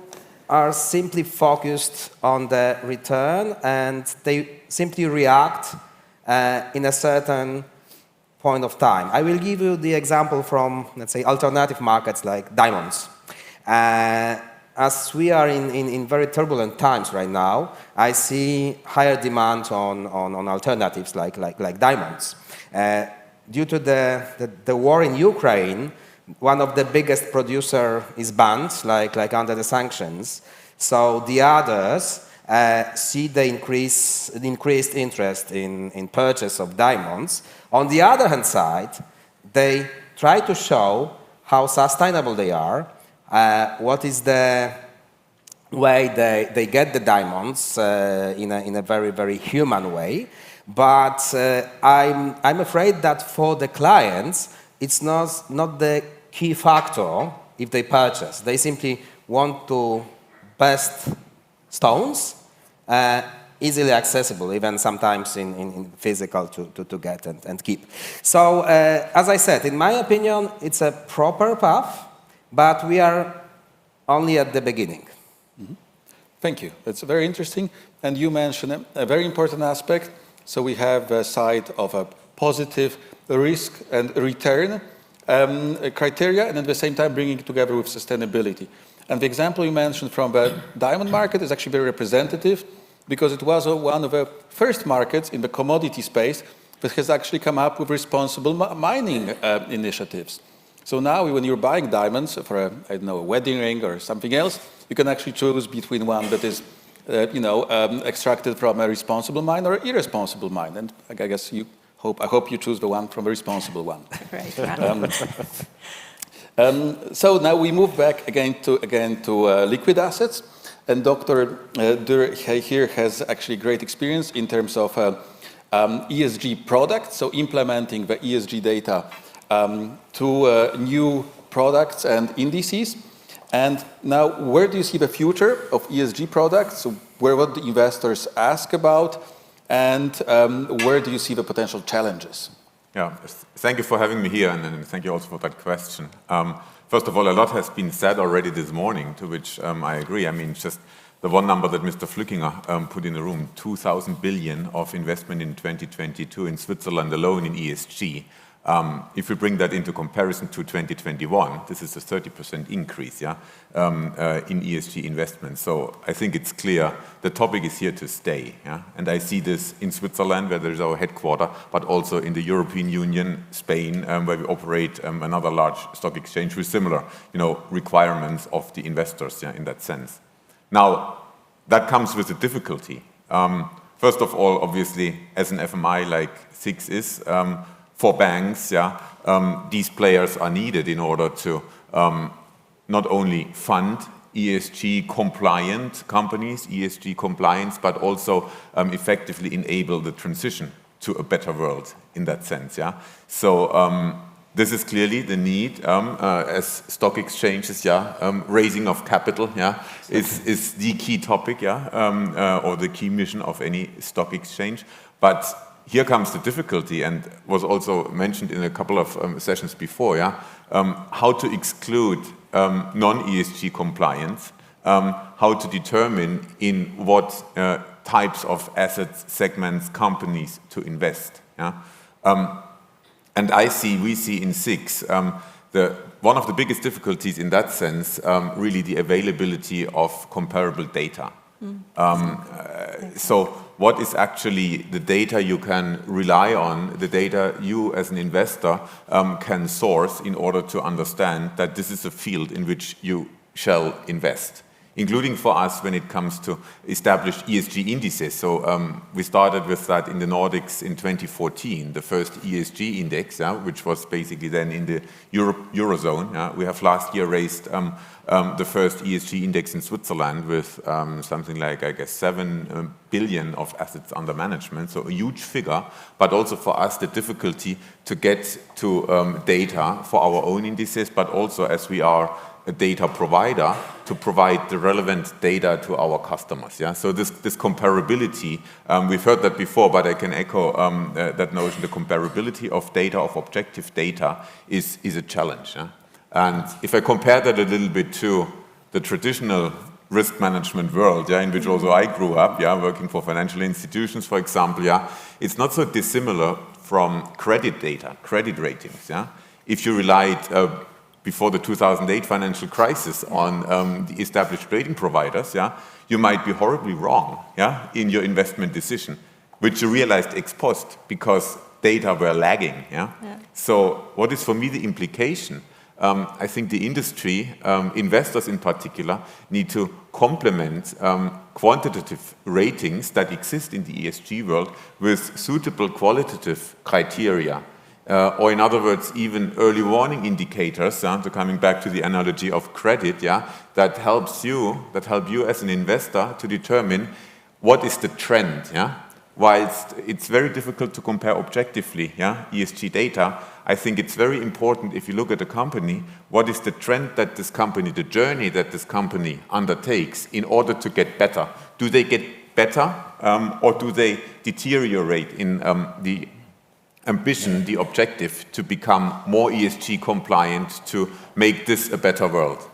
[SPEAKER 22] are simply focused on the return, and they simply react in a certain point of time. I will give you the example from, let's say, alternative markets like diamonds. As we are in very turbulent times right now, I see higher demand on alternatives like diamonds. Due to the war in Ukraine, one of the biggest producers is banned, like under the sanctions. So the others see the increased interest in purchase of diamonds. On the other hand side, they try to show how sustainable they are, what is the way they get the diamonds in a very, very human way. But I'm afraid that for the clients, it's not the key factor if they purchase. They simply want to best stones, easily accessible, even sometimes in physical to get and keep. So, as I said, in my opinion, it's a proper path, but we are only at the beginning.
[SPEAKER 18] Mm-hmm. Thank you. That's very interesting. And you mentioned a very important aspect. So we have a side of a positive risk and return criteria, and at the same time bringing it together with sustainability. And the example you mentioned from the diamond market is actually very representative, because it was one of the first markets in the commodity space that has actually come up with responsible mining initiatives. So now when you're buying diamonds for a wedding ring or something else, you can actually choose between one that is extracted from a responsible mine or irresponsible mine. And I guess I hope you choose the one from a responsible one.
[SPEAKER 21] Right.
[SPEAKER 18] So now we move back again to liquid assets. And Dr. Dürr here has actually great experience in terms of ESG products, so implementing the ESG data to new products and indices. And now, where do you see the future of ESG products? So what the investors ask about, and where do you see the potential challenges?
[SPEAKER 1] Yeah, thank you for having me here, and thank you also for that question. First of all, a lot has been said already this morning, to which I agree. I mean, just the one number that Mr. Flückinger put in the room, 2,000 billion of investment in 2022 in Switzerland alone in ESG. If we bring that into comparison to 2021, this is a 30% increase, in ESG investment. So I think it's clear the topic is here to stay, And I see this in Switzerland, where there's our headquarters, but also in the European Union, Spain, where we operate another large stock exchange with similar, requirements of the investors, in that sense. Now, that comes with a difficulty. First of all, obviously, as an FMI like SIX is, for banks, these players are needed in order to not only fund ESG compliant companies, ESG compliance, but also effectively enable the transition to a better world in that sense. So this is clearly the need as stock exchanges, raising of capital, is the key topic, or the key mission of any stock exchange. But here comes the difficulty, and was also mentioned in a couple of sessions before, how to exclude non-ESG compliance, how to determine in what types of assets, segments, companies to invest. And we see in SIX, one of the biggest difficulties in that sense, really the availability of comparable data. So what is actually the data you can rely on, the data you as an investor can source in order to understand that this is a field in which you shall invest, including for us when it comes to established ESG indices. So we started with that in the Nordics in 2014, the first ESG index, which was basically then in the Eurozone. We have last year raised the first ESG index in Switzerland with something like, I guess, 7 billion of assets under management, so a huge figure, but also for us the difficulty to get to data for our own indices, but also as we are a data provider, to provide the relevant data to our customers. Yeah? So this comparability, we've heard that before, but I can echo that notion. The comparability of data, of objective data, is a challenge. Yeah? And if I compare that a little bit to the traditional risk management world, yeah, in which also I grew up, yeah, working for financial institutions, for example, yeah, it's not so dissimilar from credit data, credit ratings. Yeah? If you relied before the 2008 financial crisis on the established rating providers, yeah, you might be horribly wrong, yeah, in your investment decision, which you realized ex post because data were lagging. Yeah? So what is for me the implication? I think the industry, investors in particular, need to complement quantitative ratings that exist in the ESG world with suitable qualitative criteria. Or in other words, even early warning indicators, so coming back to the analogy of credit, yeah, that help you as an investor to determine what is the trend. Yeah? Whilst it's very difficult to compare objectively, yeah, ESG data, I think it's very important if you look at a company, what is the trend that this company, the journey that this company undertakes in order to get better? Do they get better or do they deteriorate in the ambition, the objective to become more ESG compliant, to make this a better world?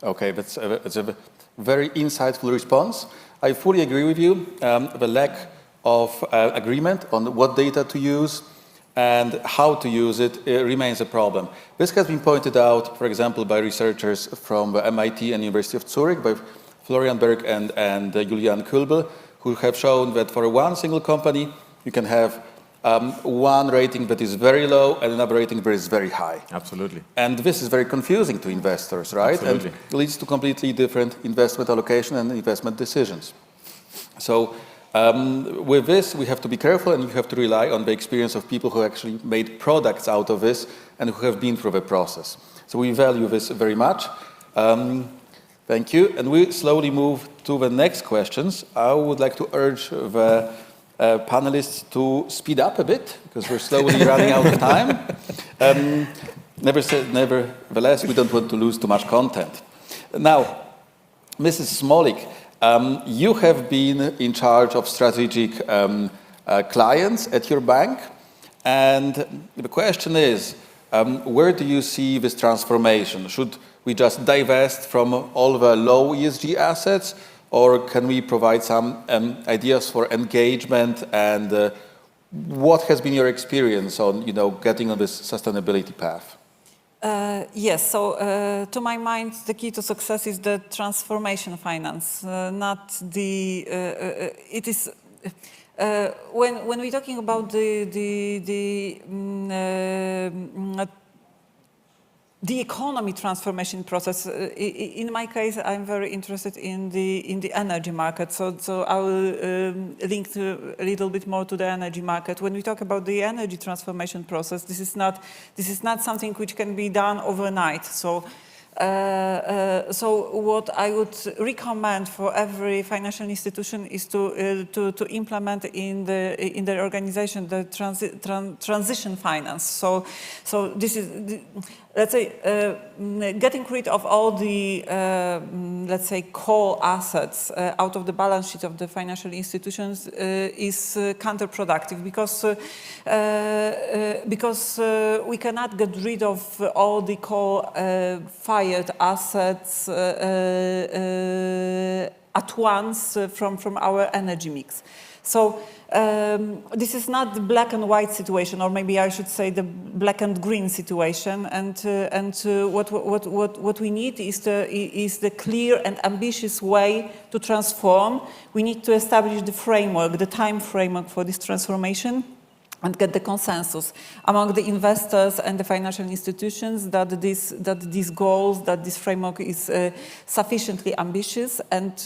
[SPEAKER 18] Okay, that's a very insightful response. I fully agree with you. The lack of agreement on what data to use and how to use it remains a problem. This has been pointed out, for example, by researchers from the MIT and University of Zurich, by Florian Berg and Julian Kulbel, who have shown that for one single company, you can have one rating that is very low and another rating that is very high.
[SPEAKER 1] Absolutely.
[SPEAKER 18] And this is very confusing to investors, right?
[SPEAKER 1] Absolutely.
[SPEAKER 18] And it leads to completely different investment allocation and investment decisions. So with this, we have to be careful and we have to rely on the experience of people who actually made products out of this and who have been through the process. So we value this very much. Thank you. And we slowly move to the next questions. I would like to urge the panelists to speed up a bit because we're slowly running out of time. Nevertheless, we don't want to lose too much content. Now, Mrs. Smolik, you have been in charge of strategic clients at your bank, and the question is, where do you see this transformation? Should we just divest from all the low ESG assets, or can we provide some ideas for engagement? And what has been your experience on, getting on this sustainability path?
[SPEAKER 19] Yes, so to my mind, the key to success is the transformation finance, not the. It is when we're talking about the economy transformation process. In my case, I'm very interested in the energy market. So I will link a little bit more to the energy market. When we talk about the energy transformation process, this is not something which can be done overnight. So what I would recommend for every financial institution is to implement in the organization the transition finance. So this is, let's say, getting rid of all the let's say coal assets out of the balance sheet of the financial institutions is counterproductive because we cannot get rid of all the coal fired assets at once from our energy mix. So this is not the black and white situation, or maybe I should say the black and green situation. And what we need is the clear and ambitious way to transform. We need to establish the framework, the time framework for this transformation, and get the consensus among the investors and the financial institutions that these goals, that this framework is sufficiently ambitious, and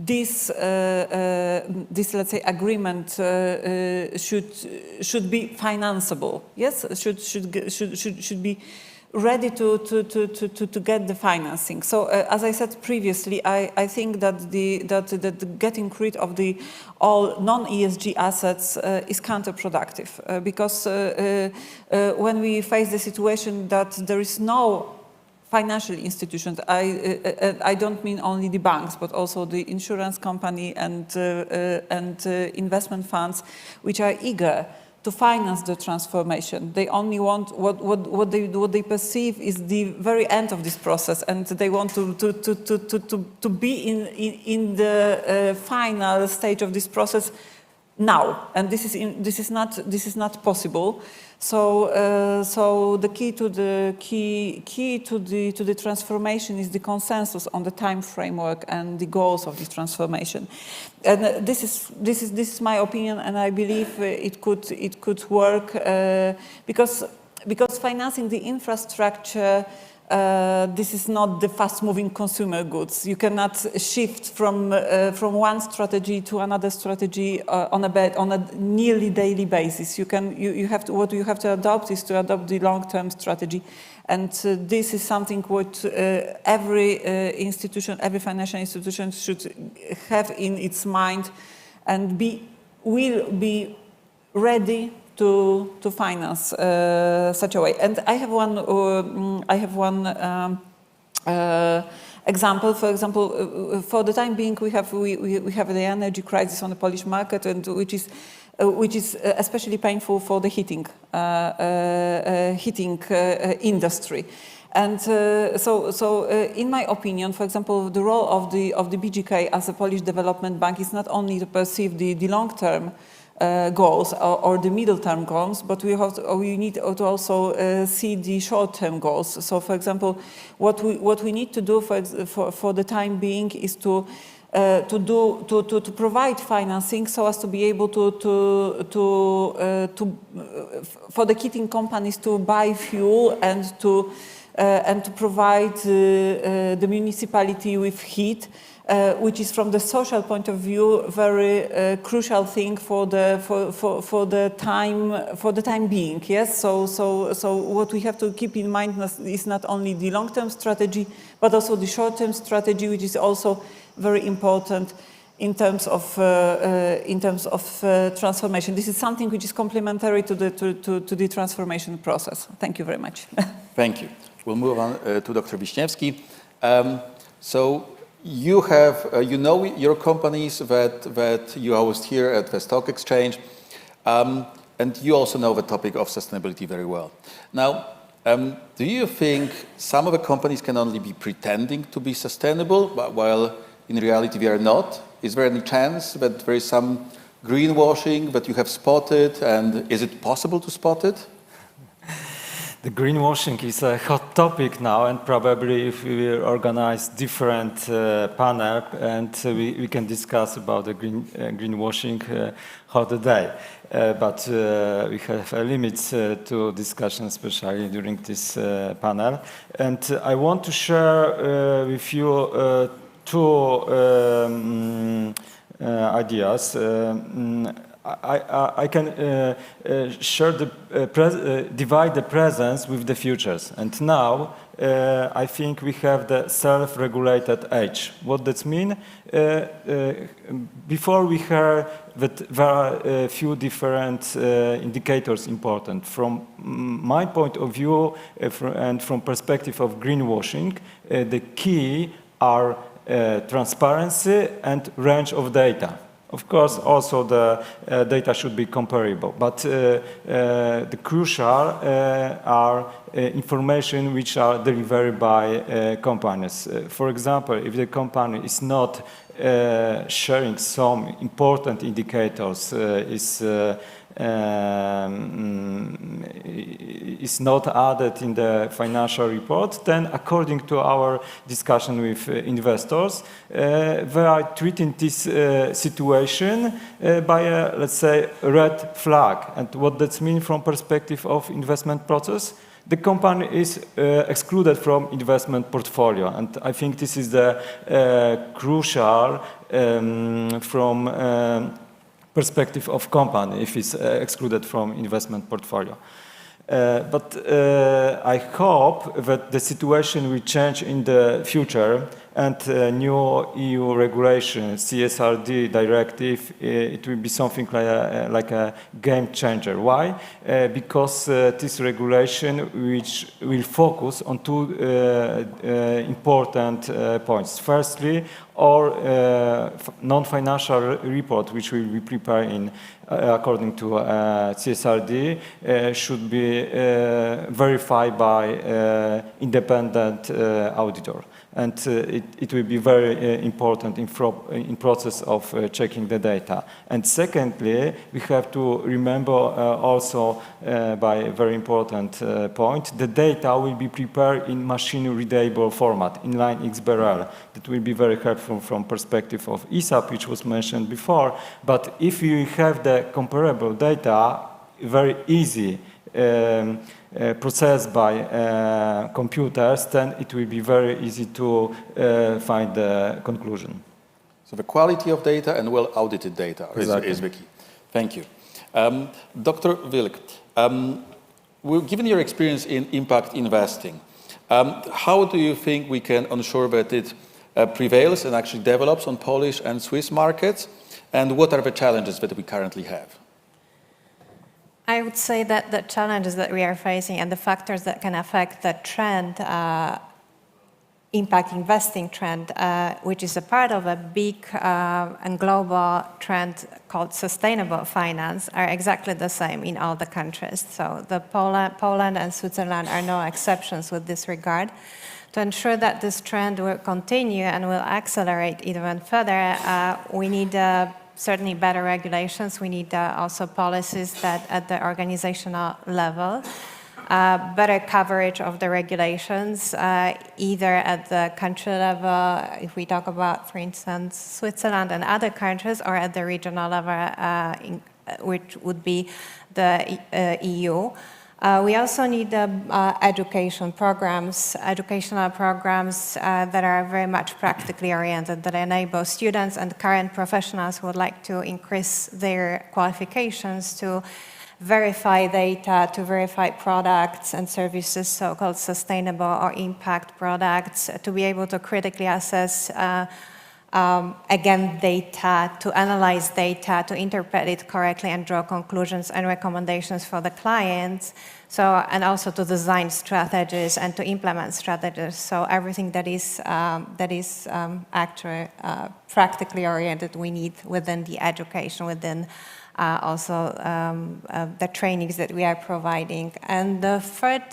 [SPEAKER 19] this let's say agreement should be financeable. Yes, should be ready to get the financing. So as I said previously, I think that that getting rid of all non-ESG assets is counterproductive because when we face the situation that there is no financial institutions. I don't mean only the banks, but also the insurance company and investment funds, which are eager to finance the transformation. They only want what they perceive is the very end of this process, and they want to be in the final stage of this process now, and this is not possible. So the key to the transformation is the consensus on the time framework and the goals of this transformation. And this is my opinion, and I believe it could work because financing the infrastructure. This is not the fast-moving consumer goods. You cannot shift from one strategy to another strategy on a nearly daily basis. What you have to adopt is to adopt the long-term strategy, and this is something what every institution, every financial institution should have in its mind, and will be ready to finance such a way. And I have one example. For example, for the time being, we have the energy crisis on the Polish market, and which is especially painful for the heating industry. And so in my opinion, for example, the role of the BGK as a Polish development bank is not only to perceive the long-term goals or the middle-term goals, but we need to also see the short-term goals. So, for example, what we need to do for the time being is to provide financing so as to be able for the heating companies to buy fuel and to provide the municipality with heat. Which is, from the social point of view, very crucial thing for the time being. Yes. So what we have to keep in mind is not only the long-term strategy, but also the short-term strategy, which is also very important in terms of transformation. This is something which is complementary to the transformation process. Thank you very much.
[SPEAKER 18] Thank you. We'll move on to Dr. Wiśniewski. So you have, your companies that you host here at the stock exchange, and you also know the topic of sustainability very well. Now, do you think some of the companies can only be pretending to be sustainable, while in reality they are not? Is there any chance that there is some greenwashing that you have spotted, and is it possible to spot it?
[SPEAKER 20] The greenwashing is a hot topic now, and probably if we will organize different panel, and we can discuss about the greenwashing whole day. But we have limits to discussion, especially during this panel. And I want to share with you two ideas. I can share divide the presence with the futures. And now I think we have the self-regulated age. What does mean? Before we heard that there are a few different indicators important. From my point of view and from perspective of greenwashing, the key are transparency and range of data. Of course, also the data should be comparable, but the crucial are information which are delivered by companies. For example, if the company is not sharing some important indicators, is not added in the financial report, then according to our discussion with investors, they are treating this situation by a, let's say, red flag. And what that means from perspective of investment process? The company is excluded from investment portfolio, and I think this is the crucial from perspective of company if it's excluded from investment portfolio. But I hope that the situation will change in the future and new EU regulation, CSRD directive, it will be something like a game changer. Why? Because this regulation which will focus on two important points. Firstly, or non-financial report which will be prepared in according to CSRD should be verified by independent auditor. And it will be very important in process of checking the data. And secondly, we have to remember also by a very important point, the data will be prepared in machine-readable format, inline XBRL. That will be very helpful from perspective of ESAP, which was mentioned before. But if you have the comparable data, very easy processed by computers, then it will be very easy to find the conclusion.
[SPEAKER 18] So the quality of data and well-audited data is the key. Thank you. Dr. Wilk, given your experience in impact investing, how do you think we can ensure that it prevails and actually develops on Polish and Swiss markets? And what are the challenges that we currently have?
[SPEAKER 21] I would say that the challenges that we are facing and the factors that can affect the trend, impact investing trend, which is a part of a big and global trend called sustainable finance, are exactly the same in all the countries. So Poland and Switzerland are no exceptions with this regard. To ensure that this trend will continue and will accelerate even further, we need certainly better regulations. We need also policies that at the organizational level, better coverage of the regulations, either at the country level, if we talk about, for instance, Switzerland and other countries, or at the regional level, which would be the EU. We also need educational programs that are very much practically oriented, that enable students and current professionals who would like to increase their qualifications to verify data, to verify products and services, so-called sustainable or impact products, to be able to critically assess again, data, to analyze data, to interpret it correctly and draw conclusions and recommendations for the clients. So, and also to design strategies and to implement strategies. So everything that is actually practically oriented, we need within the education, within also the trainings that we are providing. And the third,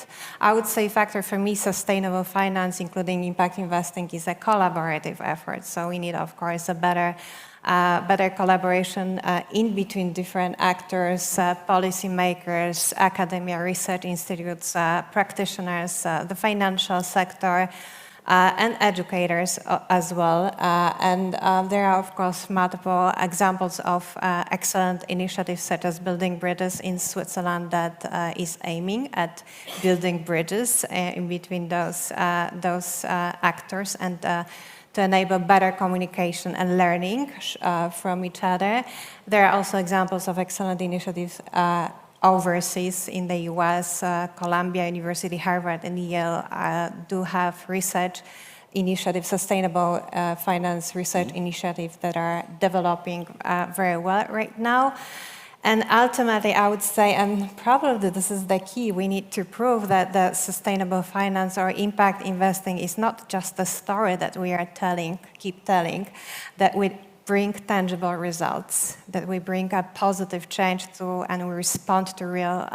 [SPEAKER 21] I would say, factor for me, sustainable finance, including impact investing, is a collaborative effort. So we need, of course, a better collaboration in between different actors, policymakers, academia, research institutes, practitioners, the financial sector, and educators as well. And there are, of course, multiple examples of excellent initiatives, such as Building Bridges in Switzerland, that is aiming at building bridges in between those actors and to enable better communication and learning from each other. There are also examples of excellent initiatives overseas in the US. Columbia University, Harvard, and Yale do have research initiatives, sustainable finance research initiatives that are developing very well right now. And ultimately, I would say, and probably this is the key, we need to prove that the sustainable finance or impact investing is not just a story that we are keep telling, that we bring tangible results, that we bring a positive change to, and we respond to real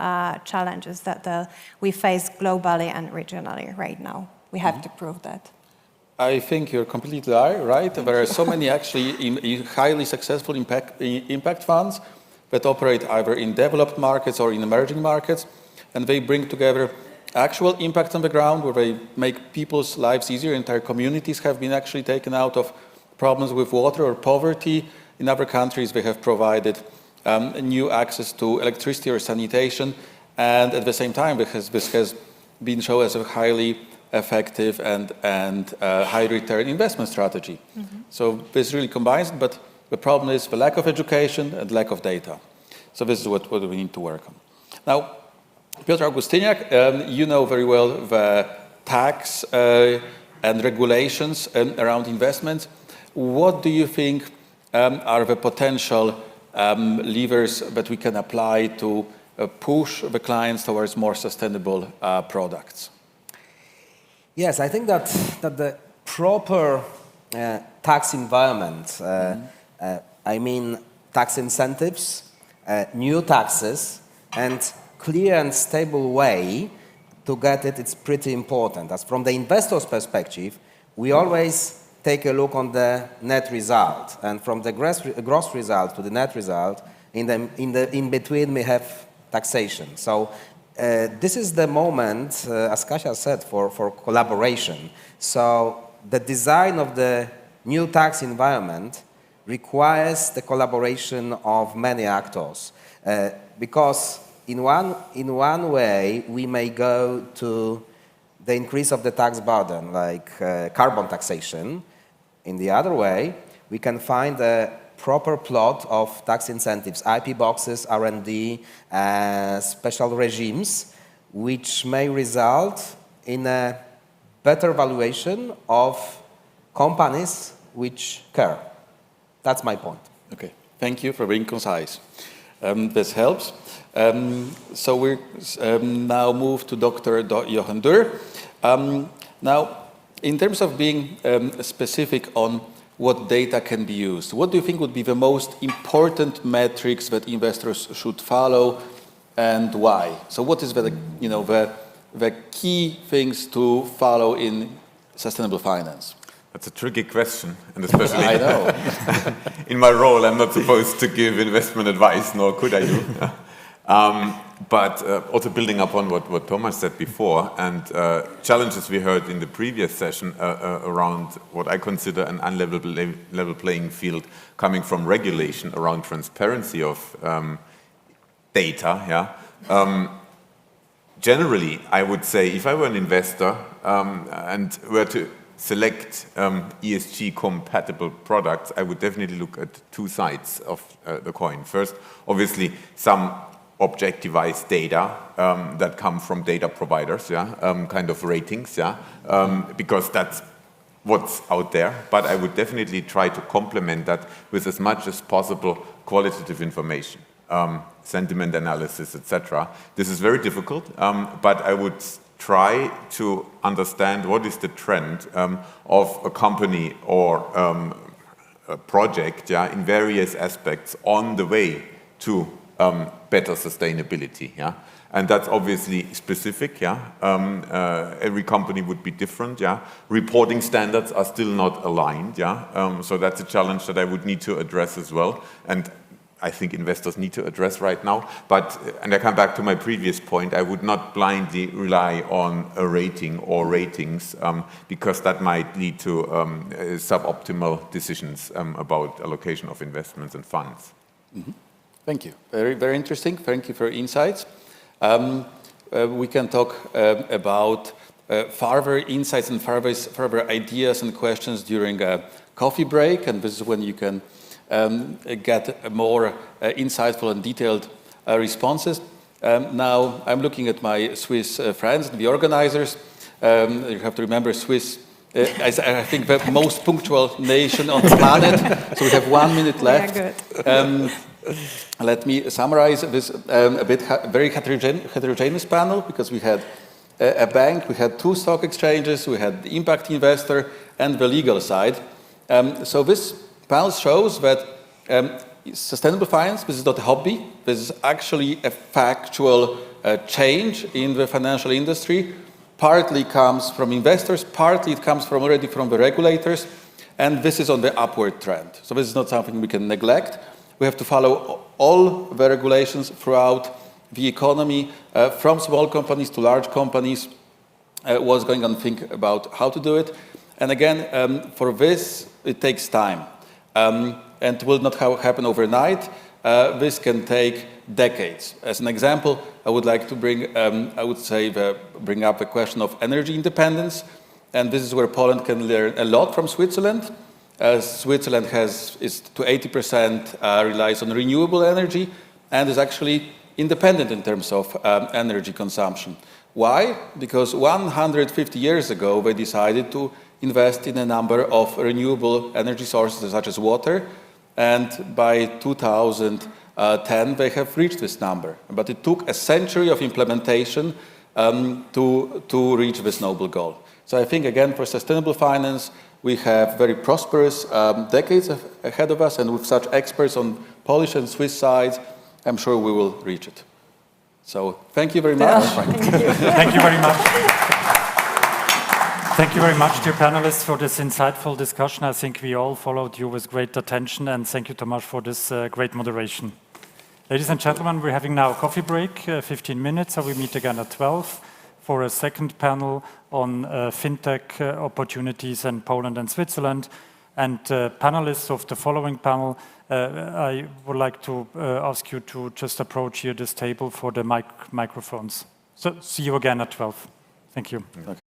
[SPEAKER 21] challenges that we face globally and regionally right now. We have to prove that.
[SPEAKER 18] I think you're completely right. There are so many actually highly successful impact funds that operate either in developed markets or in emerging markets, and they bring together actual impact on the ground where they make people's lives easier. Entire communities have been actually taken out of problems with water or poverty. In other countries, they have provided new access to electricity or sanitation, and at the same time, this has been shown as a highly effective and high return investment strategy. So this really combines, but the problem is the lack of education and lack of data. So this is what we need to work on. Now, Piotr Augustyniak, you know very well the tax and regulations around investments. What do you think are the potential levers that we can apply to push the clients towards more sustainable products?
[SPEAKER 22] Yes, I think that the proper tax environment, I mean tax incentives, new taxes, and clear and stable way to get it, it's pretty important. As from the investor's perspective, we always take a look on the net result, and from the gross result to the net result, in between we have taxation. So this is the moment, as Kasia said, for collaboration. So the design of the new tax environment requires the collaboration of many actors, because in one way we may go to the increase of the tax burden, like carbon taxation. In the other way, we can find a proper plot of tax incentives, IP boxes, R&D, special regimes, which may result in a better valuation of companies which care. That's my point.
[SPEAKER 18] Okay, thank you for being concise. This helps. So we now move to Dr. Jochen Dürr. Now, in terms of being specific on what data can be used, what do you think would be the most important metrics that investors should follow, and why? So what is the key things to follow in sustainable finance?
[SPEAKER 1] That's a tricky question, and especially
[SPEAKER 18] I know.
[SPEAKER 1] in my role, I'm not supposed to give investment advice, nor could I do. But also building upon what Thomas said before, and challenges we heard in the previous session around what I consider an level playing field coming from regulation around transparency of data. Yeah. Generally, I would say if I were an investor and were to select ESG compatible products, I would definitely look at two sides of the coin. First, obviously, some objectivized data that come from data providers, yeah, kind of ratings, yeah, because that's what's out there. But I would definitely try to complement that with as much as possible qualitative information, sentiment analysis, etc. This is very difficult, but I would try to understand what is the trend of a company or a project, yeah, in various aspects on the way to better sustainability, yeah, and that's obviously specific, yeah. Every company would be different, yeah. Reporting standards are still not aligned, yeah. So that's a challenge that I would need to address as well, and I think investors need to address right now. But, and I come back to my previous point, I would not blindly rely on a rating or ratings because that might lead to suboptimal decisions about allocation of investments and funds.
[SPEAKER 18] Mm-hmm. Thank you. Very, very interesting. Thank you for your insights. We can talk about further insights and further ideas and questions during a coffee break, and this is when you can get more insightful and detailed responses. Now, I'm looking at my Swiss friends, the organizers. You have to remember Swiss is, I think, the most punctual nation on the planet, so we have 1 minute left.
[SPEAKER 21] Yeah, good.
[SPEAKER 18] Let me summarize this a bit very heterogeneous panel, because we had a bank, we had 2 stock exchanges, we had the impact investor and the legal side. So this panel shows that sustainable finance, this is not a hobby, this is actually a factual change in the financial industry. Partly comes from investors, partly it comes already from the regulators, and this is on the upward trend. So this is not something we can neglect. We have to follow all the regulations throughout the economy, from small companies to large companies, what's going on, think about how to do it. And again, for this, it takes time. And will not happen overnight. This can take decades. As an example, I would like to bring up the question of energy independence, and this is where Poland can learn a lot from Switzerland. Switzerland is to 80% relies on renewable energy and is actually independent in terms of energy consumption. Why? Because 150 years ago they decided to invest in a number of renewable energy sources such as water, and by 2010 they have reached this number. But it took a century of implementation to reach this noble goal. So I think, again, for sustainable finance, we have very prosperous decades ahead of us, and with such experts on Polish and Swiss sides, I'm sure we will reach it. So thank you very much.
[SPEAKER 2] Thank you very much. Thank you very much, dear panelists, for this insightful discussion. I think we all followed you with great attention, and thank you, Tomasz, for this great moderation. Ladies and gentlemen, we're having now a coffee break, 15 minutes, so we meet again at 12 for a second panel on FinTech opportunities in Poland and Switzerland. And panelists of the following panel, I would like to ask you to just approach here this table for the microphones. So see you again at 12. Thank you. Okay.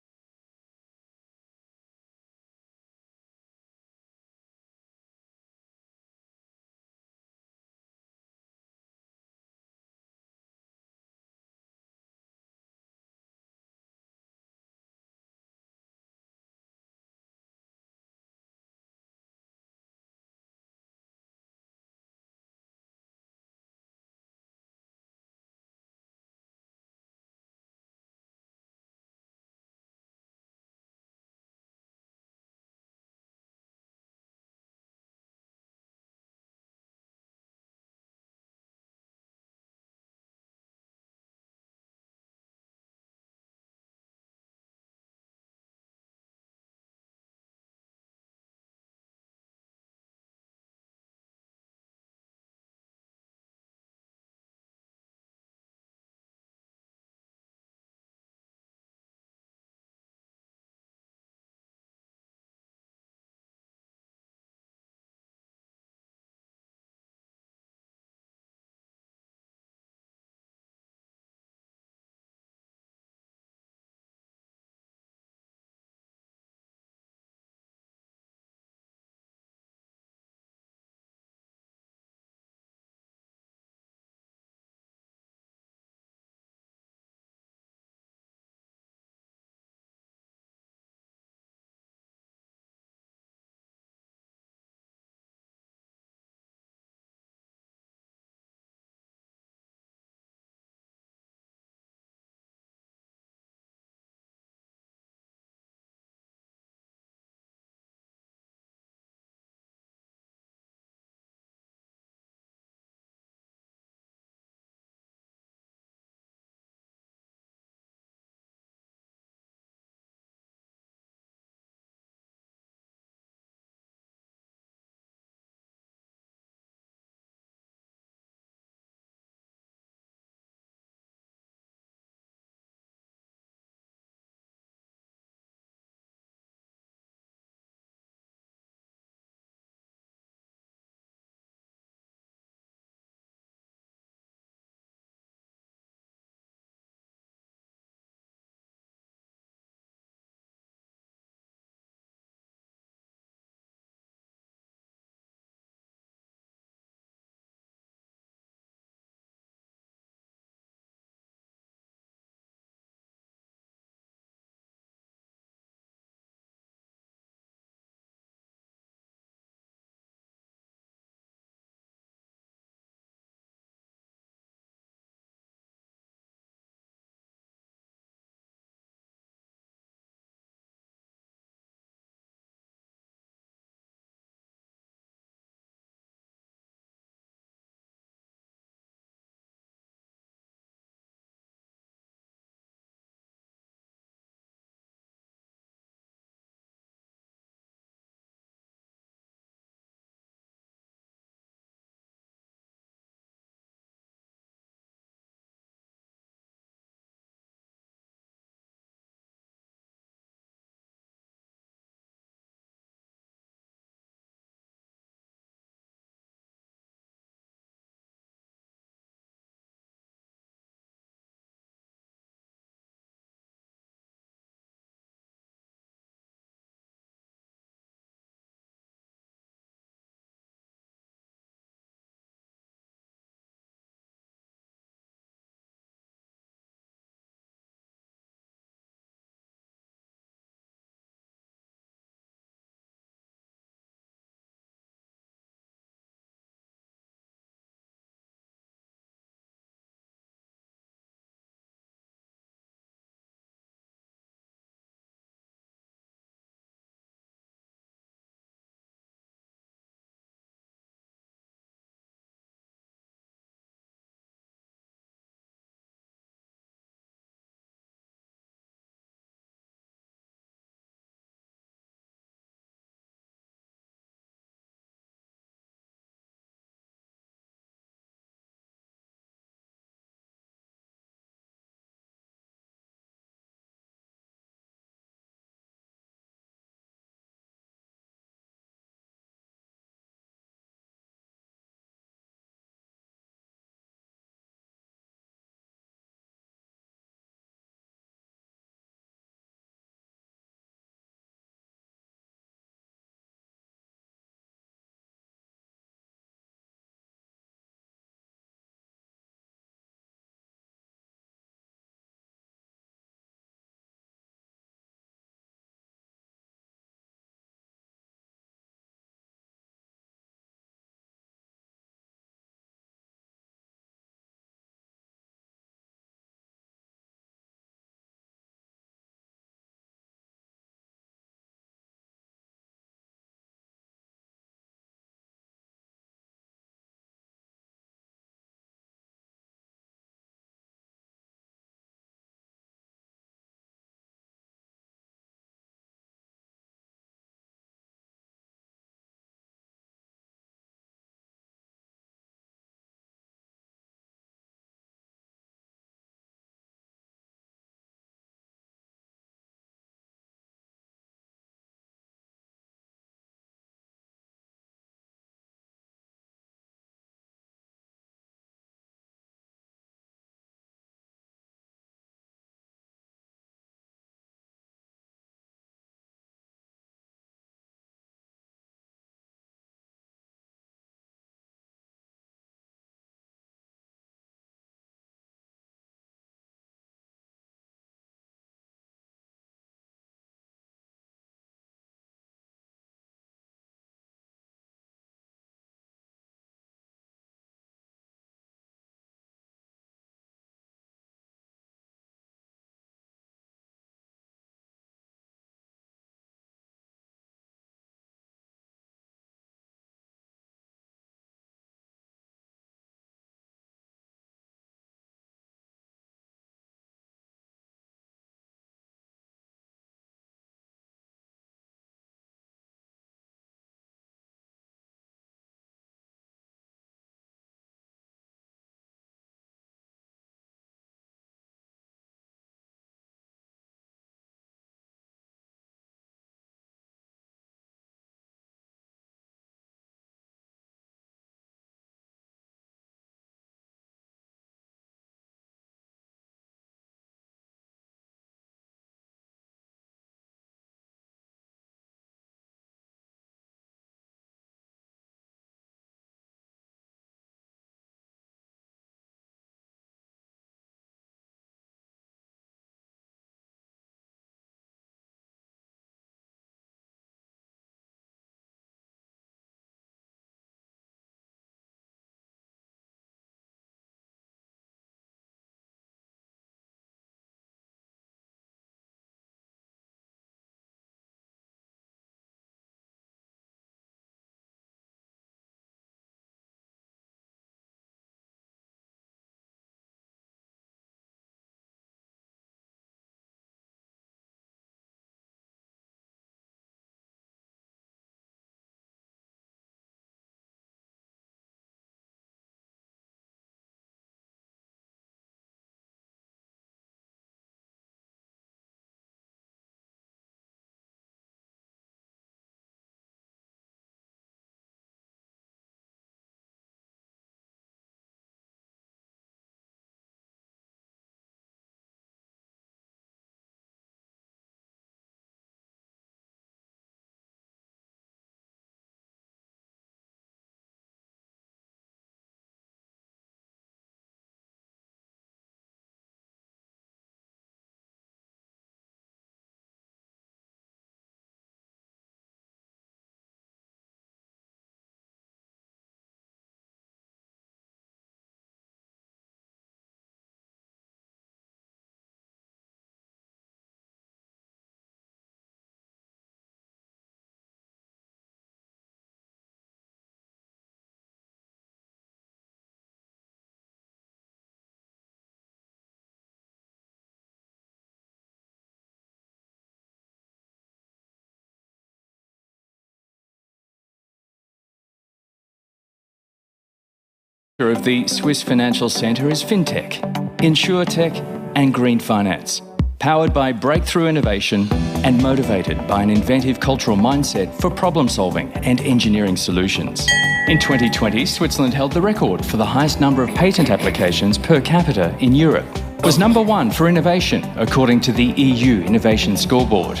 [SPEAKER 4] of the Swiss Financial Centre is FinTech, InsurTech and Green Finance, powered by breakthrough innovation and motivated by an inventive cultural mindset for problem solving and engineering solutions. In 2020, Switzerland held the record for the highest number of patent applications per capita in Europe, was #1 for innovation according to the EU Innovation Scoreboard.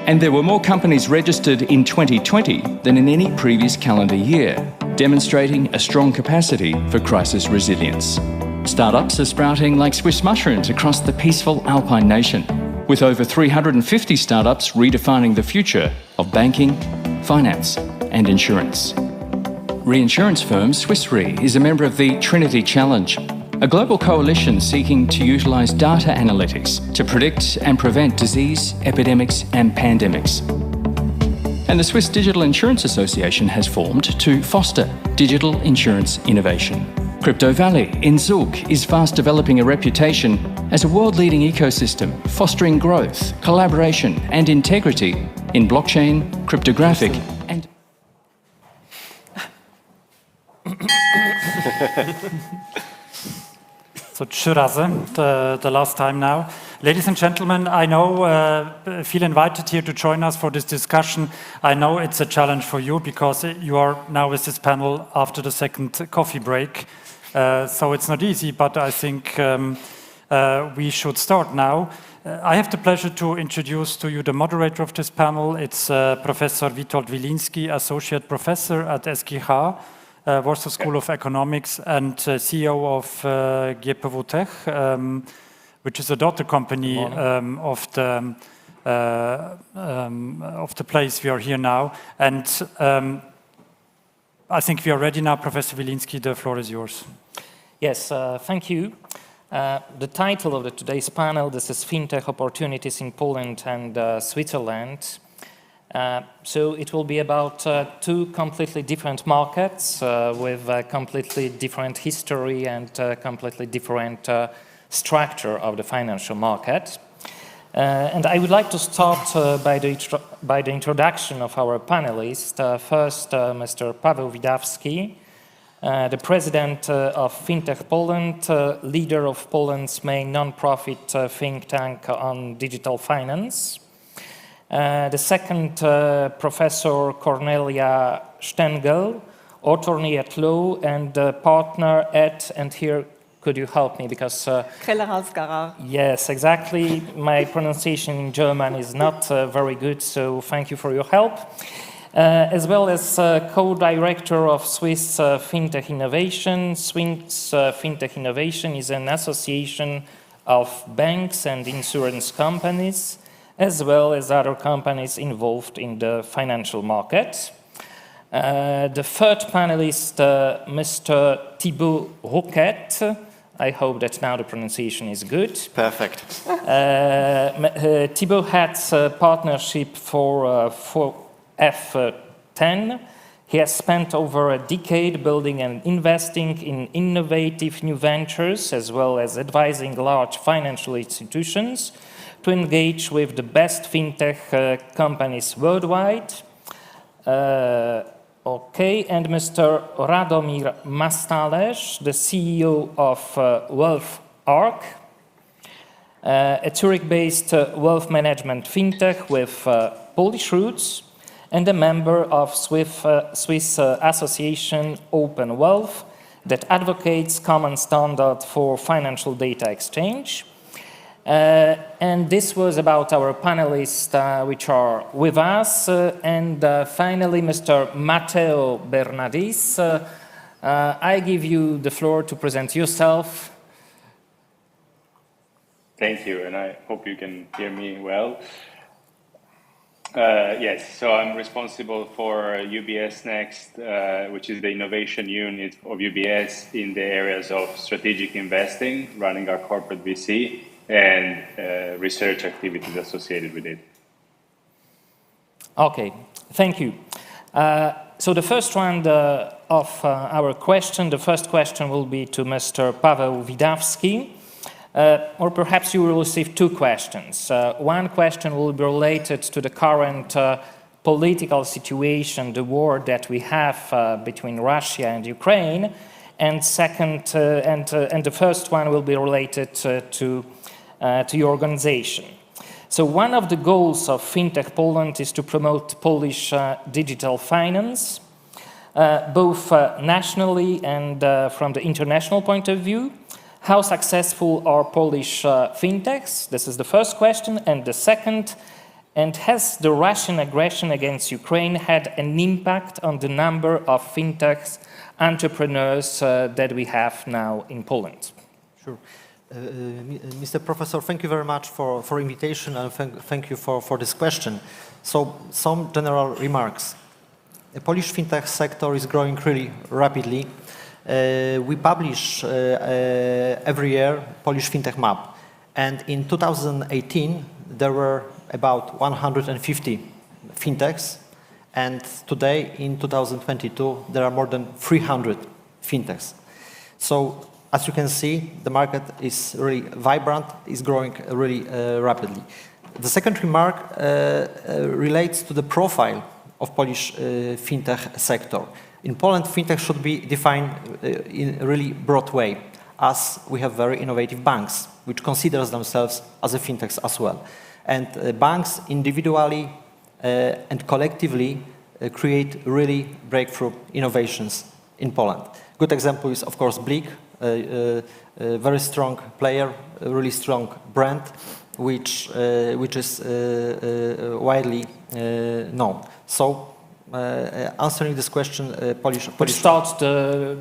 [SPEAKER 4] And there were more companies registered in 2020 than in any previous calendar year, demonstrating a strong capacity for crisis resilience. Startups are sprouting like Swiss mushrooms across the peaceful Alpine nation, with over 350 startups redefining the future of banking, finance and insurance. Reinsurance firm Swiss Re is a member of the Trinity Challenge, a global coalition seeking to utilise data analytics to predict and prevent disease, epidemics and pandemics. And the Swiss Digital Insurance Association has formed to foster digital insurance innovation. Crypto Valley in Zug is fast developing a reputation as a world-leading ecosystem, fostering growth, collaboration and integrity in blockchain, cryptographic and...
[SPEAKER 2] So trzy razy, the last time now. Ladies and gentlemen, I feel invited here to join us for this discussion. I know it's a challenge for you because you are now with this panel after the second coffee break. So it's not easy, but I think we should start now. I have the pleasure to introduce to you the moderator of this panel. It's Professor Witold Wilinski, Associate Professor at SGH. Warsaw School of Economics and CEO of GPW Tech, which is a daughter company of the place we are here now. And I think we are ready now. Professor Wilinski, the floor is yours.
[SPEAKER 5] Yes, thank you. The title of today's panel, this is FinTech Opportunities in Poland and Switzerland. So it will be about two completely different markets with a completely different history and completely different structure of the financial market. And I would like to start by the introduction of our panelists. First, Mr. Paweł Widawski, the president of FinTech Poland, leader of Poland's main non-profit think tank on digital finance. The second, Professor Cornelia Stengel, attorney at law and partner at, and here could you help me because... Yes, exactly. My pronunciation in German is not very good, so thank you for your help. As well as co-director of Swiss FinTech Innovation. Swiss FinTech Innovation is an association of banks and insurance companies, as well as other companies involved in the financial market. The third panelist, Mr. Thibaut Rouquette. I hope that now the pronunciation is good.
[SPEAKER 23] Perfect.
[SPEAKER 5] Thibaut heads a partnership for F10. He has spent over a decade building and investing in innovative new ventures, as well as advising large financial institutions to engage with the best fintech companies worldwide. And Mr. Radomir Mastalerz, the CEO of Wealth Arc, a Zurich-based wealth management fintech with Polish roots, and a member of Swiss Association Open Wealth that advocates common standards for financial data exchange. And this was about our panelists which are with us. And finally, Mr. Matteo Bernardis, I give you the floor to present yourself.
[SPEAKER 24] Thank you, and I hope you can hear me well. Yes, so I'm responsible for UBS Next, which is the innovation unit of UBS in the areas of strategic investing, running our corporate VC, and research activities associated with it.
[SPEAKER 5] Okay, thank you. So the first round of our question, the first question will be to Mr. Paweł Widawski. Or perhaps you will receive two questions. One question will be related to the current political situation, the war that we have between Russia and Ukraine. And second, and the first one will be related to your organization. So one of the goals of FinTech Poland is to promote Polish digital finance, both nationally and from the international point of view. How successful are Polish fintechs? This is the first question. And the second, and has the Russian aggression against Ukraine had an impact on the number of fintechs entrepreneurs that we have now in Poland?
[SPEAKER 6] Sure. Mr. Professor, thank you very much for invitation, and thank you for this question. So, some general remarks. The Polish fintech sector is growing really rapidly. We publish every year Polish fintech map, and in 2018 there were about 150 fintechs, and today in 2022 there are more than 300 fintechs. So, as you can see, the market is really vibrant, is growing really rapidly. The second remark relates to the profile of Polish fintech sector. In Poland, fintech should be defined in a really broad way, as we have very innovative banks, which considers themselves as a fintechs as well. And banks individually and collectively create really breakthrough innovations in Poland. Good example is, of course, BLIK, a very strong player, a really strong brand, which is widely known. So, answering this question, Polish.
[SPEAKER 5] Which starts the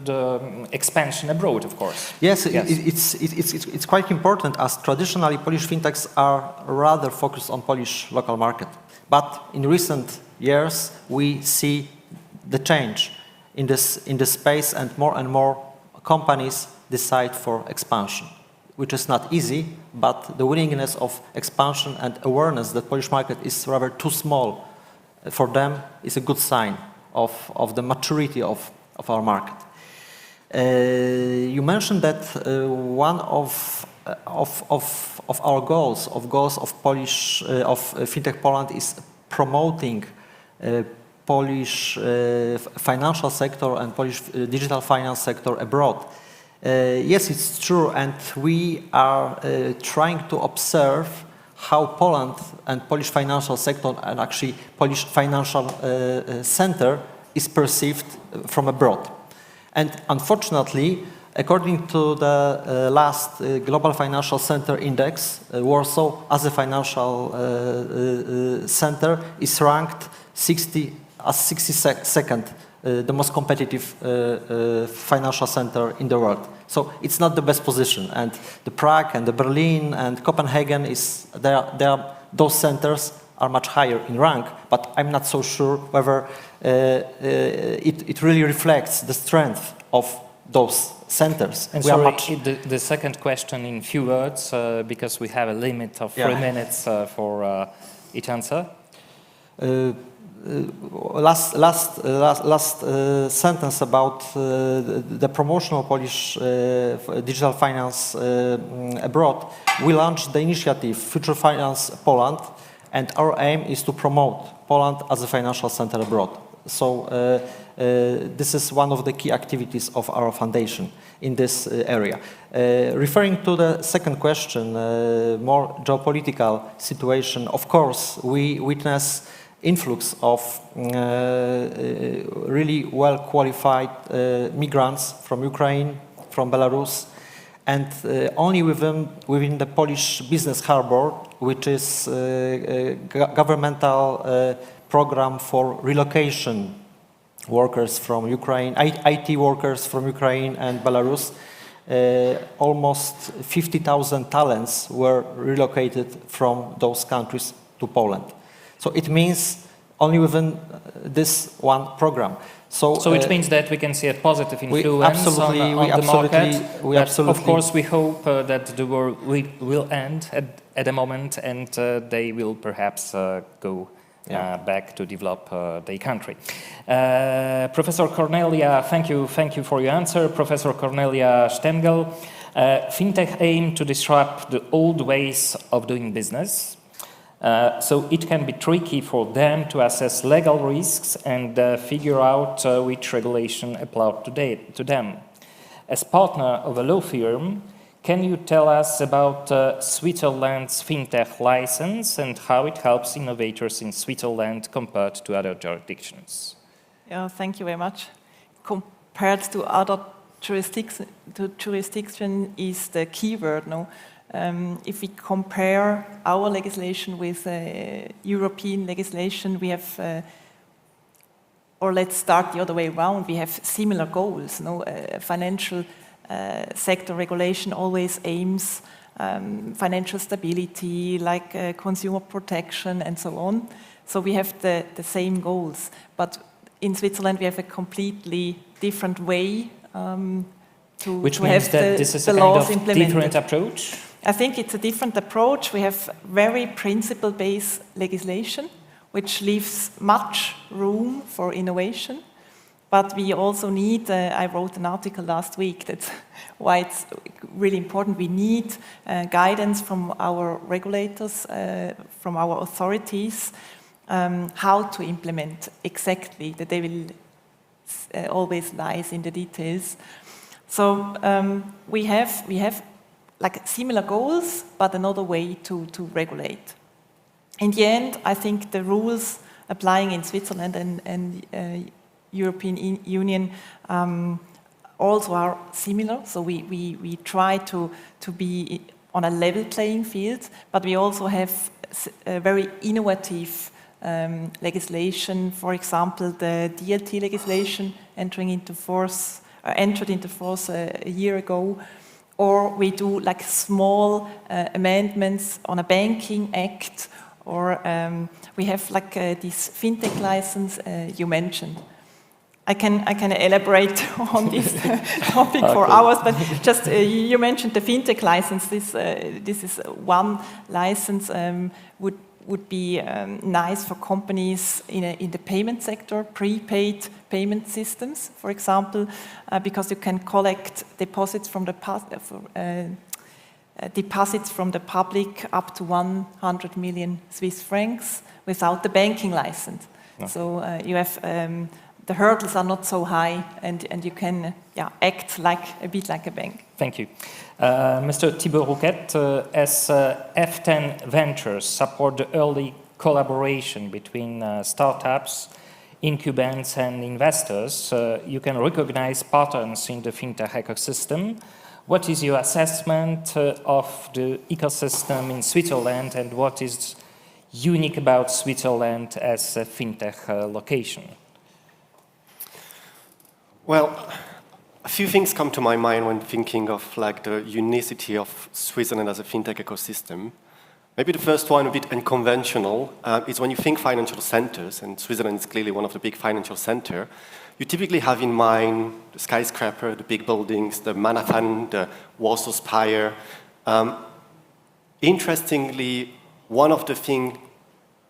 [SPEAKER 5] expansion abroad, of course.
[SPEAKER 6] Yes, it's quite important, as traditionally Polish fintechs are rather focused on Polish local market. But in recent years, we see the change in this space, and more companies decide for expansion, which is not easy, but the willingness of expansion and awareness that Polish market is rather too small for them is a good sign of the maturity of our market. You mentioned that one of our goals of FinTech Poland is promoting Polish financial sector and Polish digital finance sector abroad. Yes, it's true, and we are trying to observe how Poland and Polish financial sector and actually Polish financial center is perceived from abroad. And unfortunately, according to the last Global Financial Center Index, Warsaw as a financial center is ranked 62nd, the most competitive financial center in the world. So it's not the best position. And the Prague and the Berlin and Copenhagen those centers are much higher in rank, but I'm not so sure whether it really reflects the strength of those centers.
[SPEAKER 5] And sorry, the second question in few words, because we have a limit of 3 minutes for each answer.
[SPEAKER 6] Last sentence about the promotional Polish digital finance abroad. We launched the initiative Future Finance Poland, and our aim is to promote Poland as a financial center abroad. So this is one of the key activities of our foundation in this area. Referring to the second question, more geopolitical situation, of course, we witness influx of really well-qualified migrants from Ukraine, from Belarus, and only within the Polish business harbor, which is a governmental program for relocation workers from Ukraine, IT workers from Ukraine and Belarus, almost 50,000 talents were relocated from those countries to Poland. So it means only within this one program. So
[SPEAKER 5] it means that we can see a positive influence on the market. Of course, we hope that the war will end at a moment, and they will perhaps go back to develop their country. Professor Cornelia, thank you for your answer. Professor Cornelia Stengel, FinTech aim to disrupt the old ways of doing business. So it can be tricky for them to assess legal risks and figure out which regulation applies to them. As partner of a law firm, can you tell us about Switzerland's FinTech license and how it helps innovators in Switzerland compared to other jurisdictions?
[SPEAKER 7] Yeah, thank you very much. Compared to other jurisdiction is the key word, no? If we compare our legislation with European legislation, we have, or let's start the other way around, we have similar goals, no? Financial sector regulation always aims financial stability, like consumer protection and so on. So we have the same goals. But in Switzerland, we have a completely different way
[SPEAKER 5] Which means that this is a kind of different approach?
[SPEAKER 7] I think it's a different approach. We have very principle-based legislation, which leaves much room for innovation. But we also need, I wrote an article last week, that's why it's really important. We need guidance from our regulators, from our authorities, how to implement exactly, that they will always lies in the details. So we have like similar goals, but another way to regulate. In the end, I think the rules applying in Switzerland and European Union also are similar. So we try to be on a level playing field, but we also have a very innovative legislation. For example, the DLT legislation entered into force a year ago, or we do like small amendments on a banking act, or we have like this FinTech license you mentioned. I can elaborate on this topic for hours, but just you mentioned the FinTech license. This is one license would be nice for companies in the payment sector, prepaid payment systems, for example, because you can collect deposits from the public up to 100 million Swiss francs without the banking license. No. So you have the hurdles are not so high, and you can act a bit like a bank.
[SPEAKER 5] Thank you. Mr. Thibault Rouquette, as F10 Ventures support the early collaboration between startups, incumbents and investors, you can recognize patterns in the FinTech ecosystem. What is your assessment of the ecosystem in Switzerland, and what is unique about Switzerland as a FinTech location?
[SPEAKER 8] Well, a few things come to my mind when thinking of like the unicity of Switzerland as a FinTech ecosystem. Maybe the first one, a bit unconventional, is when you think financial centers, and Switzerland is clearly one of the big financial centers, you typically have in mind the skyscraper, the big buildings, the Manhattan, the Warsaw Spire. Interestingly, one of the things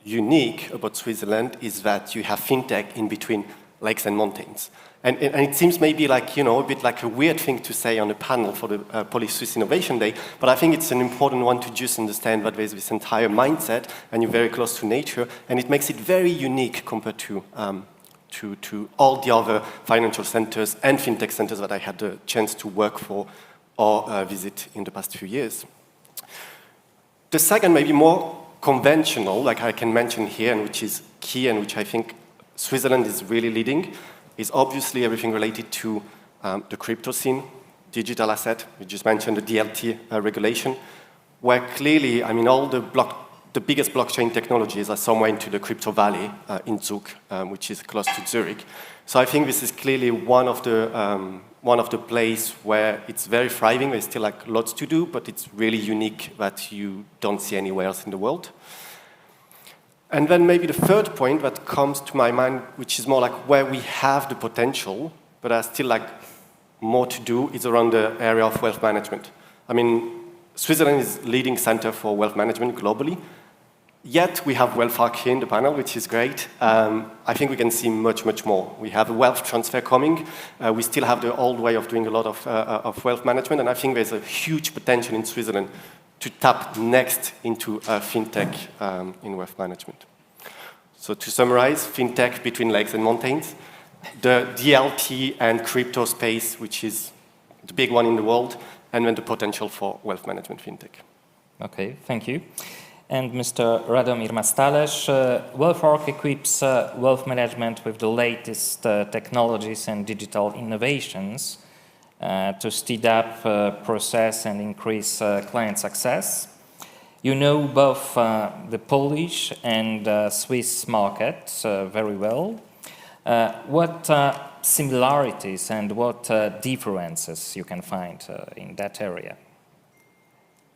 [SPEAKER 8] unique about Switzerland is that you have FinTech in between lakes and mountains. And it seems maybe like, a bit like a weird thing to say on a panel for the Polish Swiss Innovation Day, but I think it's an important one to just understand that there's this entire mindset, and you're very close to nature, and it makes it very unique compared to all the other financial centers and FinTech centers that I had the chance to work for or visit in the past few years. The second, maybe more conventional, like I can mention here, and which is key, and which I think Switzerland is really leading, is obviously everything related to the crypto scene, digital asset. We just mentioned the DLT regulation, where clearly, I mean, all the biggest blockchain technologies are somewhere into the crypto valley in Zug, which is close to Zurich. So I think this is clearly one of the places where it's very thriving. There's still like lots to do, but it's really unique that you don't see anywhere else in the world. And then maybe the third point that comes to my mind, which is more like where we have the potential, but there's still like more to do, is around the area of wealth management. I mean, Switzerland is leading center for wealth management globally. Yet we have Wealth here in the panel, which is great. I think we can see much, much more. We have a wealth transfer coming. We still have the old way of doing a lot of wealth management, and I think there's a huge potential in Switzerland to tap next into FinTech in wealth management. So to summarize, FinTech between lakes and mountains, the DLT and crypto space, which is the big one in the world, and then the potential for wealth management fintech.
[SPEAKER 5] Okay, thank you. And Mr. Radomir Mastales, WealthOrg equips wealth management with the latest technologies and digital innovations to speed up process and increase client success. You know both the Polish and Swiss markets very well. What similarities and what differences you can find in that area?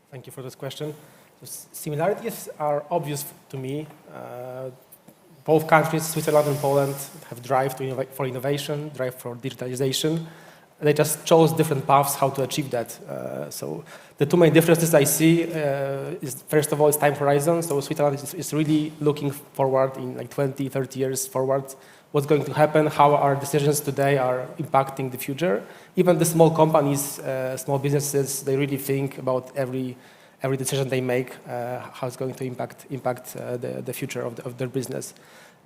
[SPEAKER 10] Thank you for this question. Similarities are obvious to me. Both countries, Switzerland and Poland, have drive for innovation, drive for digitalization. They just chose different paths how to achieve that. So the two main differences I see is, first of all, is time horizon. So Switzerland is really looking forward in like 20, 30 years forward. What's going to happen, how our decisions today are impacting the future. Even the small companies, small businesses, they really think about every decision they make, how it's going to impact the future of their business.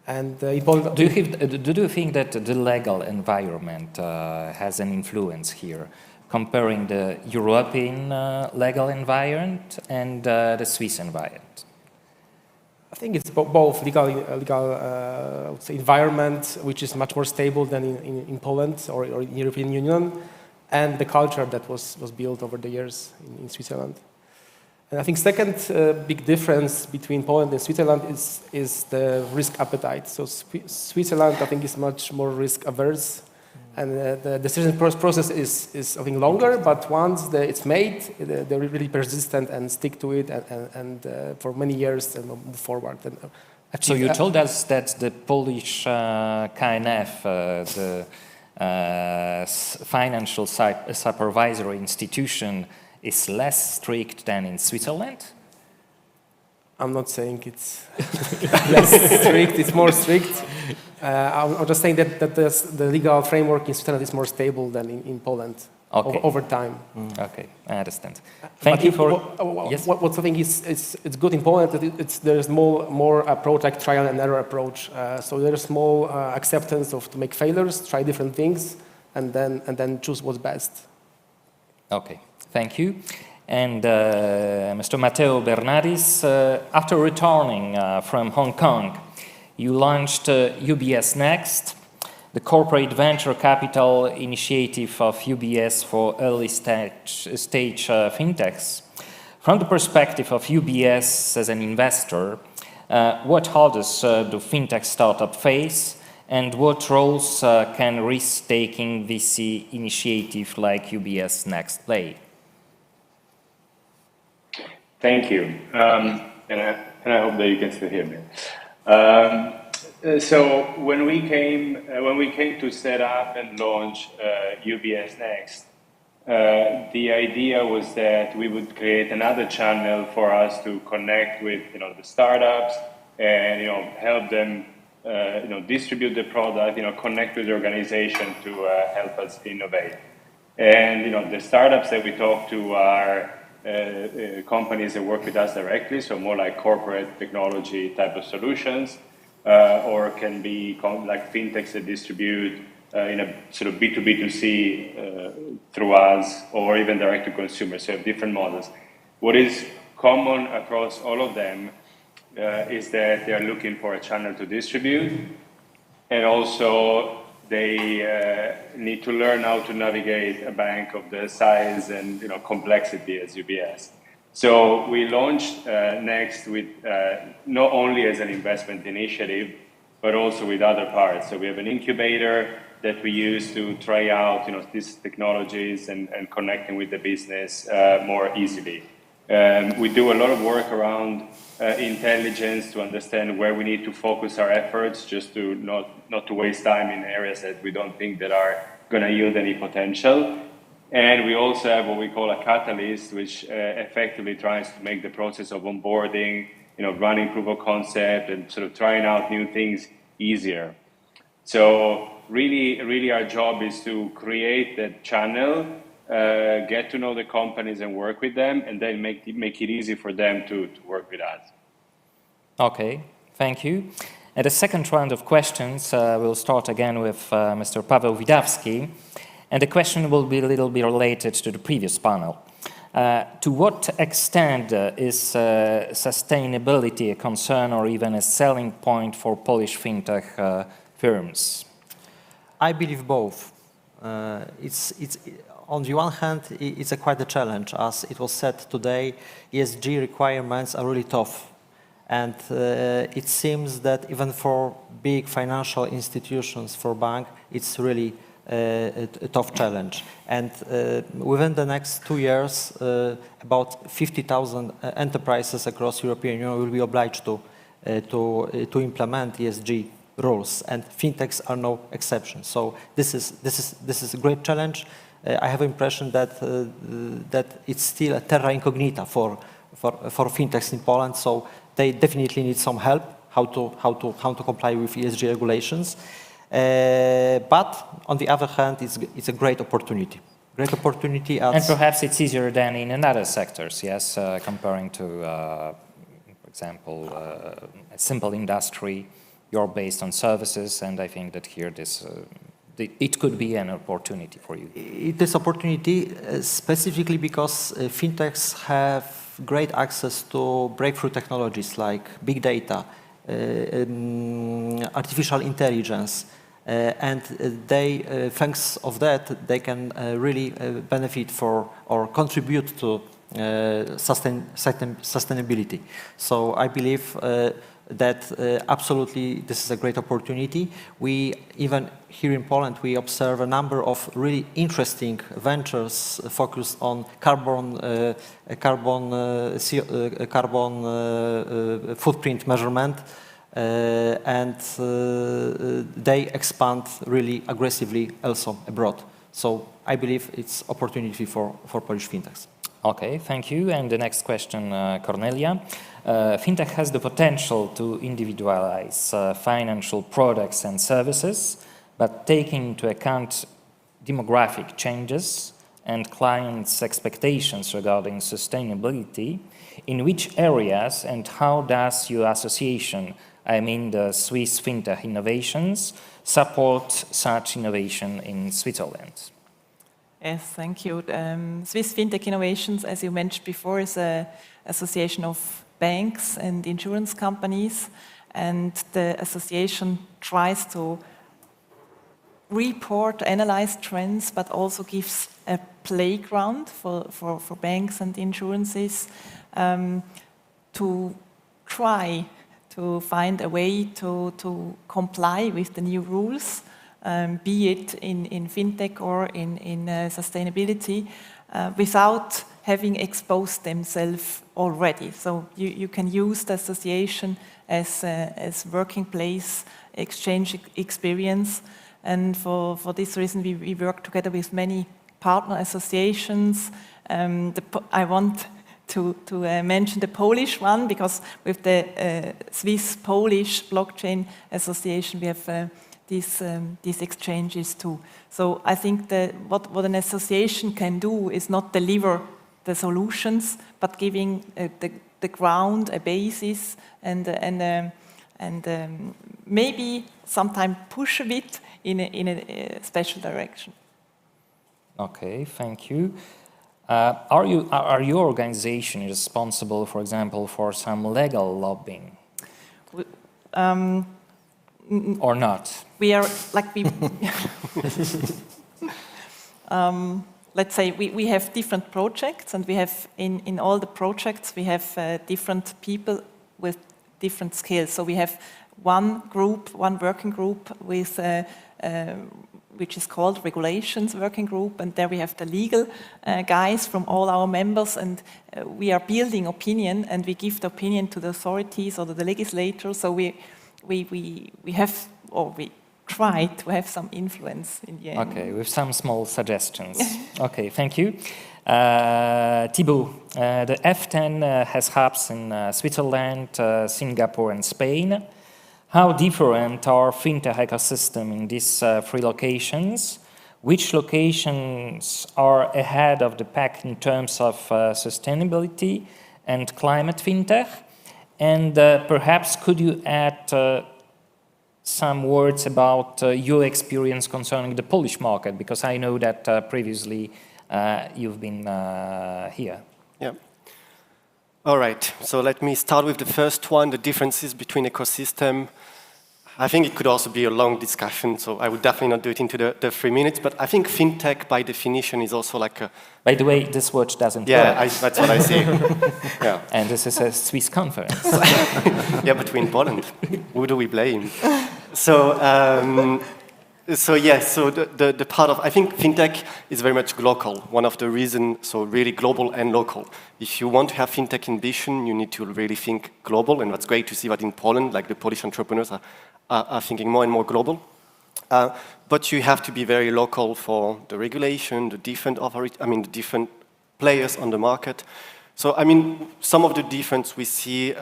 [SPEAKER 10] And do
[SPEAKER 5] you think that the legal environment has an influence here, comparing the European legal environment and the Swiss environment?
[SPEAKER 10] I think it's both legal environment, which is much more stable than in Poland or in European Union, and the culture that was built over the years in Switzerland. And I think second big difference between Poland and Switzerland is the risk appetite. So Switzerland, I think, is much more risk averse, and the decision process is I think longer. But once it's made, they're really persistent and stick to it, and for many years and move forward. And
[SPEAKER 5] so you told us that the Polish KNF, the financial supervisory institution, is less strict than in Switzerland?
[SPEAKER 10] I'm not saying it's less strict, it's more strict. I'm just saying that the legal framework in Switzerland is more stable than in Poland over time.
[SPEAKER 5] Okay, I understand. Thank you for...
[SPEAKER 10] Yes? What I think it's good in Poland, there's more approach, like trial and error approach. So there's more acceptance to make failures, try different things, and then choose what's best.
[SPEAKER 5] Okay. Thank you. And Mr. Matteo Bernardis, after returning from Hong Kong, you launched UBS Next, the corporate venture capital initiative of UBS for early stage fintechs. From the perspective of UBS as an investor, what hurdles do fintech startups face, and what roles can risk-taking VC initiative like UBS Next play?
[SPEAKER 24] Thank you, and I hope that you can still hear me. So when we came to set up and launch UBS Next, the idea was that we would create another channel for us to connect with the startups and help them distribute the product, connect with the organization to help us innovate. And the startups that we talk to are companies that work with us directly, so more like corporate technology type of solutions, or can be like fintechs that distribute in a sort of B2B2C through us, or even direct to consumer, so different models. What is common across all of them is that they are looking for a channel to distribute, and also they need to learn how to navigate a bank of the size and complexity as UBS. So we launched Next with not only as an investment initiative, but also with other parts. So we have an incubator that we use to try out these technologies and connecting with the business more easily. We do a lot of work around intelligence to understand where we need to focus our efforts, just to not to waste time in areas that we don't think that are going to yield any potential. And we also have what we call a catalyst, which effectively tries to make the process of onboarding, running proof of concept and sort of trying out new things easier. So really our job is to create that channel, get to know the companies and work with them, and then make it easy for them to work with us.
[SPEAKER 5] Okay, thank you. At the second round of questions, we'll start again with Mr. Paweł Widawski. And the question will be a little bit related to the previous panel. To what extent is sustainability a concern or even a selling point for Polish fintech firms?
[SPEAKER 6] I believe both. On the one hand, it's quite a challenge. As it was said today, ESG requirements are really tough. And it seems that even for big financial institutions, for banks, it's really a tough challenge. And within the next 2 years, about 50,000 enterprises across European Union will be obliged to implement ESG rules, and fintechs are no exception. So this is a great challenge. I have the impression that it's still a terra incognita for fintechs in Poland. So they definitely need some help how to comply with ESG regulations. But on the other hand, it's a great opportunity. Great opportunity.
[SPEAKER 5] And perhaps it's easier than in other sectors, yes, comparing to, for example, a simple industry. You're based on services, and I think that here it could be an opportunity for you.
[SPEAKER 6] It is opportunity specifically because fintechs have great access to breakthrough technologies like big data, artificial intelligence, and they, thanks of that, they can really benefit for or contribute to sustainability. So I believe that absolutely this is a great opportunity. We, even here in Poland, we observe a number of really interesting ventures focused on carbon footprint measurement, and they expand really aggressively also abroad. So I believe it's opportunity for Polish fintechs.
[SPEAKER 5] Okay, thank you. And the next question, Cornelia. Fintech has the potential to individualize financial products and services, but taking into account demographic changes and clients' expectations regarding sustainability, in which areas and how does your association, I mean the Swiss FinTech Innovations, support such innovation in Switzerland?
[SPEAKER 7] Yes, thank you. Swiss FinTech Innovations, as you mentioned before, is an association of banks and insurance companies, and the association tries to report, analyze trends, but also gives a playground for banks and insurances to try to find a way to comply with the new rules, be it in fintech or in sustainability, without having exposed themselves already. So you can use the association as working place, exchange experience, and for this reason we work together with many partner associations. I want to mention the Polish one, because with the Swiss-Polish Blockchain Association we have these exchanges too. So I think that what an association can do is not deliver the solutions, but giving the ground, a basis, and maybe sometimes push a bit in a special direction.
[SPEAKER 5] Okay, thank you. Are your organization responsible, for example, for some legal lobbying? Or not?
[SPEAKER 7] We are let's say we have different projects, and we have in all the projects we have different people with different skills. So we have one working group with which is called Regulations Working Group, and there we have the legal guys from all our members, and we are building opinion, and we give the opinion to the authorities or the legislators. So we have, or we try to have some influence in the end.
[SPEAKER 5] Okay, with some small suggestions. Okay, thank you. Thibaut, the F10 has hubs in Switzerland, Singapore and Spain. How different are fintech ecosystem in these 3 locations? Which locations are ahead of the pack in terms of sustainability and climate fintech? And perhaps could you add some words about your experience concerning the Polish market, because I know that previously you've been here.
[SPEAKER 8] Yeah. All right, so let me start with the first one, the differences between ecosystem. I think it could also be a long discussion, so I would definitely not do it into the 3 minutes, but I think FinTech, by definition, is also like a...
[SPEAKER 5] By the way, this watch doesn't work.
[SPEAKER 8] Yeah, that's what I see. Yeah.
[SPEAKER 5] And this is a Swiss conference.
[SPEAKER 8] Yeah, but we're in Poland. Who do we blame? So the part of, I think FinTech is very much local. One of the reasons, so really global and local. If you want to have FinTech ambition, you need to really think global, and that's great to see that in Poland, like the Polish entrepreneurs are thinking more and more global. But you have to be very local for the regulation, the different the different players on the market. So, I mean, some of the difference we see,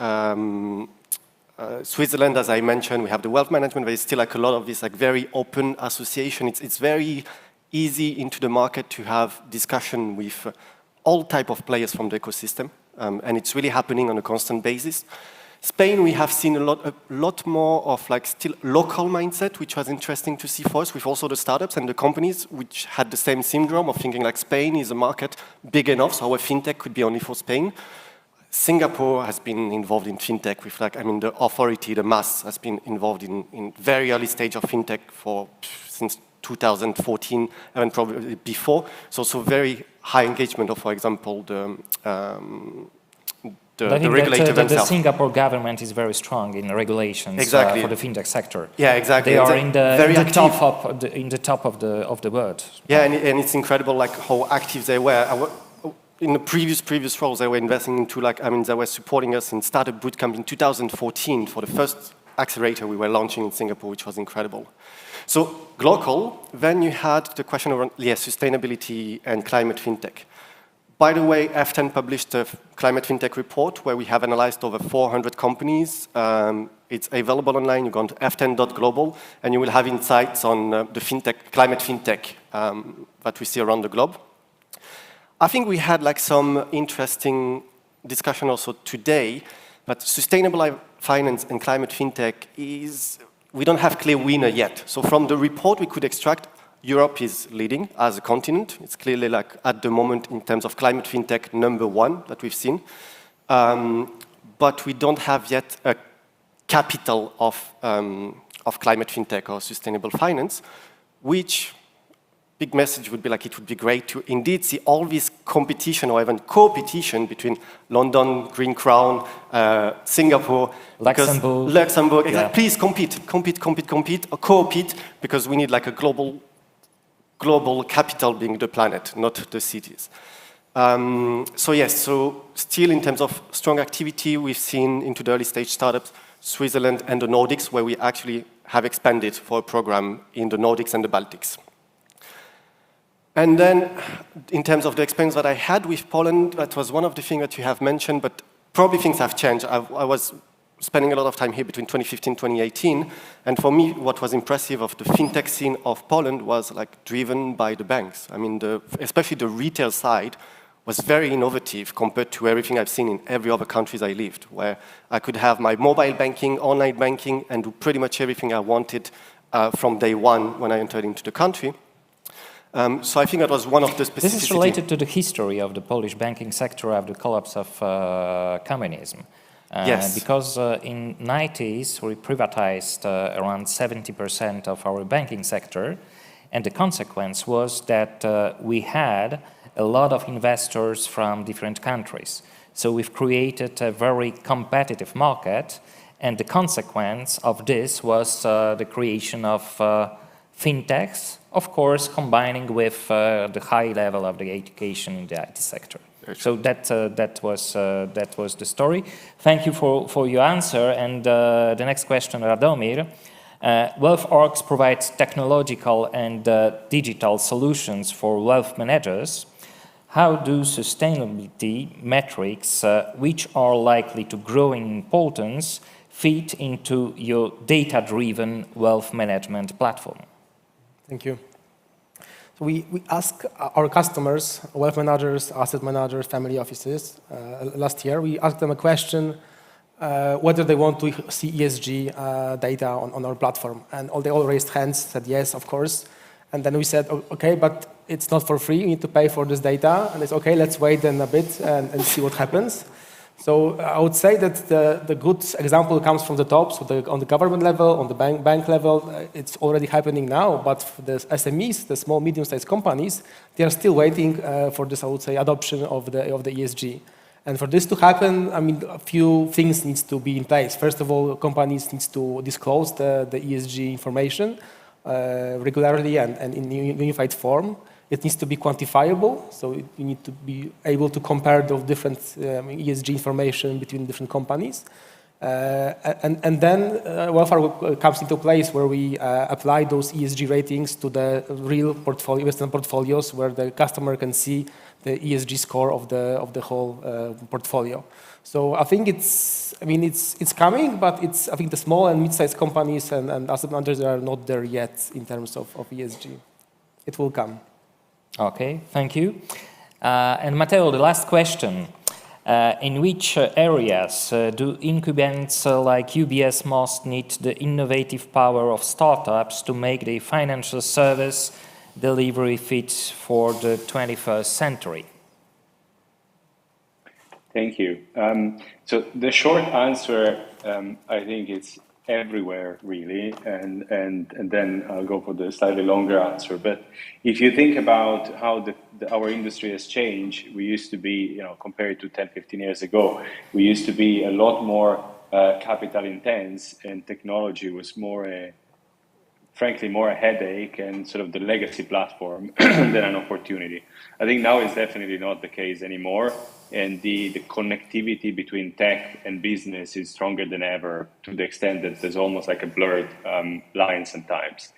[SPEAKER 8] Switzerland, as I mentioned, we have the wealth management, there is still like a lot of this like very open association. It's very easy into the market to have discussion with all type of players from the ecosystem, and it's really happening on a constant basis. Spain, we have seen a lot more of like still local mindset, which was interesting to see for us, with also the startups and the companies which had the same syndrome of thinking like Spain is a market big enough, so our FinTech could be only for Spain. Singapore has been involved in FinTech with like, I mean, the authority, the MAS has been involved in very early stage of FinTech since 2014, and probably before. So very high engagement of, for example, the regulator themselves.
[SPEAKER 5] The Singapore government is very strong in regulations
[SPEAKER 8] exactly.
[SPEAKER 5] For the FinTech sector.
[SPEAKER 8] Yeah, exactly.
[SPEAKER 5] They are in the top of the world.
[SPEAKER 8] Yeah, and it's incredible like how active they were. In the previous roles, they were investing into like, I mean, they were supporting us in Startup Bootcamp in 2014 for the first accelerator we were launching in Singapore, which was incredible. So global, then you had the question around sustainability and climate FinTech. By the way, F10 published a climate FinTech report where we have analyzed over 400 companies. It's available online. You go on to f10.global, and you will have insights on the climate FinTech that we see around the globe. I think we had like some interesting discussion also today, but sustainable finance and climate FinTech we don't have clear winner yet. So from the report we could extract, Europe is leading as a continent. It's clearly like at the moment in terms of climate FinTech #1 that we've seen. But we don't have yet a capital of climate FinTech or sustainable finance, which big message would be like it would be great to indeed see all this competition or even co-petition between London, Green Crown, Singapore, Luxembourg.
[SPEAKER 5] Yeah.
[SPEAKER 8] Exactly. Please compete, or co-opete, because we need like a global capital being the planet, not the cities. So yes, so still in terms of strong activity, we've seen into the early stage startups, Switzerland and the Nordics, where we actually have expanded for a program in the Nordics and the Baltics. And then, in terms of the experience that I had with Poland, that was one of the things that you have mentioned, but probably things have changed. I was spending a lot of time here between 2015 and 2018, and for me, what was impressive of the FinTech scene of Poland was like driven by the banks. I mean, especially the retail side was very innovative compared to everything I've seen in every other countries I lived, where I could have my mobile banking, online banking, and do pretty much everything I wanted from day one when I entered into the country. So I think that was one of the specificities.
[SPEAKER 5] This is related to the history of the Polish banking sector after the collapse of communism.
[SPEAKER 8] Yes.
[SPEAKER 5] Because in 90s, we privatized around 70% of our banking sector, and the consequence was that we had a lot of investors from different countries. So we've created a very competitive market, and the consequence of this was the creation of fintechs, of course, combining with the high level of the education in the IT sector. So that was the story. Thank you for your answer. And the next question, Radomir. WealthOrgs provides technological and digital solutions for wealth managers. How do sustainability metrics, which are likely to grow in importance, fit into your data-driven wealth management platform?
[SPEAKER 10] Thank you. So we ask our customers, wealth managers, asset managers, family offices, last year, we asked them a question, whether they want to see ESG data on our platform. And they all raised hands, said yes, of course. And then we said, okay, but it's not for free, you need to pay for this data. And it's okay, let's wait then a bit and see what happens. So I would say that the good example comes from the top, so on the government level, on the bank level, it's already happening now, but for the SMEs, the small, medium-sized companies, they are still waiting for this, I would say, adoption of the ESG. And for this to happen, I mean, a few things needs to be in place. First of all, companies needs to disclose the ESG information regularly and in unified form. It needs to be quantifiable, so you need to be able to compare those different ESG information between different companies. And then welfare comes into place where we apply those ESG ratings to the real investment portfolios where the customer can see the ESG score of the whole portfolio. So I think it's coming, but I think the small and mid-sized companies and asset managers are not there yet in terms of ESG. It will come.
[SPEAKER 5] Okay, thank you. And Matteo, the last question. In which areas do incumbents like UBS most need the innovative power of startups to make the financial service delivery fit for the 21st century?
[SPEAKER 24] Thank you. So the short answer, I think it's everywhere really, and then I'll go for the slightly longer answer. But if you think about how our industry has changed, we used to be, compared to 10, 15 years ago, we used to be a lot more capital intense, and technology was frankly more a headache and sort of the legacy platform than an opportunity. I think now it's definitely not the case anymore, and the connectivity between tech and business is stronger than ever, to the extent that there's almost like a blurred line sometimes.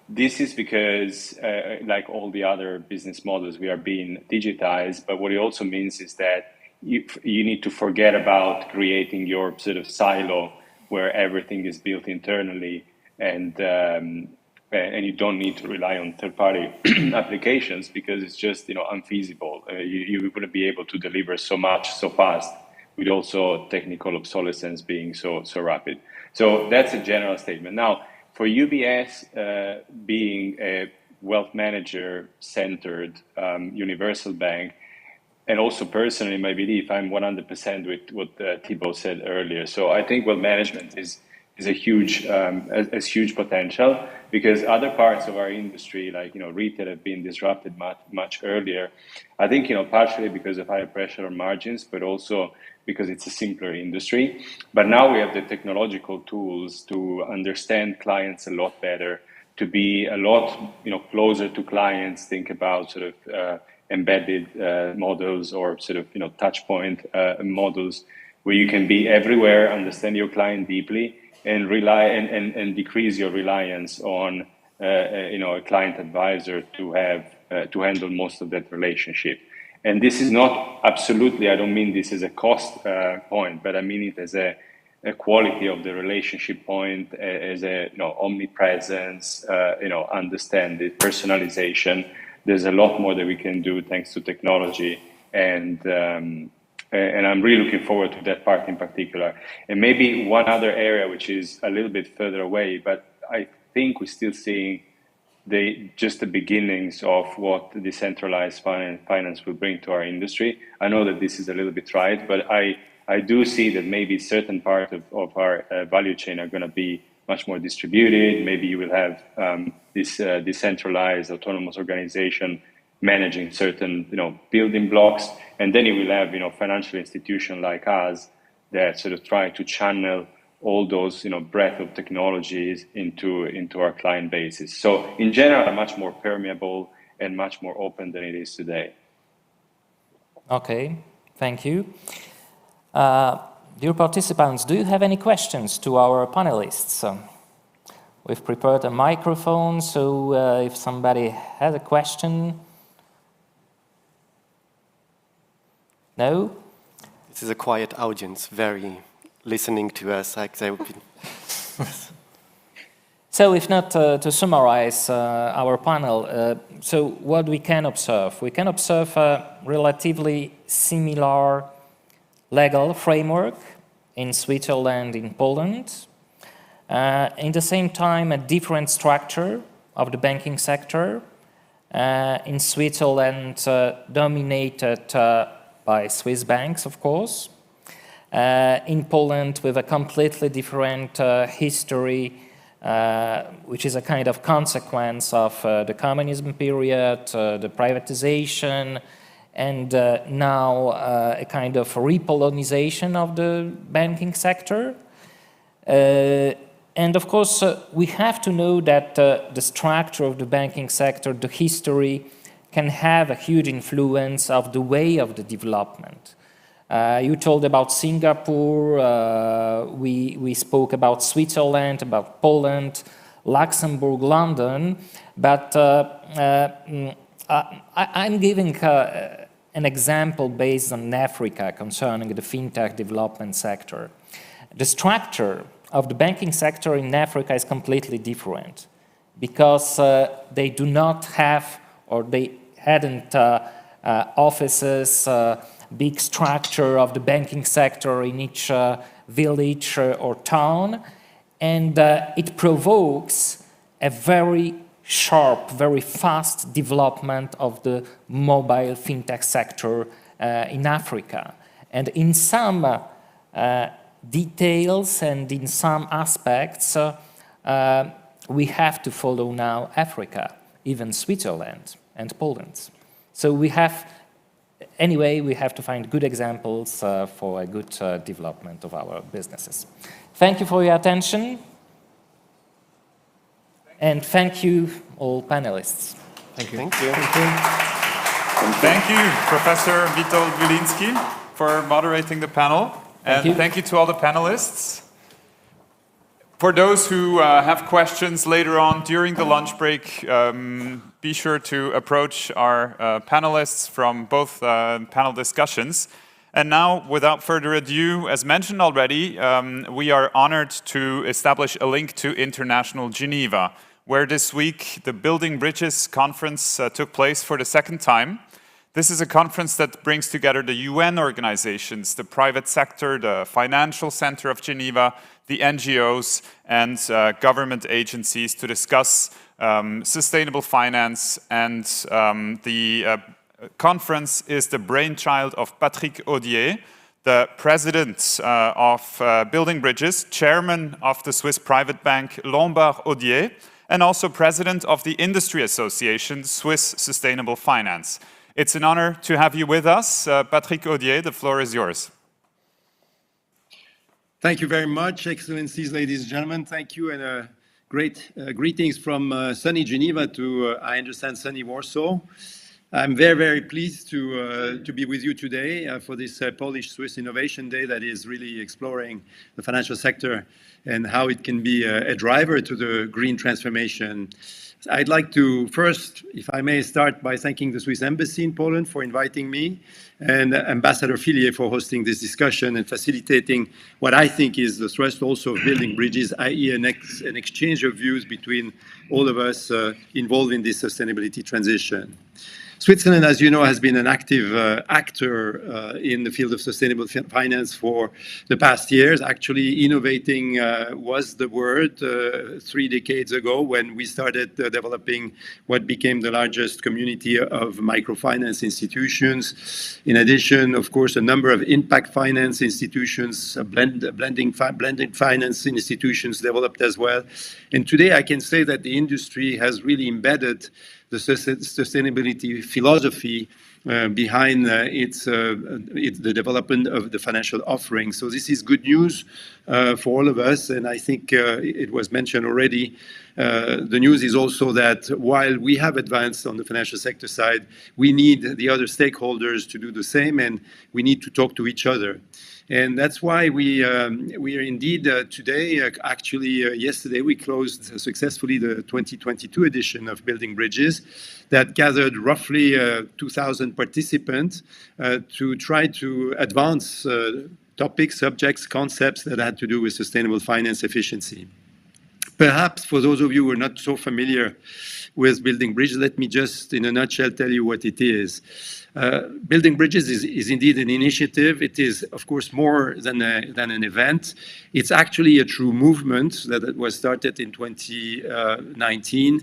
[SPEAKER 24] This is because, like all the other business models, we are being digitized, but what it also means is that you need to forget about creating your sort of silo where everything is built internally, and you don't need to rely on third-party applications because it's just unfeasible. You wouldn't be able to deliver so much so fast, with also technical obsolescence being so rapid. So that's a general statement. Now, for UBS being a wealth manager-centered universal bank, and also personally, my belief, I'm 100% with what Thibaut said earlier. So I think wealth management is a huge potential, because other parts of our industry, like retail, have been disrupted much earlier. I think partially because of higher pressure on margins, but also because it's a simpler industry. But now we have the technological tools to understand clients a lot better, to be a lot closer to clients. Think about sort of embedded models, or sort of touch point models, where you can be everywhere, understand your client deeply, and rely and decrease your reliance on a client advisor to handle most of that relationship. And this is not absolutely, I don't mean this as a cost point, but I mean it as a quality of the relationship point, as a omnipresence, understanding, personalization. There's a lot more that we can do thanks to technology, and I'm really looking forward to that part in particular. And maybe one other area which is a little bit further away, but I think we're still seeing just the beginnings of what decentralized finance will bring to our industry. I know that this is a little bit trite, but I do see that maybe certain parts of our value chain are going to be much more distributed. Maybe you will have this decentralized autonomous organization managing certain building blocks, and then you will have financial institutions like us that sort of try to channel all those breadth of technologies into our client bases. So in general, are much more permeable and much more open than it is today.
[SPEAKER 5] Okay, thank you. Dear participants, do you have any questions to our panelists? We've prepared a microphone, so if somebody has a question. No?
[SPEAKER 8] This is a quiet audience, very listening to us, like they would be.
[SPEAKER 5] So if not, to summarize our panel, so what we can observe? We can observe a relatively similar legal framework in Switzerland, in Poland. In the same time, a different structure of the banking sector. In Switzerland, dominated by Swiss banks, of course. In Poland, with a completely different history, which is a kind of consequence of the communism period, the privatization, and now a kind of repolonization of the banking sector. And of course, we have to know that the structure of the banking sector, the history, can have a huge influence of the way of the development. You told about Singapore, we spoke about Switzerland, about Poland, Luxembourg, London, but I'm giving an example based on Africa concerning the FinTech development sector. The structure of the banking sector in Africa is completely different because they do not have, or they hadn't offices, big structure of the banking sector in each village or town, and it provokes a very sharp, very fast development of the mobile fintech sector in Africa. And in some details and in some aspects, we have to follow now Africa, even Switzerland and Poland. So we have, anyway, we have to find good examples for a good development of our businesses. Thank you for your attention. And thank you, all panelists.
[SPEAKER 6] Thank you.
[SPEAKER 8] Thank you.
[SPEAKER 3] Thank you, Professor Witold Wilinski, for moderating the panel. And thank you to all the panelists. For those who have questions later on during the lunch break, be sure to approach our panelists from both panel discussions. And now, without further ado, as mentioned already, we are honored to establish a link to International Geneva, where this week the Building Bridges conference took place for the second time. This is a conference that brings together the UN organizations, the private sector, the financial center of Geneva, the NGOs, and government agencies to discuss sustainable finance. And the conference is the brainchild of Patrick Audier, the president of Building Bridges, chairman of the Swiss private bank Lombard Odier, and also president of the industry association Swiss Sustainable Finance. It's an honor to have you with us. Patrick Audier, the floor is yours.
[SPEAKER 11] Thank you very much, Excellencies, ladies and gentlemen. Thank you, and great greetings from sunny Geneva to, I understand, sunny Warsaw. I'm very, very pleased to be with you today for this Polish-Swiss Innovation Day that is really exploring the financial sector and how it can be a driver to the green transformation. I'd like to first, if I may, start by thanking the Swiss Embassy in Poland for inviting me and Ambassador Fillier for hosting this discussion and facilitating what I think is the thrust also of Building Bridges, i.e. an exchange of views between all of us involved in this sustainability transition. Switzerland, as you know, has been an active actor in the field of sustainable finance for the past years. Actually, innovating was the word 3 decades ago when we started developing what became the largest community of microfinance institutions. In addition, of course, a number of impact finance institutions, blended finance institutions developed as well. And today I can say that the industry has really embedded the sustainability philosophy behind the development of the financial offering. So this is good news for all of us, and I think it was mentioned already. The news is also that while we have advanced on the financial sector side, we need the other stakeholders to do the same, and we need to talk to each other. And that's why we are indeed today, actually yesterday, we closed successfully the 2022 edition of Building Bridges that gathered roughly 2,000 participants to try to advance topics, subjects, concepts that had to do with sustainable finance efficiency. Perhaps for those of you who are not so familiar with Building Bridges, let me just in a nutshell tell you what it is. Building Bridges is indeed an initiative. It is, of course, more than an event. It's actually a true movement that was started in 2019,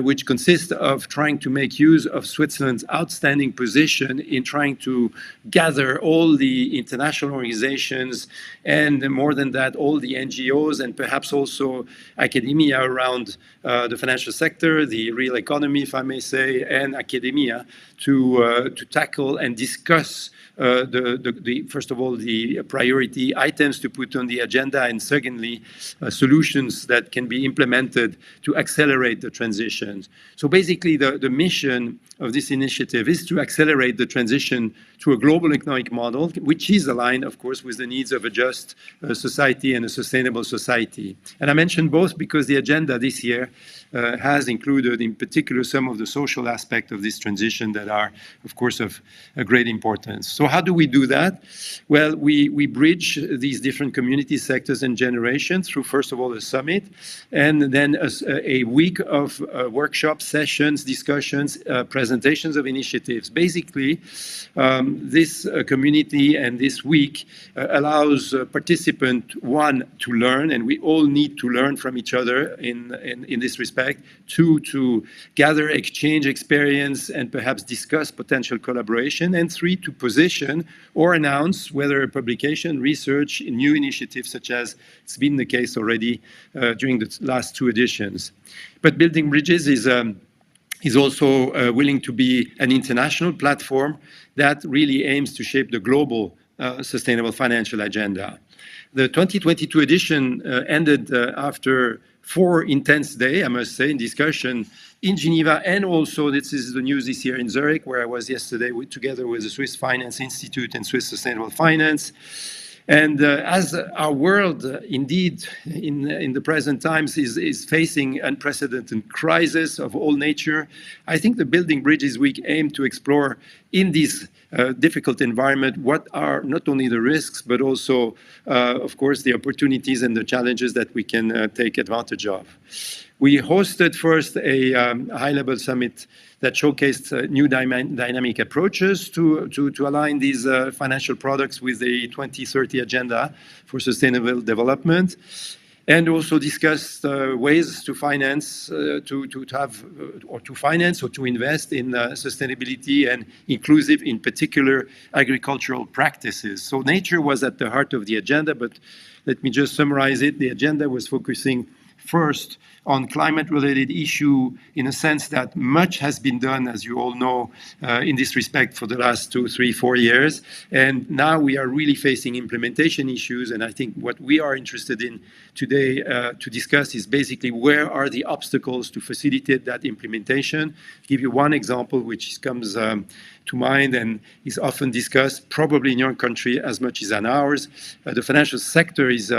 [SPEAKER 11] which consists of trying to make use of Switzerland's outstanding position in trying to gather all the international organizations and more than that, all the NGOs and perhaps also academia around the financial sector, the real economy, if I may say, and academia to tackle and discuss first of all, the priority items to put on the agenda, and secondly, solutions that can be implemented to accelerate the transition. So basically, the mission of this initiative is to accelerate the transition to a global economic model, which is aligned, of course, with the needs of a just society and a sustainable society. And I mention both because the agenda this year has included, in particular, some of the social aspects of this transition that are, of course, of a great importance. So how do we do that? Well, we bridge these different community sectors and generations through, first of all, a summit, and then a week of workshop sessions, discussions, presentations of initiatives. Basically, this community and this week allows participant, one, to learn, and we all need to learn from each other in this respect. Two, to gather, exchange experience, and perhaps discuss potential collaboration. And three, to position or announce whether a publication, research, new initiatives, such as it's been the case already during the last two editions. But Building Bridges is also willing to be an international platform that really aims to shape the global sustainable financial agenda. The 2022 edition ended after 4 intense days, I must say, in discussion in Geneva, and also this is the news this year in Zurich, where I was yesterday together with the Swiss Finance Institute and Swiss Sustainable Finance. And as our world, indeed, in the present times is facing unprecedented crisis of all nature, I think the Building Bridges Week aimed to explore in this difficult environment what are not only the risks, but also, of course, the opportunities and the challenges that we can take advantage of. We hosted first a high-level summit that showcased new dynamic approaches to align these financial products with the 2030 agenda for sustainable development, and also discussed ways to finance, to finance or to invest in sustainability and inclusive, in particular, agricultural practices. So nature was at the heart of the agenda, but let me just summarize it. The agenda was focusing first on climate-related issue in a sense that much has been done, as you all know, in this respect for the last 2, 3, 4 years. And now we are really facing implementation issues. And I think what we are interested in today to discuss is basically where are the obstacles to facilitate that implementation. I'll give you one example which comes to mind and is often discussed, probably in your country as much as in ours. The financial sector is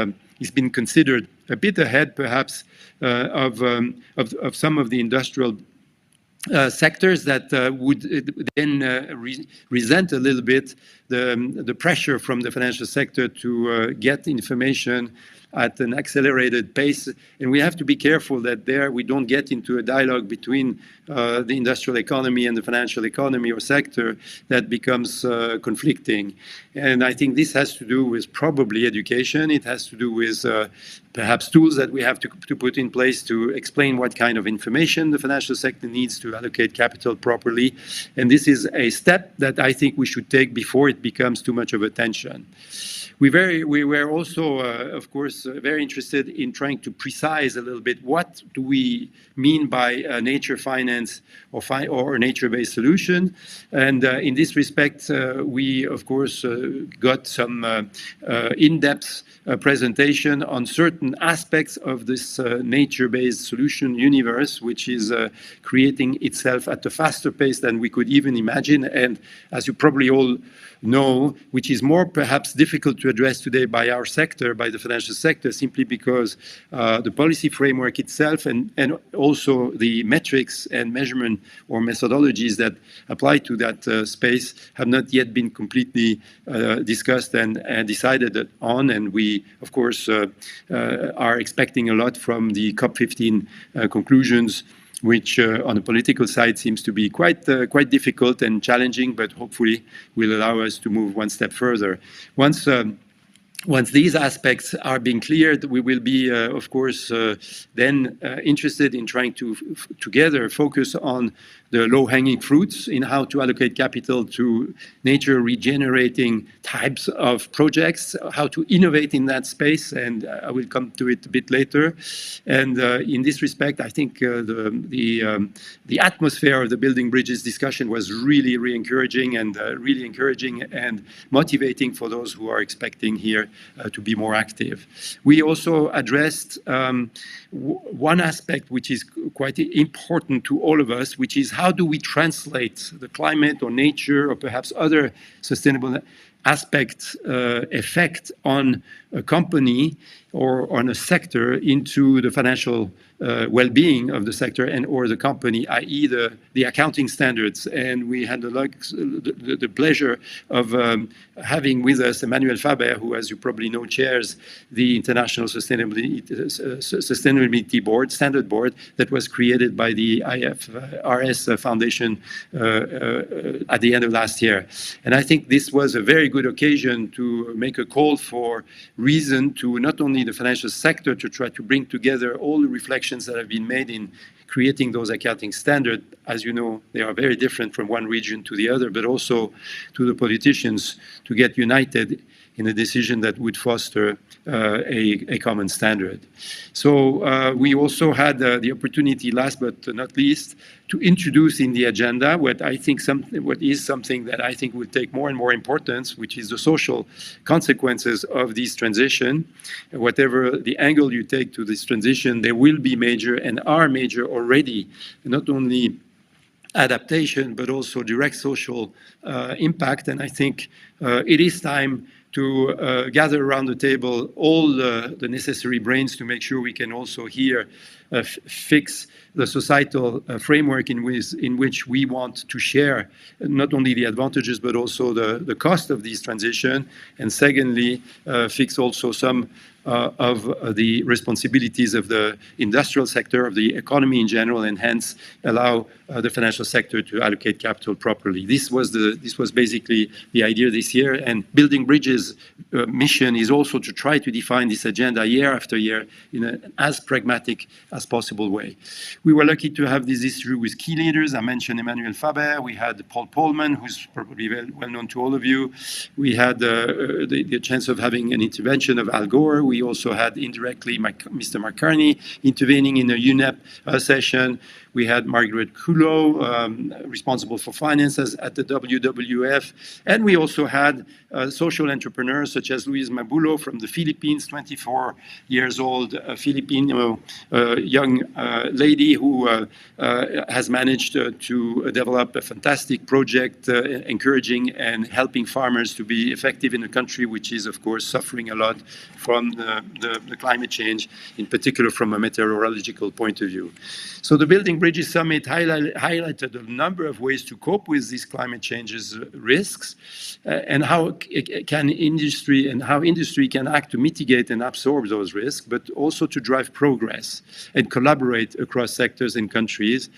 [SPEAKER 11] been considered a bit ahead, perhaps, of some of the industrial sectors that would then resent a little bit the pressure from the financial sector to get information at an accelerated pace. And we have to be careful that there we don't get into a dialogue between the industrial economy and the financial economy or sector that becomes conflicting. And I think this has to do with probably education. It has to do with perhaps tools that we have to put in place to explain what kind of information the financial sector needs to allocate capital properly. And this is a step that I think we should take before it becomes too much of a tension. We were also, of course, very interested in trying to precise a little bit what do we mean by nature finance or nature-based solution. And in this respect, we, of course, got some in-depth presentation on certain aspects of this nature-based solution universe, which is creating itself at a faster pace than we could even imagine. And as you probably all know, which is more perhaps difficult to address today by our sector, by the financial sector, simply because the policy framework itself and also the metrics and measurement or methodologies that apply to that space have not yet been completely discussed and decided on. And we, of course, are expecting a lot from the COP15 conclusions, which on the political side seems to be quite difficult and challenging, but hopefully will allow us to move one step further. Once these aspects are being cleared, we will be, of course, then interested in trying to together focus on the low-hanging fruits in how to allocate capital to nature regenerating types of projects, how to innovate in that space, and I will come to it a bit later. And in this respect, I think the atmosphere of the Building Bridges discussion was really encouraging and motivating for those who are expecting here to be more active. We also addressed one aspect which is quite important to all of us, which is how do we translate the climate or nature or perhaps other sustainable aspect effect on a company or on a sector into the financial well-being of the sector and or the company, i.e. the accounting standards. And we had the pleasure of having with us Emmanuel Faber, who, as you probably know, chairs the International Sustainability Board, Standard Board, that was created by the IFRS Foundation at the end of last year. And I think this was a very good occasion to make a call for reason to not only the financial sector to try to bring together all the reflections that have been made in creating those accounting standards. As you know, they are very different from one region to the other, but also to the politicians to get united in a decision that would foster a common standard. So we also had the opportunity, last but not least, to introduce in the agenda what is something that I think will take more and more importance, which is the social consequences of this transition. Whatever the angle you take to this transition, they will be major and are major already, not only adaptation, but also direct social impact. And I think it is time to gather around the table all the necessary brains to make sure we can also here fix the societal framework in which we want to share not only the advantages but also the cost of this transition, and secondly, fix also some of the responsibilities of the industrial sector, of the economy in general, and hence allow the financial sector to allocate capital properly. This was basically the idea this year, and Building Bridges' mission is also to try to define this agenda year after year in an as pragmatic as possible way. We were lucky to have this issue with key leaders. I mentioned Emmanuel Faber. We had Paul Polman, who's probably well known to all of you. We had the chance of having an intervention of Al Gore. We also had indirectly Mr. McCartney intervening in a UNEP session. We had Margaret Kulo, responsible for finances at the WWF. And we also had social entrepreneurs such as Luis Mabulo from the Philippines, 24 years old, a Filipino young lady who has managed to develop a fantastic project encouraging and helping farmers to be effective in a country which is, of course, suffering a lot from the climate change, in particular from a meteorological point of view. So the Building Bridges Summit highlighted a number of ways to cope with these climate changes risks and how industry can act to mitigate and absorb those risks, but also to drive progress and collaborate across sectors and countries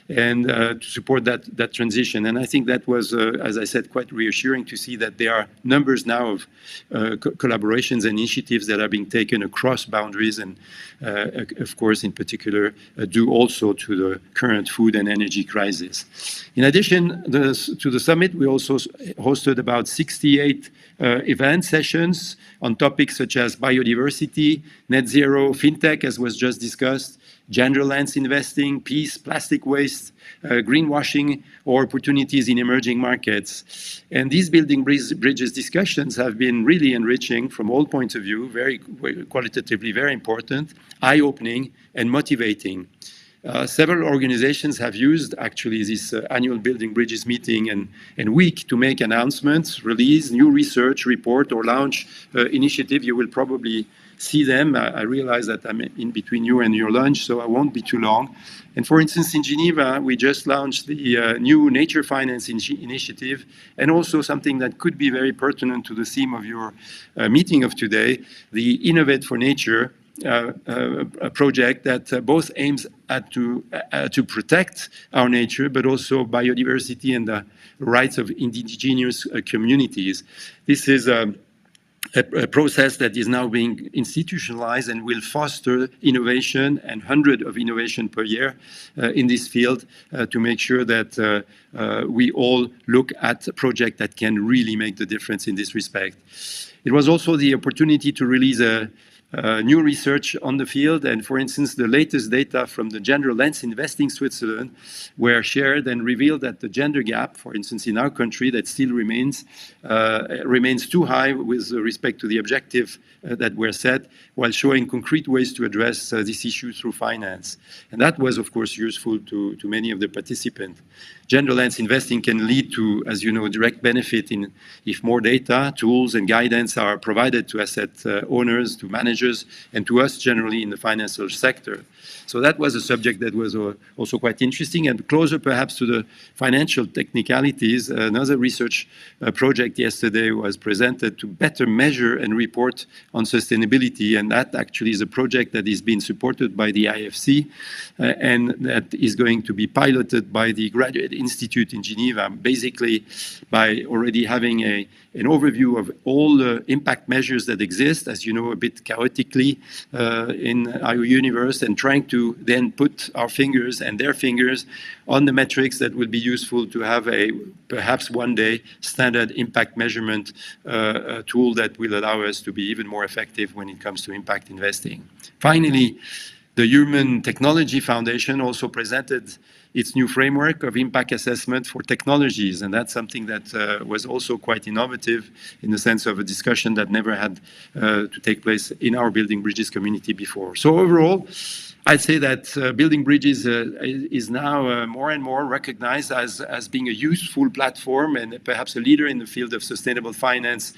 [SPEAKER 11] and to support that transition. And I think that was, as I said, quite reassuring to see that there are numbers now of collaborations and initiatives that are being taken across boundaries and, of course, in particular, due also to the current food and energy crisis. In addition to the summit, we also hosted about 68 event sessions on topics such as biodiversity, net zero, FinTech, as was just discussed, gender lens investing, peace, plastic waste, greenwashing, or opportunities in emerging markets. And these Building Bridges discussions have been really enriching from all points of view, very qualitatively very important, eye-opening, and motivating. Several organizations have used actually this annual Building Bridges meeting and week to make announcements, release new research report, or launch initiative. You will probably see them. I realize that I'm in between you and your lunch, so I won't be too long. And for instance, in Geneva, we just launched the new Nature Finance initiative, and also something that could be very pertinent to the theme of your meeting of today, the Innovate for Nature a project that both aims at to protect our nature, but also biodiversity and the rights of indigenous communities. This is a process that is now being institutionalized and will foster innovation and hundreds of innovation per year in this field to make sure that we all look at a project that can really make the difference in this respect. It was also the opportunity to release new research on the field, and for instance, the latest data from the Gender Lens Investing Switzerland were shared and revealed that the gender gap, for instance, in our country, that still remains too high with respect to the objective that were set, while showing concrete ways to address this issue through finance. And that was, of course, useful to many of the participants. Gender lens investing can lead to, as you know, direct benefit if more data, tools, and guidance are provided to asset owners, to managers, and to us generally in the financial sector. So that was a subject that was also quite interesting and closer perhaps to the financial technicalities. Another research project yesterday was presented to better measure and report on sustainability, and that actually is a project that is being supported by the IFC and that is going to be piloted by the Graduate Institute in Geneva, basically by already having an overview of all the impact measures that exist, as you know, a bit chaotically in our universe, and trying to then put our fingers and their fingers on the metrics that will be useful to have a perhaps one day standard impact measurement tool that will allow us to be even more effective when it comes to impact investing. Finally, the Human Technology Foundation also presented its new framework of impact assessment for technologies, and that's something that was also quite innovative in the sense of a discussion that never had to take place in our Building Bridges community before. So overall, I'd say that Building Bridges is now more and more recognized as being a useful platform and perhaps a leader in the field of sustainable finance,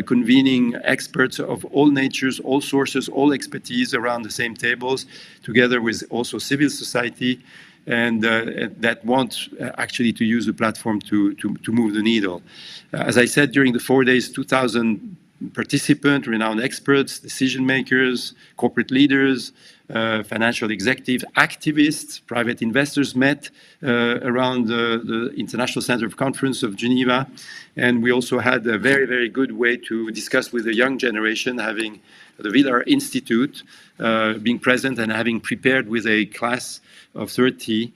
[SPEAKER 11] convening experts of all natures, all sources, all expertise around the same tables, together with also civil society, and that want actually to use the platform to move the needle. As I said, during the 4 days, 2,000 participants, renowned experts, decision makers, corporate leaders, financial executives, activists, private investors met around the International Center of Conference of Geneva. And we also had a very, very good way to discuss with the young generation, having the Villar Institute being present and having prepared with a class of 30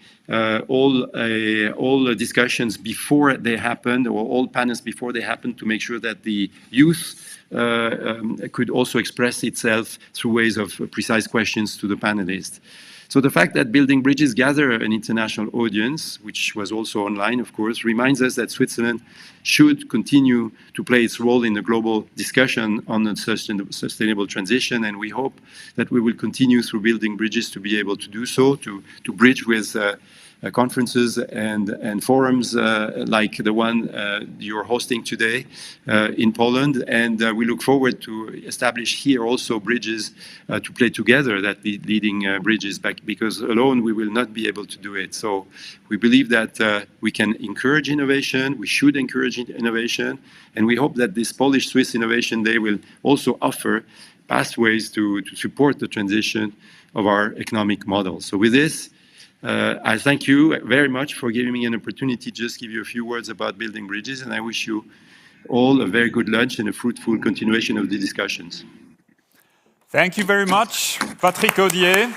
[SPEAKER 11] all the discussions before they happened, or all panels before they happened, to make sure that the youth could also express itself through ways of precise questions to the panelists. So the fact that Building Bridges gather an international audience, which was also online, of course, reminds us that Switzerland should continue to play its role in the global discussion on the sustainable transition. And we hope that we will continue through Building Bridges to be able to do so, to bridge with conferences and forums like the one you're hosting today in Poland. And we look forward to establish here also bridges to play together, that leading bridges, because alone we will not be able to do it. So we believe that we can encourage innovation, we should encourage innovation, and we hope that this Polish-Swiss Innovation Day will also offer pathways to support the transition of our economic model. So with this, I thank you very much for giving me an opportunity to just give you a few words about Building Bridges, and I wish you all a very good lunch and a fruitful continuation of the discussions.
[SPEAKER 3] Thank you very much, Patrick Audier.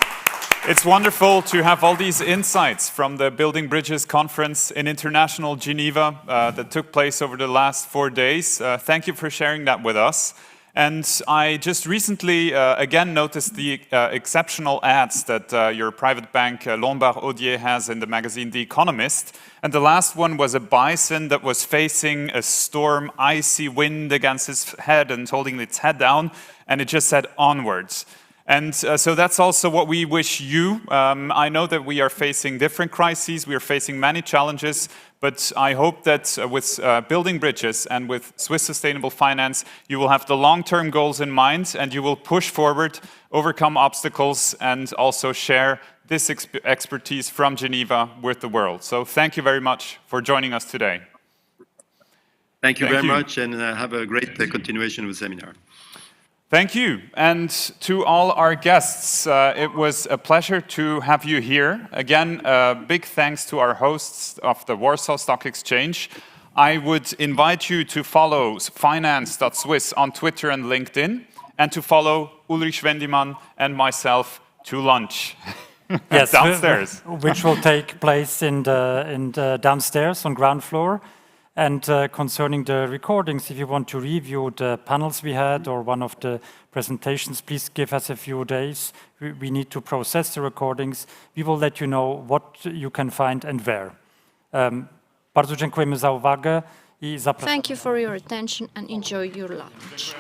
[SPEAKER 3] It's wonderful to have all these insights from the Building Bridges conference in international Geneva that took place over the last 4 days. Thank you for sharing that with us. And I just recently again noticed the exceptional ads that your private bank Lombard Odier has in the magazine The Economist. And the last one was a bison that was facing a storm, icy wind against his head and holding its head down, and it just said onwards. And so that's also what we wish you. I know that we are facing different crises, we are facing many challenges, but I hope that with building bridges and with Swiss Sustainable Finance, you will have the long-term goals in mind and you will push forward, overcome obstacles, and also share this expertise from Geneva with the world. So thank you very much for joining us today.
[SPEAKER 11] Thank you very much, and have a great continuation of the seminar.
[SPEAKER 3] Thank you. And to all our guests, it was a pleasure to have you here. Again, big thanks to our hosts of the Warsaw Stock Exchange. I would invite you to follow finance.swiss on Twitter and LinkedIn, and to follow Ulrich Wendimann and myself to lunch.
[SPEAKER 2] Yes,
[SPEAKER 3] downstairs.
[SPEAKER 2] Which will take place in the downstairs on ground floor. And concerning the recordings, if you want to review the panels we had or one of the presentations, please give us a few days. We need to process the recordings. We will let you know what you can find and where. Bardzo dziękujemy za uwagę I zapraszamy.
[SPEAKER 9] Thank you for your attention and enjoy your lunch.